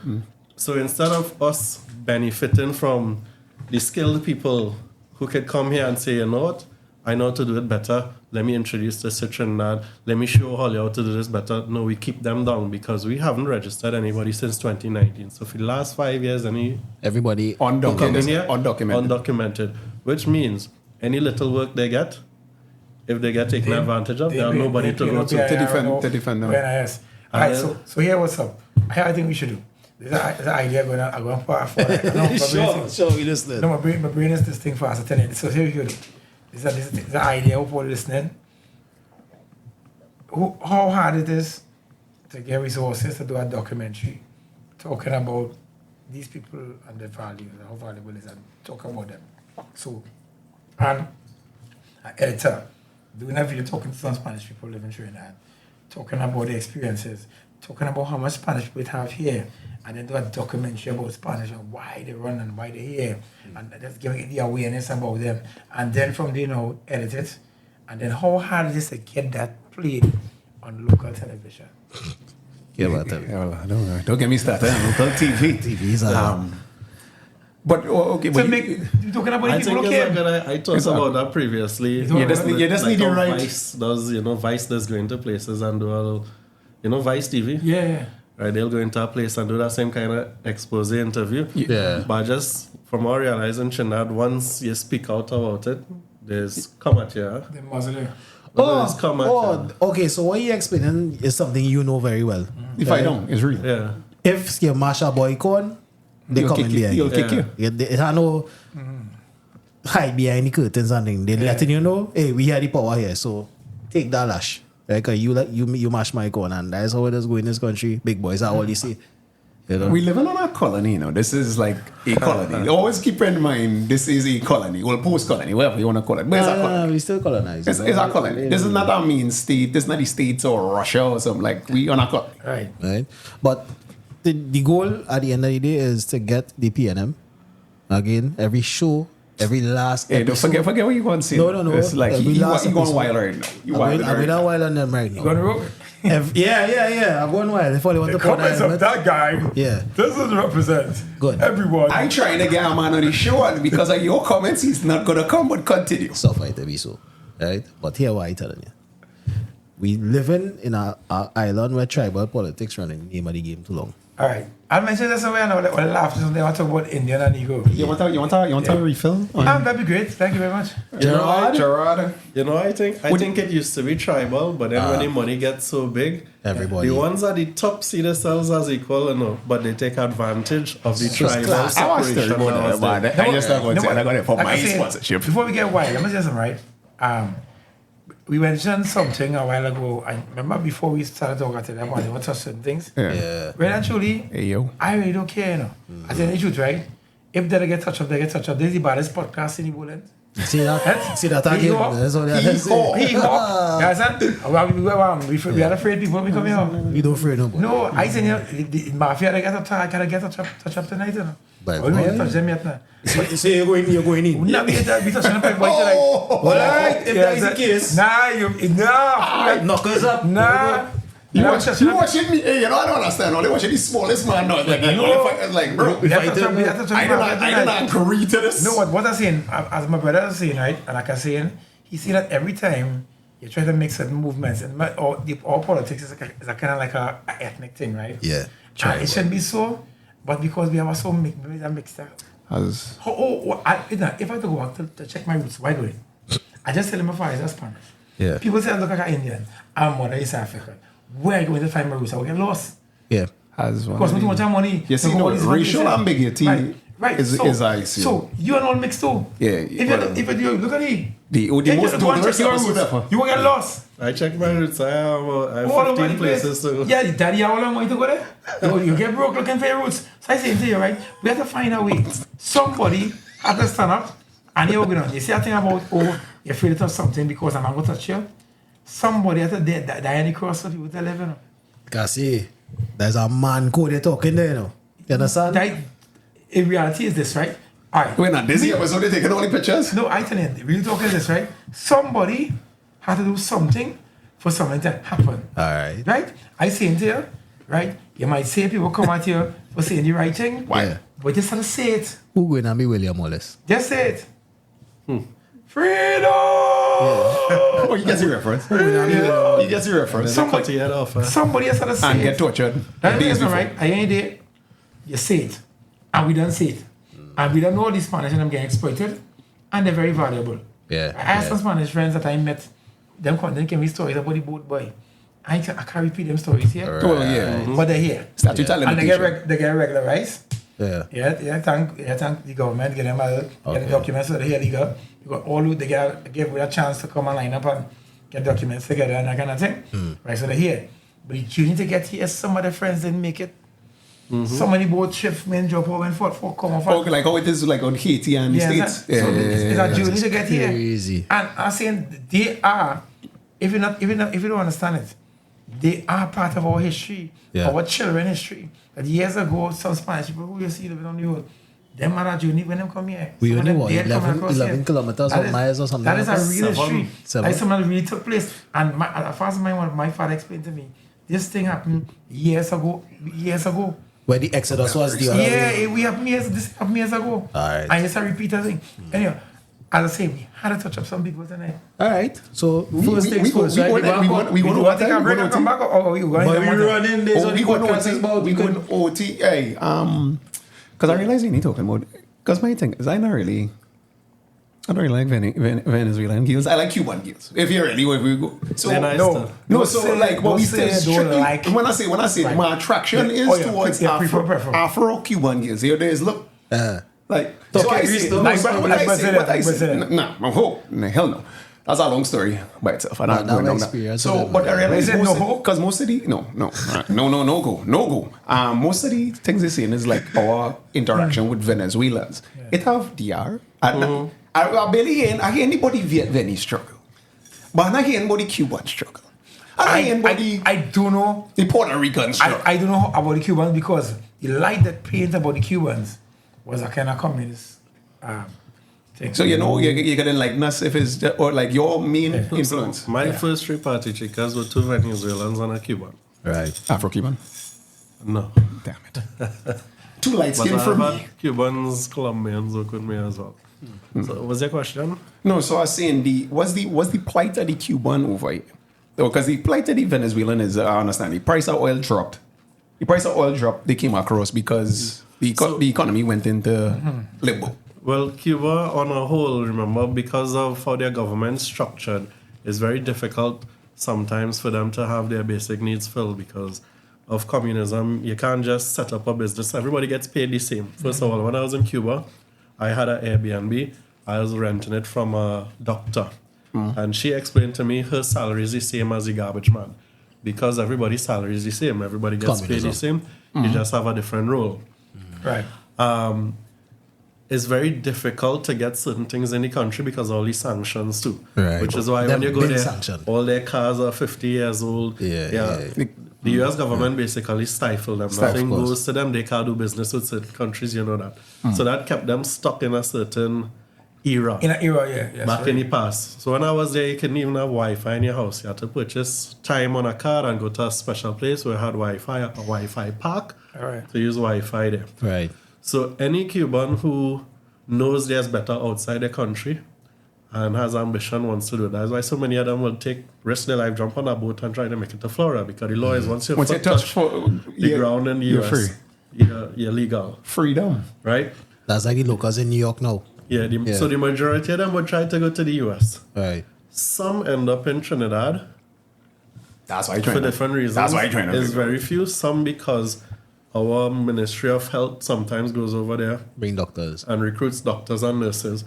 [SPEAKER 4] So instead of us benefiting from the skilled people who could come here and say, you know what, I know how to do it better. Let me introduce this to Trinidad. Let me show Holly how to do this better. No, we keep them down because we haven't registered anybody since 2019. So for the last 5 years,
[SPEAKER 2] everybody
[SPEAKER 4] undocumented, which means any little work they get, if they get taken advantage of, they have nobody to go to
[SPEAKER 1] defend them.
[SPEAKER 3] Yes. All right, so here what's up. I think we should do. There's an idea going on.
[SPEAKER 2] Sure, we listening.
[SPEAKER 3] No, my brain is this thing fast. So here we go. This is the idea of all listening. How hard it is to get resources to do a documentary talking about these people and their values, how valuable it is, and talk about them. So, and an editor doing a video talking to some Spanish people living in Trinidad, talking about their experiences, talking about how much Spanish people have here, and then do a documentary about Spanish and why they run and why they're here, and just giving the awareness about them. And then from there, edit it. And then how hard it is to get that played on local television.
[SPEAKER 1] Don't get me started on local TV.
[SPEAKER 2] TV's
[SPEAKER 1] but okay, but
[SPEAKER 3] you're talking about
[SPEAKER 4] I
[SPEAKER 3] people
[SPEAKER 4] think
[SPEAKER 3] okay.
[SPEAKER 4] I talked about that previously.
[SPEAKER 1] You just need the right.
[SPEAKER 4] Vice does, Vice does go into places and do Vice TV.
[SPEAKER 3] Yeah.
[SPEAKER 4] right? They'll go into a place and do that same kind of expose interview.
[SPEAKER 2] Yeah.
[SPEAKER 4] But just from our realizing, Trinidad, once you speak out about it, there's come at you.
[SPEAKER 3] The muzzle.
[SPEAKER 4] There's come at you.
[SPEAKER 2] Okay, so what you're explaining is something you know very well.
[SPEAKER 1] If I don't, it's real.
[SPEAKER 4] Yeah.
[SPEAKER 2] If you mash a boy corn, they
[SPEAKER 1] You'll
[SPEAKER 2] come
[SPEAKER 1] kick
[SPEAKER 2] in
[SPEAKER 1] you.
[SPEAKER 2] behind
[SPEAKER 1] You'll kick you.
[SPEAKER 2] It had no hide behind the curtains and thing. They're letting you know, hey, we have the power here, so take that lash. Like you mash my corn, and that's how it is going in this country. Big boys are all you see. You know?
[SPEAKER 1] We living on a colony, you know. This is like a colony. Always keep in mind, this is a colony, well, post-colony, whatever you want to call it. But it's a colony.
[SPEAKER 2] We still colonize.
[SPEAKER 1] It's a colony. This is not a mean state. This is not the States or Russia or something. Like, we on a colony.
[SPEAKER 3] Right.
[SPEAKER 2] But the goal at the end of the day is to get the PNM. Again, every show, every last
[SPEAKER 1] Hey, don't
[SPEAKER 2] episode.
[SPEAKER 1] forget what you want to say.
[SPEAKER 2] No.
[SPEAKER 1] It's like,
[SPEAKER 2] Every
[SPEAKER 1] you
[SPEAKER 2] last
[SPEAKER 1] going
[SPEAKER 2] episode.
[SPEAKER 1] wild right now. You
[SPEAKER 2] I'm
[SPEAKER 1] wild
[SPEAKER 2] going
[SPEAKER 1] right now.
[SPEAKER 2] wild on them right now.
[SPEAKER 3] Gonna rock.
[SPEAKER 2] Yeah. I'm going wild. If only want to
[SPEAKER 3] The
[SPEAKER 2] put
[SPEAKER 3] comments of that guy
[SPEAKER 2] Yeah.
[SPEAKER 3] doesn't represent
[SPEAKER 2] Good.
[SPEAKER 3] everyone.
[SPEAKER 1] I'm trying to get a man on the show, and because of your comments, he's not going to come, but continue.
[SPEAKER 2] Stuff like that be so. Right? But here what I telling you. We living in a island where tribal politics running the name of the game too long.
[SPEAKER 3] All right. I'll mention this somewhere now. When I laugh, they want to talk about Indian and ego.
[SPEAKER 1] You want a refill?
[SPEAKER 3] That'd be great. Thank you very much.
[SPEAKER 1] Gerard.
[SPEAKER 4] You know, I think it used to be tribal, but then when the money gets so big,
[SPEAKER 2] Everybody.
[SPEAKER 4] the ones at the top see themselves as equal, but they take advantage of the
[SPEAKER 2] So it's
[SPEAKER 4] tribal
[SPEAKER 2] class.
[SPEAKER 1] I was
[SPEAKER 4] separation.
[SPEAKER 1] still going
[SPEAKER 4] now.
[SPEAKER 1] there, but I just not going to say I got it for
[SPEAKER 3] like
[SPEAKER 1] my
[SPEAKER 3] I said,
[SPEAKER 1] sponsorship.
[SPEAKER 3] Before we get wild, let me say something, right? We mentioned something a while ago. I remember before we started talking to them, they were touch certain things.
[SPEAKER 2] Yeah.
[SPEAKER 3] Well, actually,
[SPEAKER 1] Hey, yo.
[SPEAKER 3] I really don't care, you know. I tell you the truth, right? If they get touched up, they get touched up. This is the baddest podcast in the world.
[SPEAKER 2] See that? See that again?
[SPEAKER 3] Hee-haw.
[SPEAKER 2] That's what they
[SPEAKER 3] Hee-haw.
[SPEAKER 2] say.
[SPEAKER 3] Hee-haw. You understand? We are afraid people will come here.
[SPEAKER 2] We don't fear nobody.
[SPEAKER 3] No, I say, you know, the Mafia, they get touch up tonight, you know.
[SPEAKER 2] But
[SPEAKER 3] We don't touch them yet, now.
[SPEAKER 2] So you're going in.
[SPEAKER 3] We not be touching them like, like,
[SPEAKER 2] Alright, if that is the case.
[SPEAKER 3] Nah,
[SPEAKER 2] Knuckles up.
[SPEAKER 3] nah.
[SPEAKER 1] You watching me? Hey, you know, I don't understand. Only watching the smallest man now. Like, like, bro,
[SPEAKER 3] We have to touch
[SPEAKER 1] I don't agree to this.
[SPEAKER 3] No, what I'm saying, as my brother is saying, right, and like I'm saying, he see that every time you try to make certain movements, and all politics is a kind of like a ethnic thing, right?
[SPEAKER 2] Yeah.
[SPEAKER 3] And it shouldn't be so, but because we have so mixed up.
[SPEAKER 1] As
[SPEAKER 3] If I had to go back to check my roots, why do it? I just tell them my father is Spanish.
[SPEAKER 2] Yeah.
[SPEAKER 3] People say I look like an Indian. I'm mother is African. Where are you going to find my roots? I will get lost.
[SPEAKER 2] Yeah.
[SPEAKER 1] as one.
[SPEAKER 3] Because we too much money.
[SPEAKER 1] You see, no, racial ambiguity is I see.
[SPEAKER 3] So you and all mixed too.
[SPEAKER 1] Yeah.
[SPEAKER 3] If you look at it,
[SPEAKER 1] the most diverse episode.
[SPEAKER 3] you will get lost.
[SPEAKER 4] I checked my roots. I have
[SPEAKER 3] All over
[SPEAKER 4] 15
[SPEAKER 3] the place.
[SPEAKER 4] places to go.
[SPEAKER 3] Yeah, the daddy, how long want you to go there? You get broke looking for your roots. So I say to you, right? We have to find a way. Somebody has to stand up and you're going to. You see a thing about, you're afraid to touch something because I'm not going to touch you. Somebody has to die in the cross for people to live, you know.
[SPEAKER 2] Because see, there's a man code they're talking there, you know. You understand?
[SPEAKER 3] That, in reality is this, right? All right.
[SPEAKER 1] Wait, not this episode they taking all the pictures?
[SPEAKER 3] No, I tell you, the real talk is this, right? Somebody had to do something for something to happen.
[SPEAKER 2] Alright.
[SPEAKER 3] Right? I say to you, right? You might say people come at you for saying the right thing.
[SPEAKER 1] Why?
[SPEAKER 2] Yeah.
[SPEAKER 3] But just have to say it.
[SPEAKER 2] Who going to be William Wallace?
[SPEAKER 3] Just say it. Freedom!
[SPEAKER 1] Oh, you get the reference. You get the reference.
[SPEAKER 3] Somebody-
[SPEAKER 4] Cut your head off.
[SPEAKER 3] Somebody has to say
[SPEAKER 1] And
[SPEAKER 3] it.
[SPEAKER 1] get tortured.
[SPEAKER 3] That
[SPEAKER 1] days
[SPEAKER 3] is
[SPEAKER 1] before.
[SPEAKER 3] right. I ain't there. You say it. And we don't say it. And we don't know all these Spanish and them getting exploited. And they're very valuable.
[SPEAKER 2] Yeah.
[SPEAKER 3] I asked some Spanish friends that I met. Them gave me stories about the boat boy. I can't repeat them stories here.
[SPEAKER 1] Oh, yeah.
[SPEAKER 3] But they're here.
[SPEAKER 1] Statute of
[SPEAKER 3] And they
[SPEAKER 1] limitation.
[SPEAKER 3] get regularized.
[SPEAKER 2] Yeah.
[SPEAKER 3] Thank the government, get them get the documents so they're here legal. You got all they give a chance to come and line up and get documents together and that kind of thing. Right, so they're here. But you need to get here. Some of the friends didn't make it. So many boat ships men drop over and for come off.
[SPEAKER 1] Okay, like how it is like on Haiti and the States.
[SPEAKER 3] So it's a journey to get here.
[SPEAKER 2] Crazy.
[SPEAKER 3] And I'm saying they are, if you don't understand it, they are part of our history,
[SPEAKER 2] Yeah.
[SPEAKER 3] our children history. That years ago, some Spanish people who you see living on the road, them are a journey when them come here.
[SPEAKER 2] We
[SPEAKER 3] Some of
[SPEAKER 2] only
[SPEAKER 3] them
[SPEAKER 2] what,
[SPEAKER 3] dead coming
[SPEAKER 2] 11
[SPEAKER 3] across here.
[SPEAKER 2] kilometers
[SPEAKER 3] That
[SPEAKER 2] or
[SPEAKER 3] is-
[SPEAKER 2] miles or something
[SPEAKER 3] That is
[SPEAKER 2] like
[SPEAKER 3] a
[SPEAKER 2] that?
[SPEAKER 3] real history.
[SPEAKER 2] Seven.
[SPEAKER 3] That is something that really took place. And as far as my father explained to me, this thing happened years ago.
[SPEAKER 2] Where the Exodus was the other way.
[SPEAKER 3] Yeah, this happened years ago.
[SPEAKER 2] Alright.
[SPEAKER 3] And it's a repeater thing. Anyway, as I say, we had to touch up some people tonight.
[SPEAKER 2] All right. So first things
[SPEAKER 1] we
[SPEAKER 2] first,
[SPEAKER 1] go-
[SPEAKER 2] right?
[SPEAKER 1] we go-
[SPEAKER 3] want to take a break and come back, or we going
[SPEAKER 2] But
[SPEAKER 3] to
[SPEAKER 2] we
[SPEAKER 3] Monday?
[SPEAKER 2] running this on the podcast is about
[SPEAKER 1] we
[SPEAKER 2] you
[SPEAKER 1] going
[SPEAKER 2] could-
[SPEAKER 1] OT. Hey, because I realize you need to talk about. Because my thing is, I don't really like Venezuelan girls. I like Cuban girls. If you really, if we go, so
[SPEAKER 4] They're nice
[SPEAKER 3] no.
[SPEAKER 4] too.
[SPEAKER 1] no,
[SPEAKER 3] Don't
[SPEAKER 1] so
[SPEAKER 3] say-
[SPEAKER 1] like what
[SPEAKER 3] don't
[SPEAKER 1] we
[SPEAKER 3] say
[SPEAKER 1] say
[SPEAKER 3] don't
[SPEAKER 1] strictly.
[SPEAKER 3] like.
[SPEAKER 1] When I say
[SPEAKER 3] Right.
[SPEAKER 1] my attraction
[SPEAKER 3] Yeah.
[SPEAKER 1] is
[SPEAKER 3] Oh, yeah.
[SPEAKER 1] towards
[SPEAKER 3] Yeah, prefer.
[SPEAKER 1] Afro-Cuban girls. Here, there's look. Like, so
[SPEAKER 2] Okay,
[SPEAKER 1] I
[SPEAKER 2] we
[SPEAKER 1] say,
[SPEAKER 2] still-
[SPEAKER 1] like,
[SPEAKER 2] like
[SPEAKER 1] what I say,
[SPEAKER 3] Brazilian.
[SPEAKER 1] nah, hell no. That's a long story by itself. I'm not
[SPEAKER 2] Nah,
[SPEAKER 1] going
[SPEAKER 2] that
[SPEAKER 1] down that.
[SPEAKER 2] experience
[SPEAKER 1] So,
[SPEAKER 2] with
[SPEAKER 1] but
[SPEAKER 2] them.
[SPEAKER 1] I realize
[SPEAKER 3] Is it no
[SPEAKER 1] most
[SPEAKER 3] hope?
[SPEAKER 1] because most of the no go. Most of the things they're saying is like our interaction with Venezuelans. It have DR. I barely hear anybody Vietnamese struggle, but I hear anybody Cuban struggle. I hear anybody
[SPEAKER 3] I don't know.
[SPEAKER 1] the Puerto Rican struggle.
[SPEAKER 3] I don't know about the Cubans because the light that paint about the Cubans was a kind of communist thing.
[SPEAKER 1] So you know you're gonna like us if it's or like your main influence.
[SPEAKER 4] My first 3 party chicas were 2 Venezuelans and a Cuban.
[SPEAKER 2] Right.
[SPEAKER 1] Afro-Cuban.
[SPEAKER 4] No.
[SPEAKER 1] Damn it. Too light
[SPEAKER 4] But
[SPEAKER 1] skin for
[SPEAKER 4] I've
[SPEAKER 1] me.
[SPEAKER 4] had Cubans, Colombians work with me as well. So what was your question?
[SPEAKER 1] No, so I was saying what's the plight of the Cuban over here? Because the plight of the Venezuelan is I understand the price of oil dropped. The price of oil dropped. They came across because the economy went into limbo.
[SPEAKER 4] Well, Cuba on a whole, remember, because of how their government structured, it's very difficult sometimes for them to have their basic needs filled because of communism. You can't just set up a business. Everybody gets paid the same. First of all, when I was in Cuba, I had an Airbnb. I was renting it from a doctor. And she explained to me her salary is the same as the garbage man. Because everybody's salary is the same. Everybody gets paid the same. You just have a different role.
[SPEAKER 3] Right.
[SPEAKER 4] It's very difficult to get certain things in the country because of all these sanctions too.
[SPEAKER 2] Right.
[SPEAKER 4] Which is why
[SPEAKER 2] Them
[SPEAKER 4] when you go
[SPEAKER 2] been
[SPEAKER 4] there,
[SPEAKER 2] sanctioned.
[SPEAKER 4] all their cars are 50 years old.
[SPEAKER 2] Yeah.
[SPEAKER 4] The US government basically stifled them. Nothing goes to them. They can't do business with certain countries, you know that. So that kept them stuck in a certain era.
[SPEAKER 3] In an era, yeah. Yes,
[SPEAKER 4] Back
[SPEAKER 3] right.
[SPEAKER 4] in the past. So when I was there, you couldn't even have Wi-Fi in your house. You had to purchase time on a card and go to a special place where it had Wi-Fi, a Wi-Fi park,
[SPEAKER 3] All right.
[SPEAKER 4] to use Wi-Fi there.
[SPEAKER 2] Right.
[SPEAKER 4] So any Cuban who knows there's better outside the country and has ambition wants to do that. That's why so many of them will risk their life, jump on a boat and try to make it to Florida because the law is once you
[SPEAKER 1] Once you touch
[SPEAKER 4] the ground in the
[SPEAKER 1] you're
[SPEAKER 4] US,
[SPEAKER 1] free.
[SPEAKER 4] you're legal,
[SPEAKER 1] Freedom.
[SPEAKER 4] right?
[SPEAKER 2] That's like the locals in New York now.
[SPEAKER 4] Yeah, so the majority of them would try to go to the US.
[SPEAKER 2] Right.
[SPEAKER 4] Some end up in Trinidad
[SPEAKER 1] That's why I
[SPEAKER 4] for different reasons.
[SPEAKER 1] That's why I trying to
[SPEAKER 4] There's
[SPEAKER 1] figure out.
[SPEAKER 4] very few. Some because our Ministry of Health sometimes goes over there
[SPEAKER 2] Bring doctors.
[SPEAKER 4] and recruits doctors and nurses.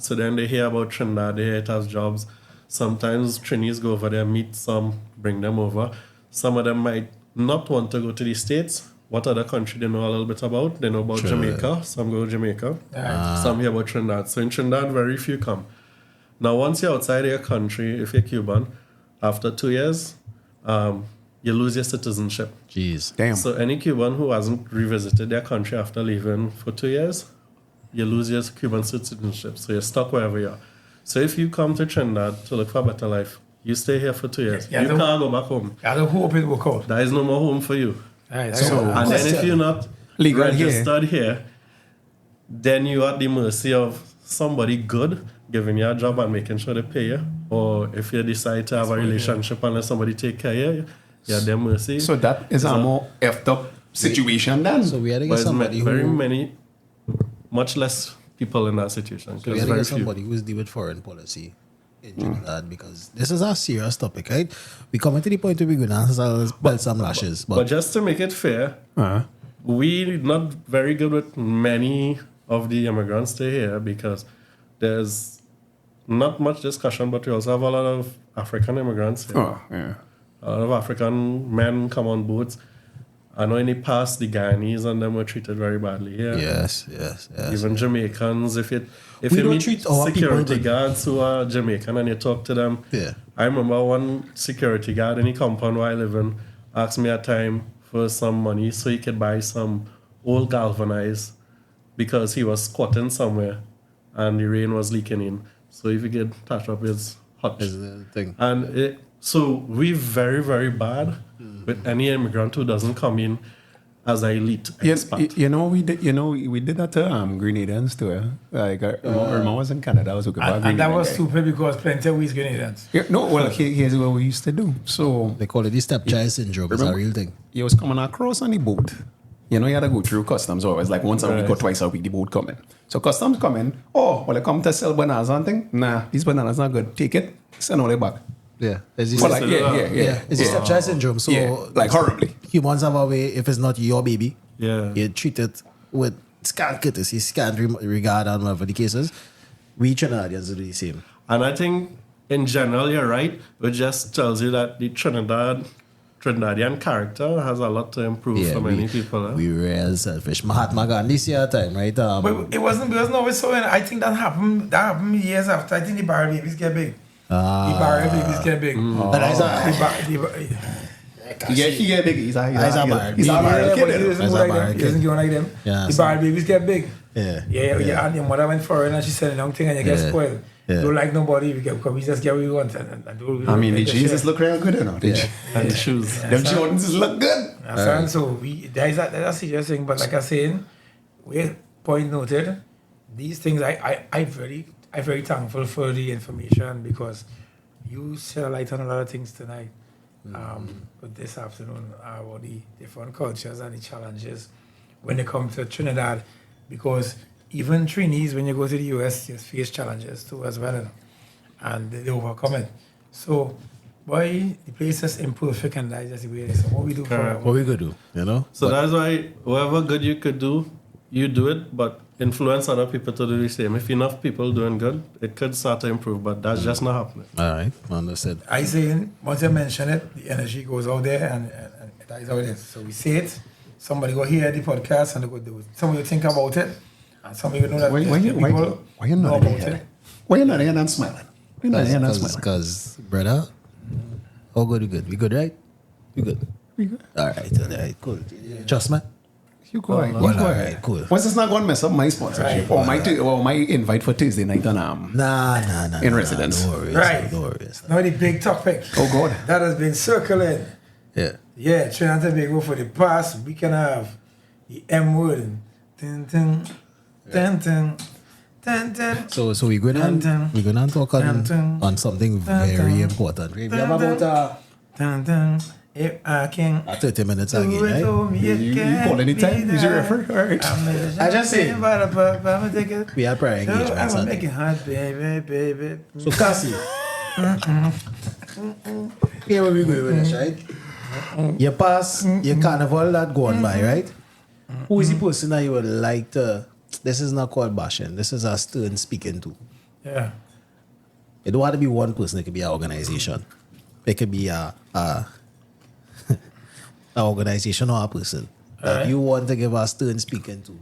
[SPEAKER 4] So then they hear about Trinidad, they hear it has jobs. Sometimes trainees go over there, meet some, bring them over. Some of them might not want to go to the States. What other country they know a little bit about? They know about Jamaica. Some go to Jamaica. Some hear about Trinidad. So in Trinidad, very few come. Now, once you're outside your country, if you're Cuban, after 2 years, you lose your citizenship.
[SPEAKER 2] Jeez.
[SPEAKER 1] Damn.
[SPEAKER 4] So any Cuban who hasn't revisited their country after leaving for 2 years, you lose your Cuban citizenship. So you're stuck wherever you are. So if you come to Trinidad to look for a better life, you stay here for 2 years.
[SPEAKER 3] Yeah,
[SPEAKER 4] You can't go back home.
[SPEAKER 3] I don't hope it will work out.
[SPEAKER 4] There is no more home for you.
[SPEAKER 3] Right,
[SPEAKER 1] So-
[SPEAKER 4] And then if you're not
[SPEAKER 1] Legal
[SPEAKER 4] registered here, then you're at the mercy of somebody good giving you a job and making sure they pay you. Or if you decide to have a relationship and let somebody take care of you, you're at their mercy.
[SPEAKER 1] So that is a more effed up situation then.
[SPEAKER 2] So we had to
[SPEAKER 4] But
[SPEAKER 2] get
[SPEAKER 4] it's
[SPEAKER 2] somebody
[SPEAKER 4] very
[SPEAKER 2] who...
[SPEAKER 4] many, much less people in that situation.
[SPEAKER 2] So we
[SPEAKER 4] It's
[SPEAKER 2] had to
[SPEAKER 4] very
[SPEAKER 2] get
[SPEAKER 4] few.
[SPEAKER 2] somebody who's deal with foreign policy in Trinidad because this is a serious topic, right? We come to the point where we're going to belt some lashes.
[SPEAKER 4] But
[SPEAKER 2] But
[SPEAKER 4] just to make it fair, we not very good with many of the immigrants stay here because there's not much discussion, but we also have a lot of African immigrants here.
[SPEAKER 1] Oh, yeah.
[SPEAKER 4] A lot of African men come on boats. I know in the past the Guyanese and them were treated very badly here.
[SPEAKER 2] yes.
[SPEAKER 4] Even Jamaicans, if
[SPEAKER 2] We
[SPEAKER 4] you
[SPEAKER 2] don't
[SPEAKER 4] meet
[SPEAKER 2] treat our people
[SPEAKER 4] security
[SPEAKER 2] good.
[SPEAKER 4] guards who are Jamaican and you talk to them,
[SPEAKER 2] Yeah.
[SPEAKER 4] I remember one security guard in the compound where I live in asked me at time for some money so he could buy some old galvanized because he was squatting somewhere and the rain was leaking in. So if you get touch up his hutch.
[SPEAKER 2] Is the thing.
[SPEAKER 4] And so we're very, very bad with any immigrant who doesn't come in as an elite
[SPEAKER 1] You,
[SPEAKER 4] expat.
[SPEAKER 1] we did that to Grenadians too. Like Irma was in Canada. I was looking for a
[SPEAKER 3] And that was
[SPEAKER 1] Grenadian guy.
[SPEAKER 3] stupid because plenty of we's Grenadians.
[SPEAKER 1] Yeah, no, well, here's what we used to do. So
[SPEAKER 2] They call it the stepchild syndrome. It's a real thing.
[SPEAKER 1] he was coming across on the boat. You know, you had to go through customs always, like once a week or twice a week, the boat coming. So customs coming, they come to sell bananas and thing. Nah, these bananas not good. Take it, send all it back.
[SPEAKER 2] Yeah. It's the
[SPEAKER 1] Well, like, yeah.
[SPEAKER 2] It's the stepchild syndrome. So
[SPEAKER 1] Yeah, like horribly.
[SPEAKER 2] humans have a way, if it's not your baby,
[SPEAKER 4] Yeah.
[SPEAKER 2] you treat it with scant courtesy, scant regard, and whatever the case is. We Trinidadians do the same.
[SPEAKER 4] And I think in general, you're right. It just tells you that the Trinidadian character has a lot to improve for many people.
[SPEAKER 2] We real selfish. Mahatma Gandhi said time, right?
[SPEAKER 3] But it wasn't always so. I think that happened years after. I think the barrel babies get big. The barrel babies get big.
[SPEAKER 1] He get big. He's a
[SPEAKER 2] barrel.
[SPEAKER 3] He
[SPEAKER 2] He's
[SPEAKER 3] doesn't
[SPEAKER 2] a
[SPEAKER 3] go like
[SPEAKER 2] barrel
[SPEAKER 3] them. He doesn't go like them.
[SPEAKER 2] Yeah,
[SPEAKER 3] The
[SPEAKER 2] so-
[SPEAKER 3] barrel babies get big.
[SPEAKER 2] Yeah.
[SPEAKER 3] And your mother went foreign and she said a long thing and you get
[SPEAKER 2] Yeah.
[SPEAKER 3] spoiled.
[SPEAKER 2] Yeah.
[SPEAKER 3] Don't like nobody because we just get what we want. And
[SPEAKER 1] I mean, the
[SPEAKER 3] make the
[SPEAKER 1] Jesus
[SPEAKER 3] shit.
[SPEAKER 1] look real good, you know.
[SPEAKER 4] And the shoes.
[SPEAKER 1] Them Jordans look good.
[SPEAKER 3] Understand? So there's a serious thing, but like I saying, point noted, these things I very thankful for the information because you shed a light on a lot of things tonight. But this afternoon about the different cultures and the challenges when they come to Trinidad, because even Trinis, when you go to the US, you face challenges too as well, you know, and they overcome it. So, boy, the place is imperfect and that's just the way it is. So what we do for
[SPEAKER 2] What we could do, you know?
[SPEAKER 4] So that's why whatever good you could do, you do it, but influence other people to do the same. If enough people doing good, it could start to improve, but that's just not happening.
[SPEAKER 2] All right, understood.
[SPEAKER 3] I say, once you mention it, the energy goes out there and that is how it is. So we say it, somebody go hear the podcast and they go do it. Somebody think about it, and somebody will know that
[SPEAKER 1] Why
[SPEAKER 3] the
[SPEAKER 1] you
[SPEAKER 3] people know
[SPEAKER 1] not
[SPEAKER 3] about
[SPEAKER 1] here?
[SPEAKER 3] it.
[SPEAKER 1] Why you not here and smiling? Why you not here and smiling?
[SPEAKER 2] Because, brother, all good, we good. We good, right? We good. All right, cool. Trust me.
[SPEAKER 1] You go ahead.
[SPEAKER 2] Well, all right, cool.
[SPEAKER 1] Once it's not going to mess up my sponsorship or my invite for Tuesday night on
[SPEAKER 2] Nah.
[SPEAKER 1] In residence.
[SPEAKER 2] Don't worry.
[SPEAKER 3] Right.
[SPEAKER 2] Don't worry.
[SPEAKER 3] Now the big topic.
[SPEAKER 1] Oh God.
[SPEAKER 3] That has been circling.
[SPEAKER 2] Yeah.
[SPEAKER 3] Yeah, Trinidad and Tobago for the past week and a half. The M word. Dun, dun, dun, dun, dun, dun.
[SPEAKER 2] So we're going to talk on something very important. We have about
[SPEAKER 3] Dun, dun. If I can
[SPEAKER 2] 30 minutes again,
[SPEAKER 3] do it
[SPEAKER 2] right?
[SPEAKER 3] for me, it
[SPEAKER 1] You
[SPEAKER 3] can
[SPEAKER 1] call anytime?
[SPEAKER 3] be
[SPEAKER 1] Is your
[SPEAKER 3] done.
[SPEAKER 1] referee? All right.
[SPEAKER 2] I just say-
[SPEAKER 3] I'm take it.
[SPEAKER 2] We have prior engagements.
[SPEAKER 3] I'm making hot, baby.
[SPEAKER 2] So, Cassie. Here where we going with this, right? You pass your carnival that gone by, right? Who is the person that you would like to... This is not called bashing. This is a stern speaking to.
[SPEAKER 3] Yeah.
[SPEAKER 2] It don't have to be one person. It could be an organization. It could be a an organization or a person that you want to give a stern speaking to.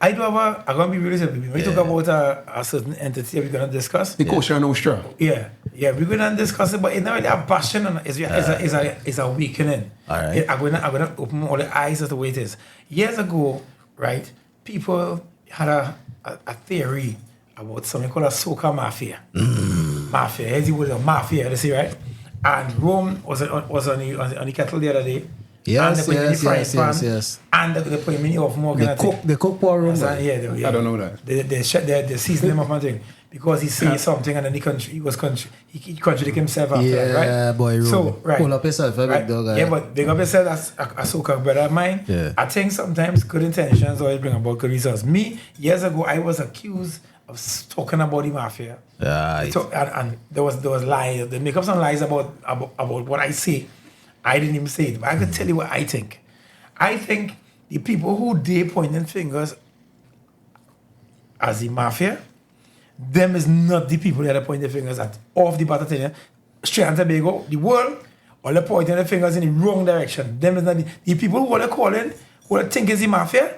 [SPEAKER 3] I do have I'm going to be really simple. When we talk about a certain entity we're going to discuss.
[SPEAKER 1] The kosher and Ostra.
[SPEAKER 3] Yeah, we're going to discuss it, but it's not really a passion, and it's a weakening.
[SPEAKER 2] All right.
[SPEAKER 3] I'm going to open all the eyes as the way it is. Years ago, right, people had a theory about something called a soca mafia. Mafia, here's the word of mafia, you see, right? And Rome was on the kettle the other day.
[SPEAKER 2] Yes,
[SPEAKER 3] and they put it in the frying pan,
[SPEAKER 2] yes.
[SPEAKER 3] And they put him in the oven more kind of thing.
[SPEAKER 2] They cook pour room.
[SPEAKER 3] Yeah,
[SPEAKER 1] I don't know that.
[SPEAKER 3] They season him up and thing because he said something and then he contradict himself after that, right?
[SPEAKER 2] Yeah, boy, Rome.
[SPEAKER 3] So, right.
[SPEAKER 2] Pull up yourself, a
[SPEAKER 3] Right.
[SPEAKER 2] big dog.
[SPEAKER 3] Yeah, but big up yourself as a soca brother of mine.
[SPEAKER 2] Yeah.
[SPEAKER 3] I think sometimes good intentions always bring about good results. Me, years ago, I was accused of talking about the mafia.
[SPEAKER 2] Right.
[SPEAKER 3] So, and there was lies. They make up some lies about what I say. I didn't even say it, but I can tell you what I think. I think the people who they pointing fingers as the mafia, them is not the people that are pointing fingers at off the Batatania, straight and Tobago, the world, all they're pointing their fingers in the wrong direction. Them is not the people who are calling, who are think is the mafia,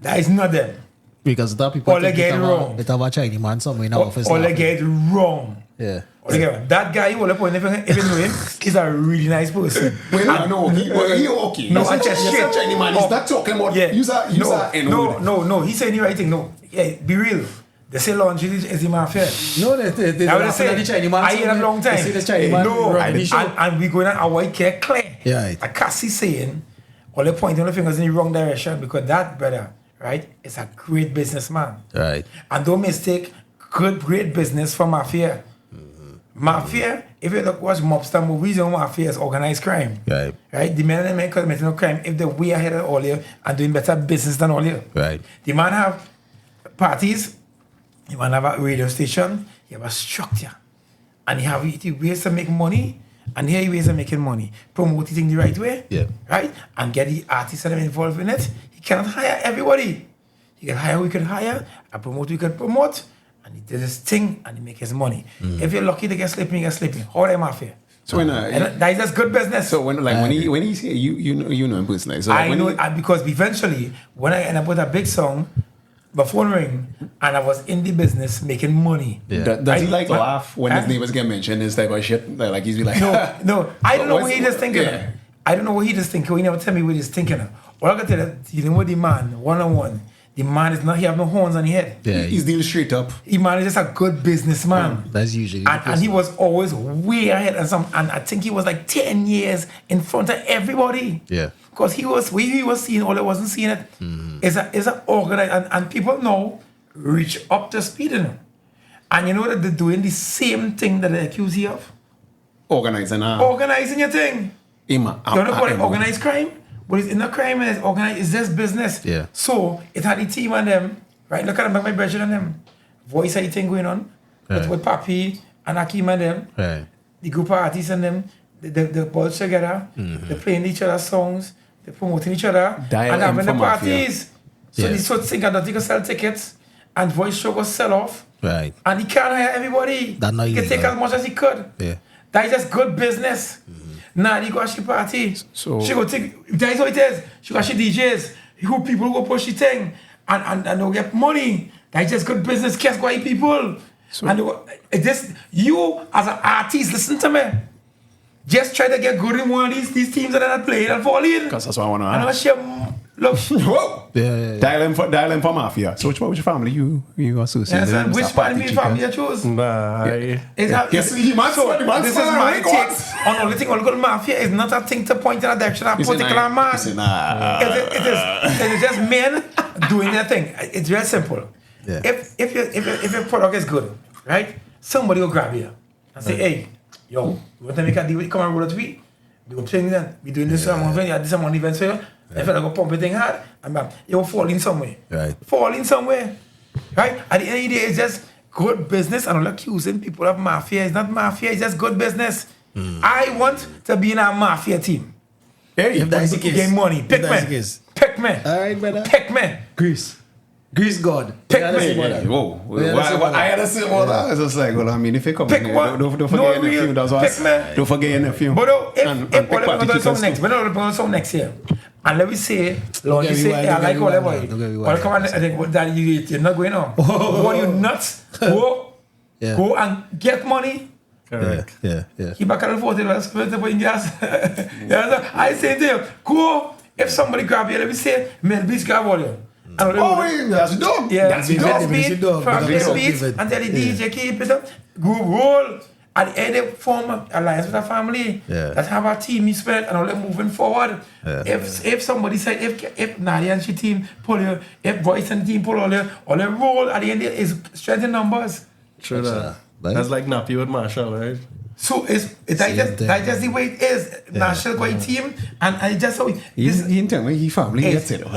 [SPEAKER 3] that is not them.
[SPEAKER 2] Because that people
[SPEAKER 3] All they get wrong.
[SPEAKER 2] It have a Chinese man somewhere in the office.
[SPEAKER 3] All they
[SPEAKER 2] laughing.
[SPEAKER 3] get wrong.
[SPEAKER 2] Yeah.
[SPEAKER 3] Okay, that guy who point if you even know him, he's a really nice person.
[SPEAKER 1] Well, no, he okay.
[SPEAKER 3] No,
[SPEAKER 1] He's
[SPEAKER 3] I
[SPEAKER 1] a
[SPEAKER 3] just
[SPEAKER 1] Chinese
[SPEAKER 3] shit.
[SPEAKER 1] man. He's not talking about
[SPEAKER 3] No, he's saying the right thing. No, yeah, be real. They say laundry is the mafia.
[SPEAKER 2] No, they
[SPEAKER 3] I would say,
[SPEAKER 2] the Chinese man.
[SPEAKER 3] I hear a long time.
[SPEAKER 2] They say the Chinese man.
[SPEAKER 3] No,
[SPEAKER 2] running the show.
[SPEAKER 3] and we going on our white care clear.
[SPEAKER 2] Yeah, right.
[SPEAKER 3] Like Cassie saying, all they're pointing the fingers in the wrong direction because that brother, right, is a great businessman.
[SPEAKER 2] Right.
[SPEAKER 3] And don't mistake great business for Mafia. Mafia, if you look watch mobster movies, Mafia is organized crime.
[SPEAKER 2] Right.
[SPEAKER 3] Right? The men and men committing no crime if they're way ahead of all you and doing better business than all you.
[SPEAKER 2] Right.
[SPEAKER 3] The man have parties, the man have a radio station, he have a structure. And he have ways to make money, and here he ways of making money. Promote the thing the right way.
[SPEAKER 2] Yeah.
[SPEAKER 3] Right? And get the artists and them involved in it. He cannot hire everybody. He can hire who he could hire, and promote who he could promote. And he did his thing and he make his money. If you're lucky to get sleeping, you get sleeping. How are Mafia?
[SPEAKER 1] So when
[SPEAKER 3] that is just good business.
[SPEAKER 1] so when he say you know him personally. So
[SPEAKER 3] I know because eventually when I end up with a big song, my phone ring and I was in the business making money.
[SPEAKER 2] Yeah.
[SPEAKER 1] Does he like laugh when his neighbors get mentioned and type of shit? Like he's be like
[SPEAKER 3] No, I don't know what he just thinking.
[SPEAKER 1] Yeah.
[SPEAKER 3] I don't know what he just thinking. He never tell me what he's thinking. All I can tell you, dealing with the man one-on-one. The man is not, he have no horns on his head.
[SPEAKER 2] Yeah.
[SPEAKER 1] He's dealing straight up.
[SPEAKER 3] The man is just a good businessman.
[SPEAKER 2] That's usually
[SPEAKER 3] And he was always way ahead and I think he was like 10 years in front of everybody.
[SPEAKER 2] Yeah.
[SPEAKER 3] Because he was seeing all I wasn't seeing it. It's a organized and people now reach up to speed in him. And you know that they're doing the same thing that they accuse you of.
[SPEAKER 1] Organizing
[SPEAKER 3] Organizing your thing. You know what organized crime? But it's not crime, it's organized, it's just business.
[SPEAKER 2] Yeah.
[SPEAKER 3] So it had the team and them, right? Look at them, my brethren and them. Voice I thing going on.
[SPEAKER 2] Right.
[SPEAKER 3] With Papi and Akeem and them.
[SPEAKER 2] Right.
[SPEAKER 3] The group of artists and them, the balls together, they're playing each other's songs, they're promoting each other,
[SPEAKER 1] Dial
[SPEAKER 3] and
[SPEAKER 1] M
[SPEAKER 3] having the
[SPEAKER 1] for Mafia.
[SPEAKER 3] parties. So
[SPEAKER 2] Yeah.
[SPEAKER 3] the sort of thing that they can sell tickets, and voice show was sell off,
[SPEAKER 2] Right.
[SPEAKER 3] and he can't hire everybody.
[SPEAKER 2] That not
[SPEAKER 3] he can take
[SPEAKER 2] illegal.
[SPEAKER 3] as much as he could.
[SPEAKER 2] Yeah.
[SPEAKER 3] That is just good business. Nah, he go to party.
[SPEAKER 1] So-
[SPEAKER 3] she go take. That is what it is. She go to DJs. Who people who go push the thing and they'll get money. That is just good business. Guess what, people?
[SPEAKER 1] So-
[SPEAKER 3] And this you as an artist, listen to me. Just try to get good in one of these teams that are not playing and fall in.
[SPEAKER 1] Because that's what I want to
[SPEAKER 3] And
[SPEAKER 1] ask.
[SPEAKER 3] look.
[SPEAKER 1] Whoa!
[SPEAKER 2] Yeah.
[SPEAKER 1] Dial in for Mafia. So which family you associate
[SPEAKER 3] Yes, and
[SPEAKER 1] with?
[SPEAKER 3] which family you choose?
[SPEAKER 4] Nah,
[SPEAKER 1] Yes, he must
[SPEAKER 3] So,
[SPEAKER 1] he must
[SPEAKER 3] this is
[SPEAKER 1] follow
[SPEAKER 3] my
[SPEAKER 1] it,
[SPEAKER 3] take
[SPEAKER 1] what?
[SPEAKER 3] on only thing. Only Mafia is not a thing to point in a direction of a particular man. It is just men doing their thing. It's very simple.
[SPEAKER 2] Yeah.
[SPEAKER 3] If your product is good, right? Somebody will grab you and say, "Hey, yo, you want to make a deal? Come and roll it with me. We go playing then. We doing this amount of this amount of events here. If I go pump it thing hard, and bam, you will fall in somewhere.
[SPEAKER 2] Right.
[SPEAKER 3] Fall in somewhere, right? At the end of the day, it's just good business. And I'm not accusing people of mafia. It's not mafia. It's just good business. I want to be in a mafia team.
[SPEAKER 1] Hey,
[SPEAKER 2] If that's the case.
[SPEAKER 3] Get money. Pick
[SPEAKER 2] If that's the
[SPEAKER 3] me.
[SPEAKER 2] case.
[SPEAKER 3] Pick me.
[SPEAKER 2] All right, brother.
[SPEAKER 3] Pick me.
[SPEAKER 2] Grease God.
[SPEAKER 3] Pick
[SPEAKER 2] Yeah, that's
[SPEAKER 3] me.
[SPEAKER 2] it, brother.
[SPEAKER 1] Whoa.
[SPEAKER 2] Yeah, that's it, brother.
[SPEAKER 1] I had to say all that. It's just like, well, I mean, if you come
[SPEAKER 3] Pick
[SPEAKER 1] in,
[SPEAKER 3] one.
[SPEAKER 1] don't
[SPEAKER 3] No
[SPEAKER 1] forget your
[SPEAKER 3] real-
[SPEAKER 1] nephew. That's what.
[SPEAKER 3] pick me.
[SPEAKER 1] Don't forget your nephew.
[SPEAKER 3] But though,
[SPEAKER 1] And
[SPEAKER 3] if
[SPEAKER 1] pick
[SPEAKER 3] we're
[SPEAKER 1] party
[SPEAKER 3] going to do
[SPEAKER 1] chickens
[SPEAKER 3] something next,
[SPEAKER 1] too.
[SPEAKER 3] we're not going to do something next year. And let me say, Lord, you
[SPEAKER 2] get me
[SPEAKER 3] say,
[SPEAKER 2] wild,
[SPEAKER 3] I
[SPEAKER 2] don't
[SPEAKER 3] like
[SPEAKER 2] get me
[SPEAKER 3] all that
[SPEAKER 2] wild,
[SPEAKER 3] boy.
[SPEAKER 2] don't get me
[SPEAKER 3] Well,
[SPEAKER 2] wild.
[SPEAKER 3] come on, I think that you're not going on. What you nuts?
[SPEAKER 2] Yeah.
[SPEAKER 3] Go and get money.
[SPEAKER 4] correct.
[SPEAKER 2] Yeah.
[SPEAKER 3] Keep back at the $40 to put in gas. Yeah, so I say to you, go. If somebody grab you, let me say, Mel Beats grab all you.
[SPEAKER 1] Oh, wait, that's dope.
[SPEAKER 3] Yeah,
[SPEAKER 1] That's
[SPEAKER 3] Mel
[SPEAKER 1] dope.
[SPEAKER 3] Beats
[SPEAKER 2] dope.
[SPEAKER 3] from
[SPEAKER 2] That's
[SPEAKER 3] Mel
[SPEAKER 2] dope.
[SPEAKER 3] Beats and tell the DJ keep it up. Go roll. At the end, they form an alliance with a family.
[SPEAKER 2] Yeah.
[SPEAKER 3] Let's have a team you spend and all that moving forward.
[SPEAKER 2] Yeah.
[SPEAKER 3] If somebody said, if Nadia and she team pull you, if Boyce and team pull all the roll, at the end, is strength in numbers.
[SPEAKER 4] True that.
[SPEAKER 2] Right.
[SPEAKER 4] That's like Nappy with Marshall, right?
[SPEAKER 3] So that's just the way it is. National great team, and I just so
[SPEAKER 1] He didn't tell me he family gets it. He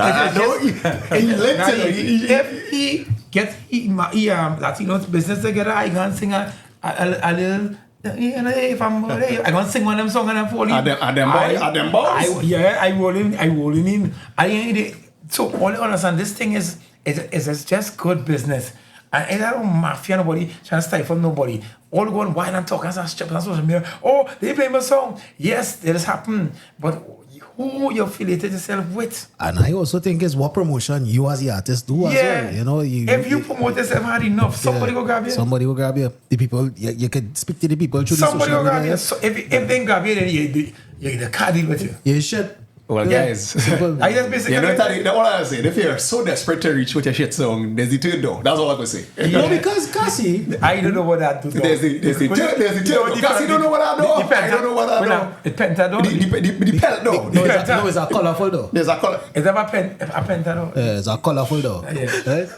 [SPEAKER 3] if he gets Latino business together, I can sing a little. If I'm gonna sing one of them songs and I'm falling.
[SPEAKER 1] Are them boys?
[SPEAKER 3] I rolling in. So all I understand, this thing is just good business. And it's not mafia, nobody trying to stifle nobody. All going wine and talk and strip and social media. Oh, they play my song. Yes, it has happened. But who you affiliated yourself with?
[SPEAKER 2] And I also think it's what promotion you as the artist do as well. You know,
[SPEAKER 3] if you promote yourself hard enough, somebody will grab you.
[SPEAKER 2] Somebody will grab you. The people, you can speak to the people through
[SPEAKER 3] Somebody
[SPEAKER 2] the
[SPEAKER 3] will
[SPEAKER 2] social
[SPEAKER 3] grab
[SPEAKER 2] media.
[SPEAKER 3] you. So if they grab you, then you can't deal with you.
[SPEAKER 2] You should.
[SPEAKER 1] Well, guys,
[SPEAKER 3] I just basically.
[SPEAKER 1] you know what all I say? If you're so desperate to reach with your shit song, there's the third door. That's all I can say.
[SPEAKER 2] No, because Cassie,
[SPEAKER 3] I don't know what that do.
[SPEAKER 1] There's the third door. Cassie don't know what I know. I don't know what I know.
[SPEAKER 3] The penta door.
[SPEAKER 1] The pelt door.
[SPEAKER 2] no, it's a colorful door.
[SPEAKER 1] There's a color.
[SPEAKER 3] Is that a penta door?
[SPEAKER 2] Yeah, it's a colorful door.
[SPEAKER 3] Yeah.
[SPEAKER 2] Right?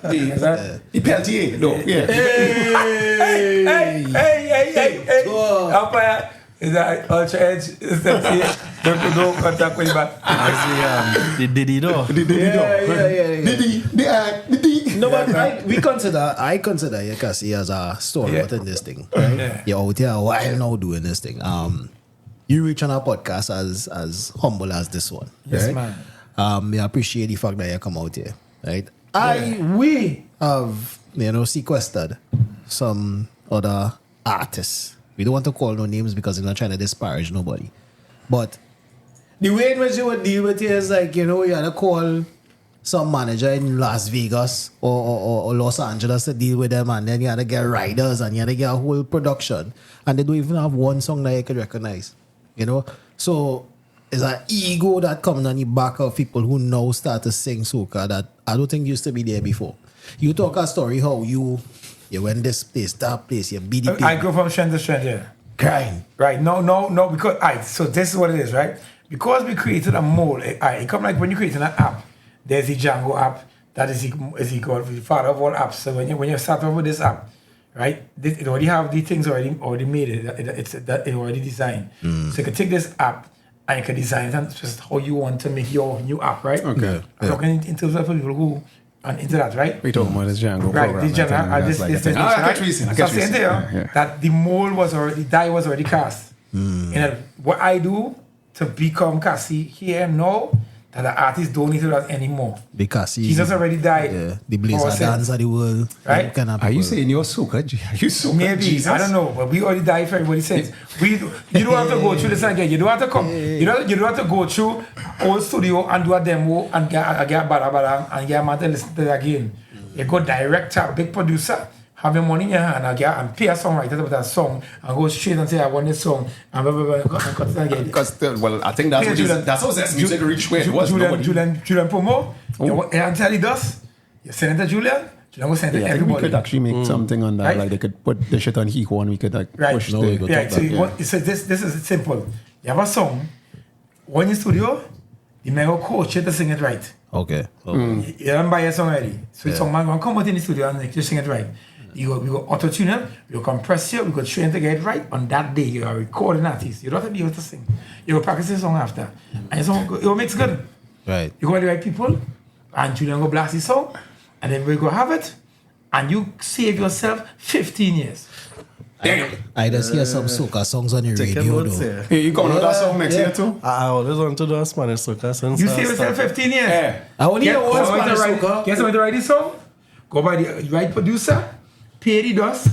[SPEAKER 1] The peltier door. Yeah.
[SPEAKER 3] Hey. Umpire. Is that ultra edge? Is that don't contact with back?
[SPEAKER 4] The Diddy door.
[SPEAKER 1] The Diddy.
[SPEAKER 2] No, but I consider you Cassie as a stalwart in this thing. Right?
[SPEAKER 3] Yeah.
[SPEAKER 2] You're out here a while now doing this thing. You reach on our podcast as humble as this one.
[SPEAKER 3] Yes,
[SPEAKER 2] right?
[SPEAKER 3] man.
[SPEAKER 2] I appreciate the fact that you come out here. Right? We have sequestered some other artists. We don't want to call no names because we're not trying to disparage nobody. But the way in which you would deal with it is like, you had to call some manager in Las Vegas or Los Angeles to deal with them, and then you had to get riders and you had to get a whole production. And they don't even have one song that you could recognize. So it's an ego that comes on the back of people who now start to sing soca that I don't think used to be there before. You talk a story how you went this place, that place, you beat the people.
[SPEAKER 3] I go from strength to strength, yeah.
[SPEAKER 2] Crying.
[SPEAKER 3] Right. No, because so this is what it is, right? Because we created a mold, it come like when you create an app, there's the Django app, that is called the father of all apps. So when you start off with this app, right, it already have the things already made, it already designed. So you can take this app and you can design it and just how you want to make your new app, right?
[SPEAKER 1] Okay.
[SPEAKER 3] I'm talking in terms of people who are into that, right?
[SPEAKER 1] We talking about this Django
[SPEAKER 3] Right,
[SPEAKER 1] program.
[SPEAKER 3] this Django,
[SPEAKER 1] I catch reason.
[SPEAKER 3] that the mold was already, the die was already cast. What I do to become Cassie here now, that the artists don't need to do that anymore.
[SPEAKER 2] Because
[SPEAKER 3] Jesus already died.
[SPEAKER 2] Yeah, the blazer dance of the world.
[SPEAKER 3] Right?
[SPEAKER 1] Are you saying you're soca? Are you soca?
[SPEAKER 3] Maybe,
[SPEAKER 1] Jesus?
[SPEAKER 3] I don't know, but we already died for everybody's sins. You don't have to go through this again. You don't have to come. You don't have to go through old studio and do a demo and get bada and get a man to listen to it again. You go direct to a big producer, have your money in your hand and pay a songwriter about that song and go straight and say, I want this song and blah, blah, blah, and cut it again.
[SPEAKER 1] Because, I think that's how this music reached where it was.
[SPEAKER 3] Julian Promo, and tell you this, you send it to Julian will send it to
[SPEAKER 1] I think
[SPEAKER 3] everybody.
[SPEAKER 1] we could actually make something on that.
[SPEAKER 3] Right?
[SPEAKER 1] Like they could put the shit on Hiko and we could push the...
[SPEAKER 3] Right, so this is simple. You have a song, when in studio, you may go coach you to sing it right.
[SPEAKER 2] Okay.
[SPEAKER 3] You don't buy a song already. So the song man will come out in the studio and you sing it right. We go auto-tune it, we go compress it, we go train to get it right. On that day, you are recording artist. You don't have to be able to sing. You go practice the song after. And your song, it will make good.
[SPEAKER 2] Right.
[SPEAKER 3] You go with the right people, and Julian go blast the song, and then we go have it, and you save yourself 15 years.
[SPEAKER 2] I just hear some soca songs on your radio though.
[SPEAKER 1] Hey, you got another song next year too?
[SPEAKER 4] I always want to do a Spanish soca since
[SPEAKER 3] You save yourself 15 years.
[SPEAKER 1] Yeah.
[SPEAKER 2] I only hear one Spanish soca.
[SPEAKER 3] Get somebody to write this song, go by the right producer, pay the dust,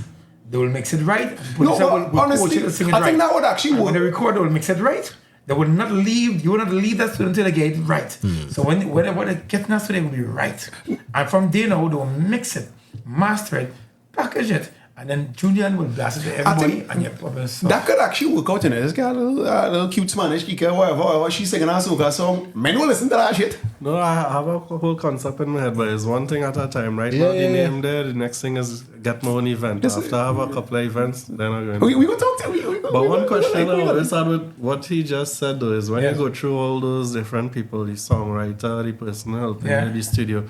[SPEAKER 3] they will mix it right.
[SPEAKER 1] No, but honestly, I think that would actually work.
[SPEAKER 3] When they record, they will mix it right. They will not leave, you will not leave that student until they get it right. So when they get that student, it will be right. And from there now, they will mix it, master it, package it, and then Julian will blast it to everybody and your problem solved.
[SPEAKER 1] That could actually work out, This guy, a little cute Spanish speaker, whatever, she's singing a soca song. Men will listen to that shit.
[SPEAKER 4] No, I have a whole concept in my head, but it's one thing at a time. Right now, the name there, the next thing is get my own event. After I have a couple of events, then I'm going to...
[SPEAKER 1] We will talk to
[SPEAKER 4] But one question I always had with what he just said though is when you go through all those different people, the songwriter, the person helping you, the studio,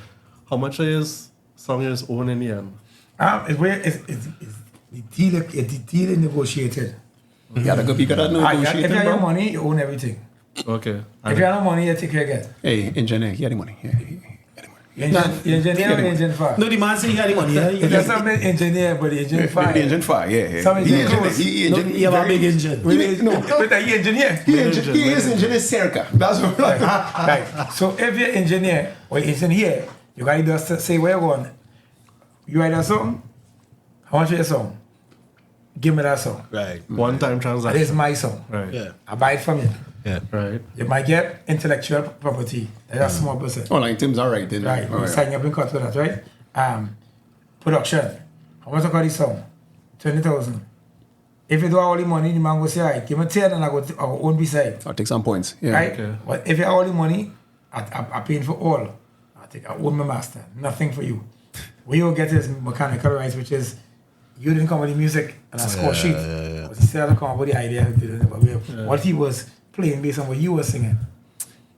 [SPEAKER 4] how much of his song is own in the end?
[SPEAKER 3] It's the deal negotiated.
[SPEAKER 1] You gotta go because that negotiating,
[SPEAKER 3] if you have
[SPEAKER 1] bro.
[SPEAKER 3] your money, you own everything.
[SPEAKER 4] Okay.
[SPEAKER 3] If you have no money, you take care of it.
[SPEAKER 1] Hey, engineer, he had the money. Yeah,
[SPEAKER 3] You engineer or engine fire?
[SPEAKER 2] No, the man say he had the money.
[SPEAKER 3] There's some engineer, but the engine fire.
[SPEAKER 1] The engine fire, yeah.
[SPEAKER 3] Some engineer
[SPEAKER 2] He have a big engine.
[SPEAKER 1] No,
[SPEAKER 3] But he engineer.
[SPEAKER 1] he is engineer circa. That's what
[SPEAKER 3] Right. So if you're engineer or engineer, you gotta just say where you're going. You write a song? How much is your song? Give me that song.
[SPEAKER 2] Right.
[SPEAKER 4] One time
[SPEAKER 3] That is
[SPEAKER 4] transaction.
[SPEAKER 3] my song.
[SPEAKER 4] Right.
[SPEAKER 2] Yeah.
[SPEAKER 3] I buy it from you.
[SPEAKER 2] Yeah.
[SPEAKER 4] Right.
[SPEAKER 3] You might get intellectual property. That's a small percent.
[SPEAKER 1] Oh, like Tim's all right then.
[SPEAKER 3] Right.
[SPEAKER 1] All
[SPEAKER 3] You sign up in cut with that, right? Production. How much I got this song? 20,000. If you do all the money, the man go say, all right, give me 10 and I go to our own beside.
[SPEAKER 1] I'll take some points. Yeah.
[SPEAKER 3] Right?
[SPEAKER 4] Okay.
[SPEAKER 3] But if you have all the money, I paying for all. I own my master. Nothing for you. What you get is mechanical rights, which is you didn't come with the music and a score sheet. But he still come up with the idea. What he was playing based on what you were singing.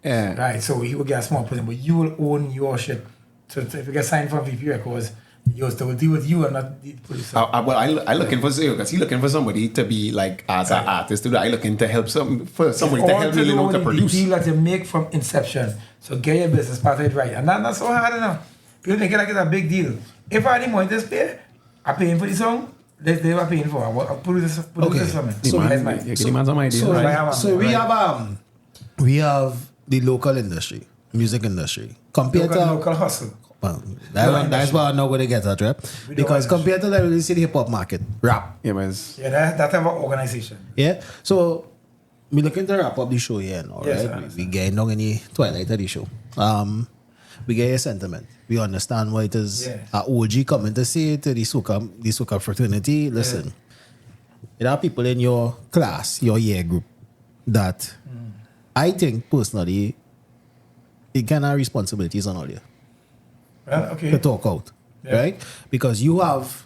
[SPEAKER 1] Yeah.
[SPEAKER 3] Right, so he will get a small percent, but you will own your shit. So if you get signed from VP Records, yours will deal with you and not the producer.
[SPEAKER 1] Well, I looking for because he looking for somebody to be like as an artist to do. I looking to help somebody to help me, you know, to produce.
[SPEAKER 3] The deal that you make from inception. So get your business started right, and that's so hard enough. People make it like it's a big deal. If I didn't want this pay, I'm paying for the song. They were paying for. I'll put this for me. So that's mine.
[SPEAKER 2] We have the local industry, music industry. Compared to
[SPEAKER 3] local hustle.
[SPEAKER 2] Well, that's why I'm not going to get that, right? Because compared to the city hip hop market, rap.
[SPEAKER 1] Yeah, man.
[SPEAKER 3] Yeah, that type of organization.
[SPEAKER 2] Yeah. So we looking to wrap up the show here, all
[SPEAKER 3] Yes,
[SPEAKER 2] right? We getting down in the twilight of the show. We get your sentiment. We understand what it is.
[SPEAKER 3] Yeah.
[SPEAKER 2] OG coming to say to the Soca fraternity. Listen, there are people in your class, your year group, that I think personally, it can have responsibilities on all you.
[SPEAKER 3] Well, okay.
[SPEAKER 2] To talk out, right? Because you have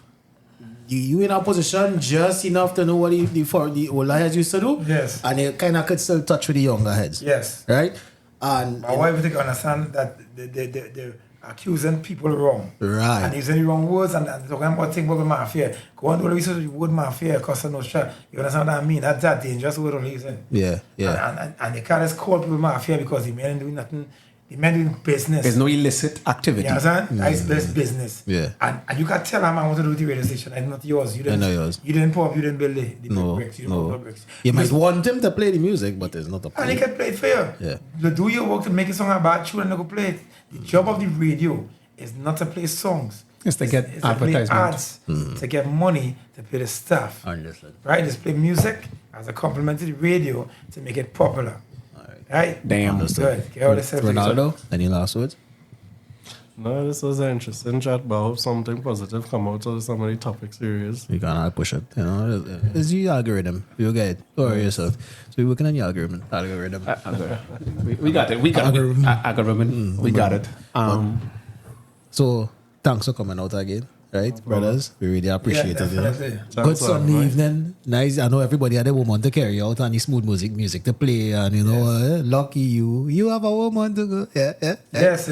[SPEAKER 2] you in a position just enough to know what the older heads used to do.
[SPEAKER 3] Yes.
[SPEAKER 2] And you kind of could still touch with the younger heads.
[SPEAKER 3] Yes.
[SPEAKER 2] Right? And
[SPEAKER 3] my wife think understand that they're accusing people wrong.
[SPEAKER 2] Right.
[SPEAKER 3] And using the wrong words and talking about things about mafia. Go on to the research of the word mafia, cost no shot. You understand what I mean? That's that dangerous word only using.
[SPEAKER 2] Yeah, yeah.
[SPEAKER 3] And they can't just call people mafia because the men doing nothing. The men doing business.
[SPEAKER 1] There's no illicit activity.
[SPEAKER 3] You understand? That's business.
[SPEAKER 2] Yeah.
[SPEAKER 3] And you can tell them I want to do with the radio station. It's not yours. You didn't,
[SPEAKER 2] not yours.
[SPEAKER 3] You didn't pop, you didn't build the bricks. You didn't put bricks.
[SPEAKER 2] You might want him to play the music, but it's not a play.
[SPEAKER 3] And he can play it for you.
[SPEAKER 2] Yeah.
[SPEAKER 3] You do your work to make a song about you and they go play it. The job of the radio is not to play songs.
[SPEAKER 1] It's to get
[SPEAKER 3] it's to
[SPEAKER 1] advertisement.
[SPEAKER 3] play ads, to get money to pay the staff.
[SPEAKER 2] Understood.
[SPEAKER 3] Right? Just play music as a complement to the radio to make it popular. Right?
[SPEAKER 1] Damn.
[SPEAKER 3] Good. Get all this
[SPEAKER 2] Ronaldo, any last words?
[SPEAKER 4] No, this was an interesting chat, but I hope something positive come out of some of the topic series.
[SPEAKER 2] You can't push it. You know, it's the algorithm. You get it. Don't worry yourself. So we're working on the algorithm.
[SPEAKER 1] We got it. We got it. Algorithm. We got it.
[SPEAKER 2] So thanks for coming out again. Right, brothers? We really appreciate it. You know? Good
[SPEAKER 4] Thanks,
[SPEAKER 2] Sunday
[SPEAKER 4] man.
[SPEAKER 2] evening. Nice. I know everybody had a woman to carry out and the smooth music to play. And you know, lucky you. You have a woman to go. Yeah.
[SPEAKER 3] Yes.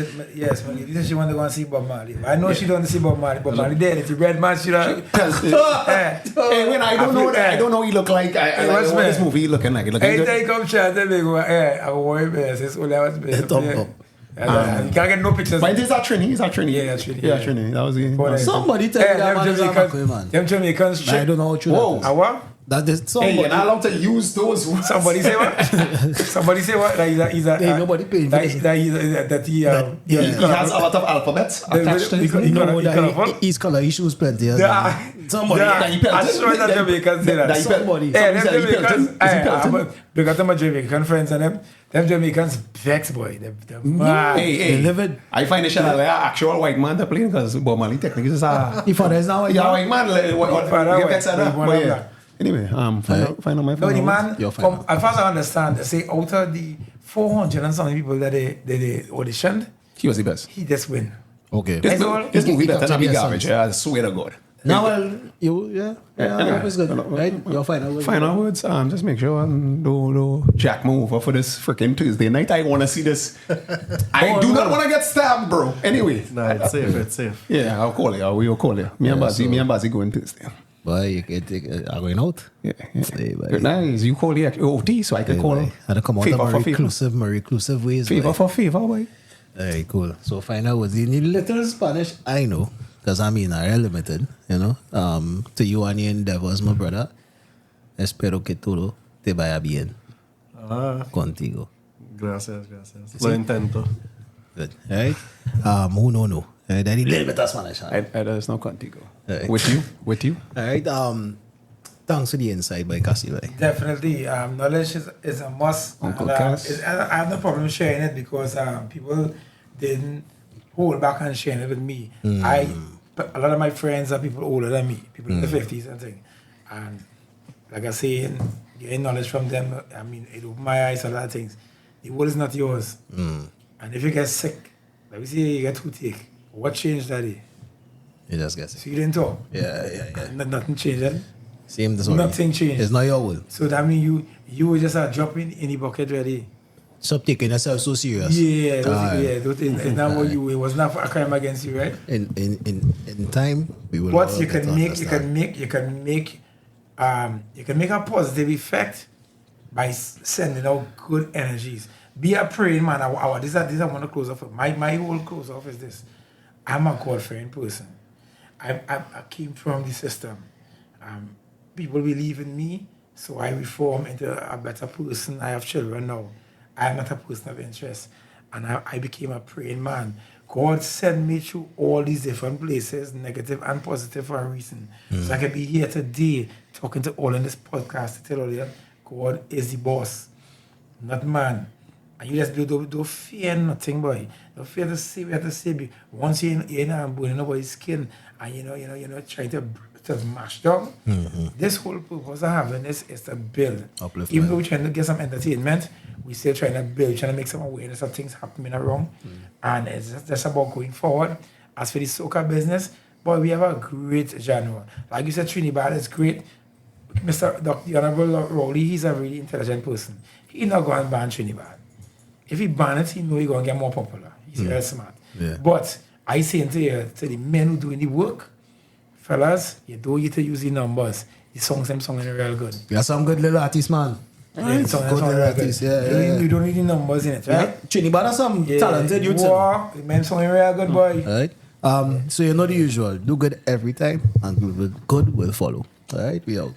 [SPEAKER 3] When you she want to go and see Bob Marley. I know she don't want to see Bob Marley. Bob Marley dead. It's a red man. She don't.
[SPEAKER 1] Hey, when I don't know that. I don't know he look like. I like what this movie looking like. It looking
[SPEAKER 3] Hey,
[SPEAKER 1] good.
[SPEAKER 3] they come chat. They go. I worry best. It's all I was best. You can't get no pictures.
[SPEAKER 1] But is that Trini? Is that Trini?
[SPEAKER 3] Yeah, Trini.
[SPEAKER 1] Yeah, Trini. That was the.
[SPEAKER 2] Somebody tell me that man is a McCoy, man.
[SPEAKER 3] Them Jamaicans.
[SPEAKER 2] I don't know what you
[SPEAKER 1] Whoa.
[SPEAKER 3] A what?
[SPEAKER 2] That is somebody.
[SPEAKER 1] Hey, you're not allowed to use those words.
[SPEAKER 3] Somebody say what? Somebody say what? That he's a.
[SPEAKER 2] Hey, nobody paying for this.
[SPEAKER 1] He has a lot of alphabets attached to him.
[SPEAKER 2] He's color issues plenty. Somebody.
[SPEAKER 3] I'm sure that Jamaicans say that.
[SPEAKER 2] Somebody.
[SPEAKER 3] Hey, them Jamaicans. Because them Jamaican friends and them Jamaicans vex boy. They're mad.
[SPEAKER 1] Hey. I find it like an actual white man to play because Bob Marley technically is a.
[SPEAKER 2] If there's now a
[SPEAKER 1] white man. Anyway, find out my phone.
[SPEAKER 3] No, the man, as far as I understand, they say out of the 400 and something people that they auditioned,
[SPEAKER 1] he was the best.
[SPEAKER 3] He just win.
[SPEAKER 2] Okay.
[SPEAKER 1] This movie better than be garbage. I swear to God.
[SPEAKER 2] Now, I hope it's good, right? Your final words.
[SPEAKER 1] Just make sure do jack me over for this freaking Tuesday night. I want to see this. I do not want to get stabbed, bro. Anyway.
[SPEAKER 4] Nah, it's safe.
[SPEAKER 1] Yeah, I'll call you. We'll call you. Me and Bazzi going Tuesday.
[SPEAKER 2] Boy, are going out?
[SPEAKER 1] Yeah.
[SPEAKER 2] Hey,
[SPEAKER 1] nice. You call the OT so I can call.
[SPEAKER 2] I had to come out of more reclusive ways.
[SPEAKER 1] Favor for favor, boy.
[SPEAKER 2] Alright, cool. So final words in little Spanish, I know. Because I mean, are limited, you know. To you and your endeavors, my brother. Espero que todo te vaya bien. Contigo.
[SPEAKER 4] Gracias. Lo intento.
[SPEAKER 2] Good. Right? Who no. That is little bit of Spanish.
[SPEAKER 1] There's no contigo.
[SPEAKER 2] Right.
[SPEAKER 1] With you.
[SPEAKER 2] Alright. Thanks for the insight by Cassie.
[SPEAKER 3] Definitely. Knowledge is a must.
[SPEAKER 1] Uncle Cass.
[SPEAKER 3] I have no problem sharing it because people didn't hold back on sharing it with me. A lot of my friends are people older than me, people in the 50s and things. And like I say, getting knowledge from them, I mean, it opened my eyes to a lot of things. The world is not yours. And if you get sick, like we say you get toothache, what changed that day?
[SPEAKER 2] You just get sick.
[SPEAKER 3] So you didn't talk.
[SPEAKER 2] Yeah.
[SPEAKER 3] Nothing changed then.
[SPEAKER 2] Same this one.
[SPEAKER 3] Nothing changed.
[SPEAKER 2] It's not your will.
[SPEAKER 3] So that means you were just dropping in the bucket ready.
[SPEAKER 2] Stop taking yourself so serious.
[SPEAKER 3] Yeah, it's not what you. It was not a crime against you, right?
[SPEAKER 2] In time, we will.
[SPEAKER 3] But you can make a positive effect by sending out good energies. Be a praying man. This I want to close off. My whole close off is this. I'm a God-fearing person. I came from the system. People believe in me, so I reform into a better person. I have children now. I am not a person of interest. And I became a praying man. God sent me through all these different places, negative and positive, for a reason. So I can be here today talking to all in this podcast to tell you God is the boss, not man. And you just don't fear nothing, boy. Don't fear to say what you have to say. Once you're in burning nobody's skin and you're not trying to mash down. This whole purpose of having this is to build.
[SPEAKER 2] Uplift,
[SPEAKER 3] even though we're trying to get some entertainment, we're still trying to build, trying to make some awareness of things happening around. And it's just about going forward. As for the soca business, boy, we have a great genre. Like you said, Trinidad is great. The Honorable Rowley, he's a really intelligent person. He's not going to ban Trinidad. If he ban it, he know he's going to get more popular. He's very smart.
[SPEAKER 2] Yeah.
[SPEAKER 3] But I say to the men who doing the work, fellas, you don't get to use the numbers. The songs real good.
[SPEAKER 2] You're some good little artist, man.
[SPEAKER 3] Yeah, the songs real good. You don't need the numbers in it, right?
[SPEAKER 2] Yeah. Trinidad has some talented youths.
[SPEAKER 3] The men song real good, boy.
[SPEAKER 2] Right. So you know the usual. Do good every time, and good will follow. All right, we out.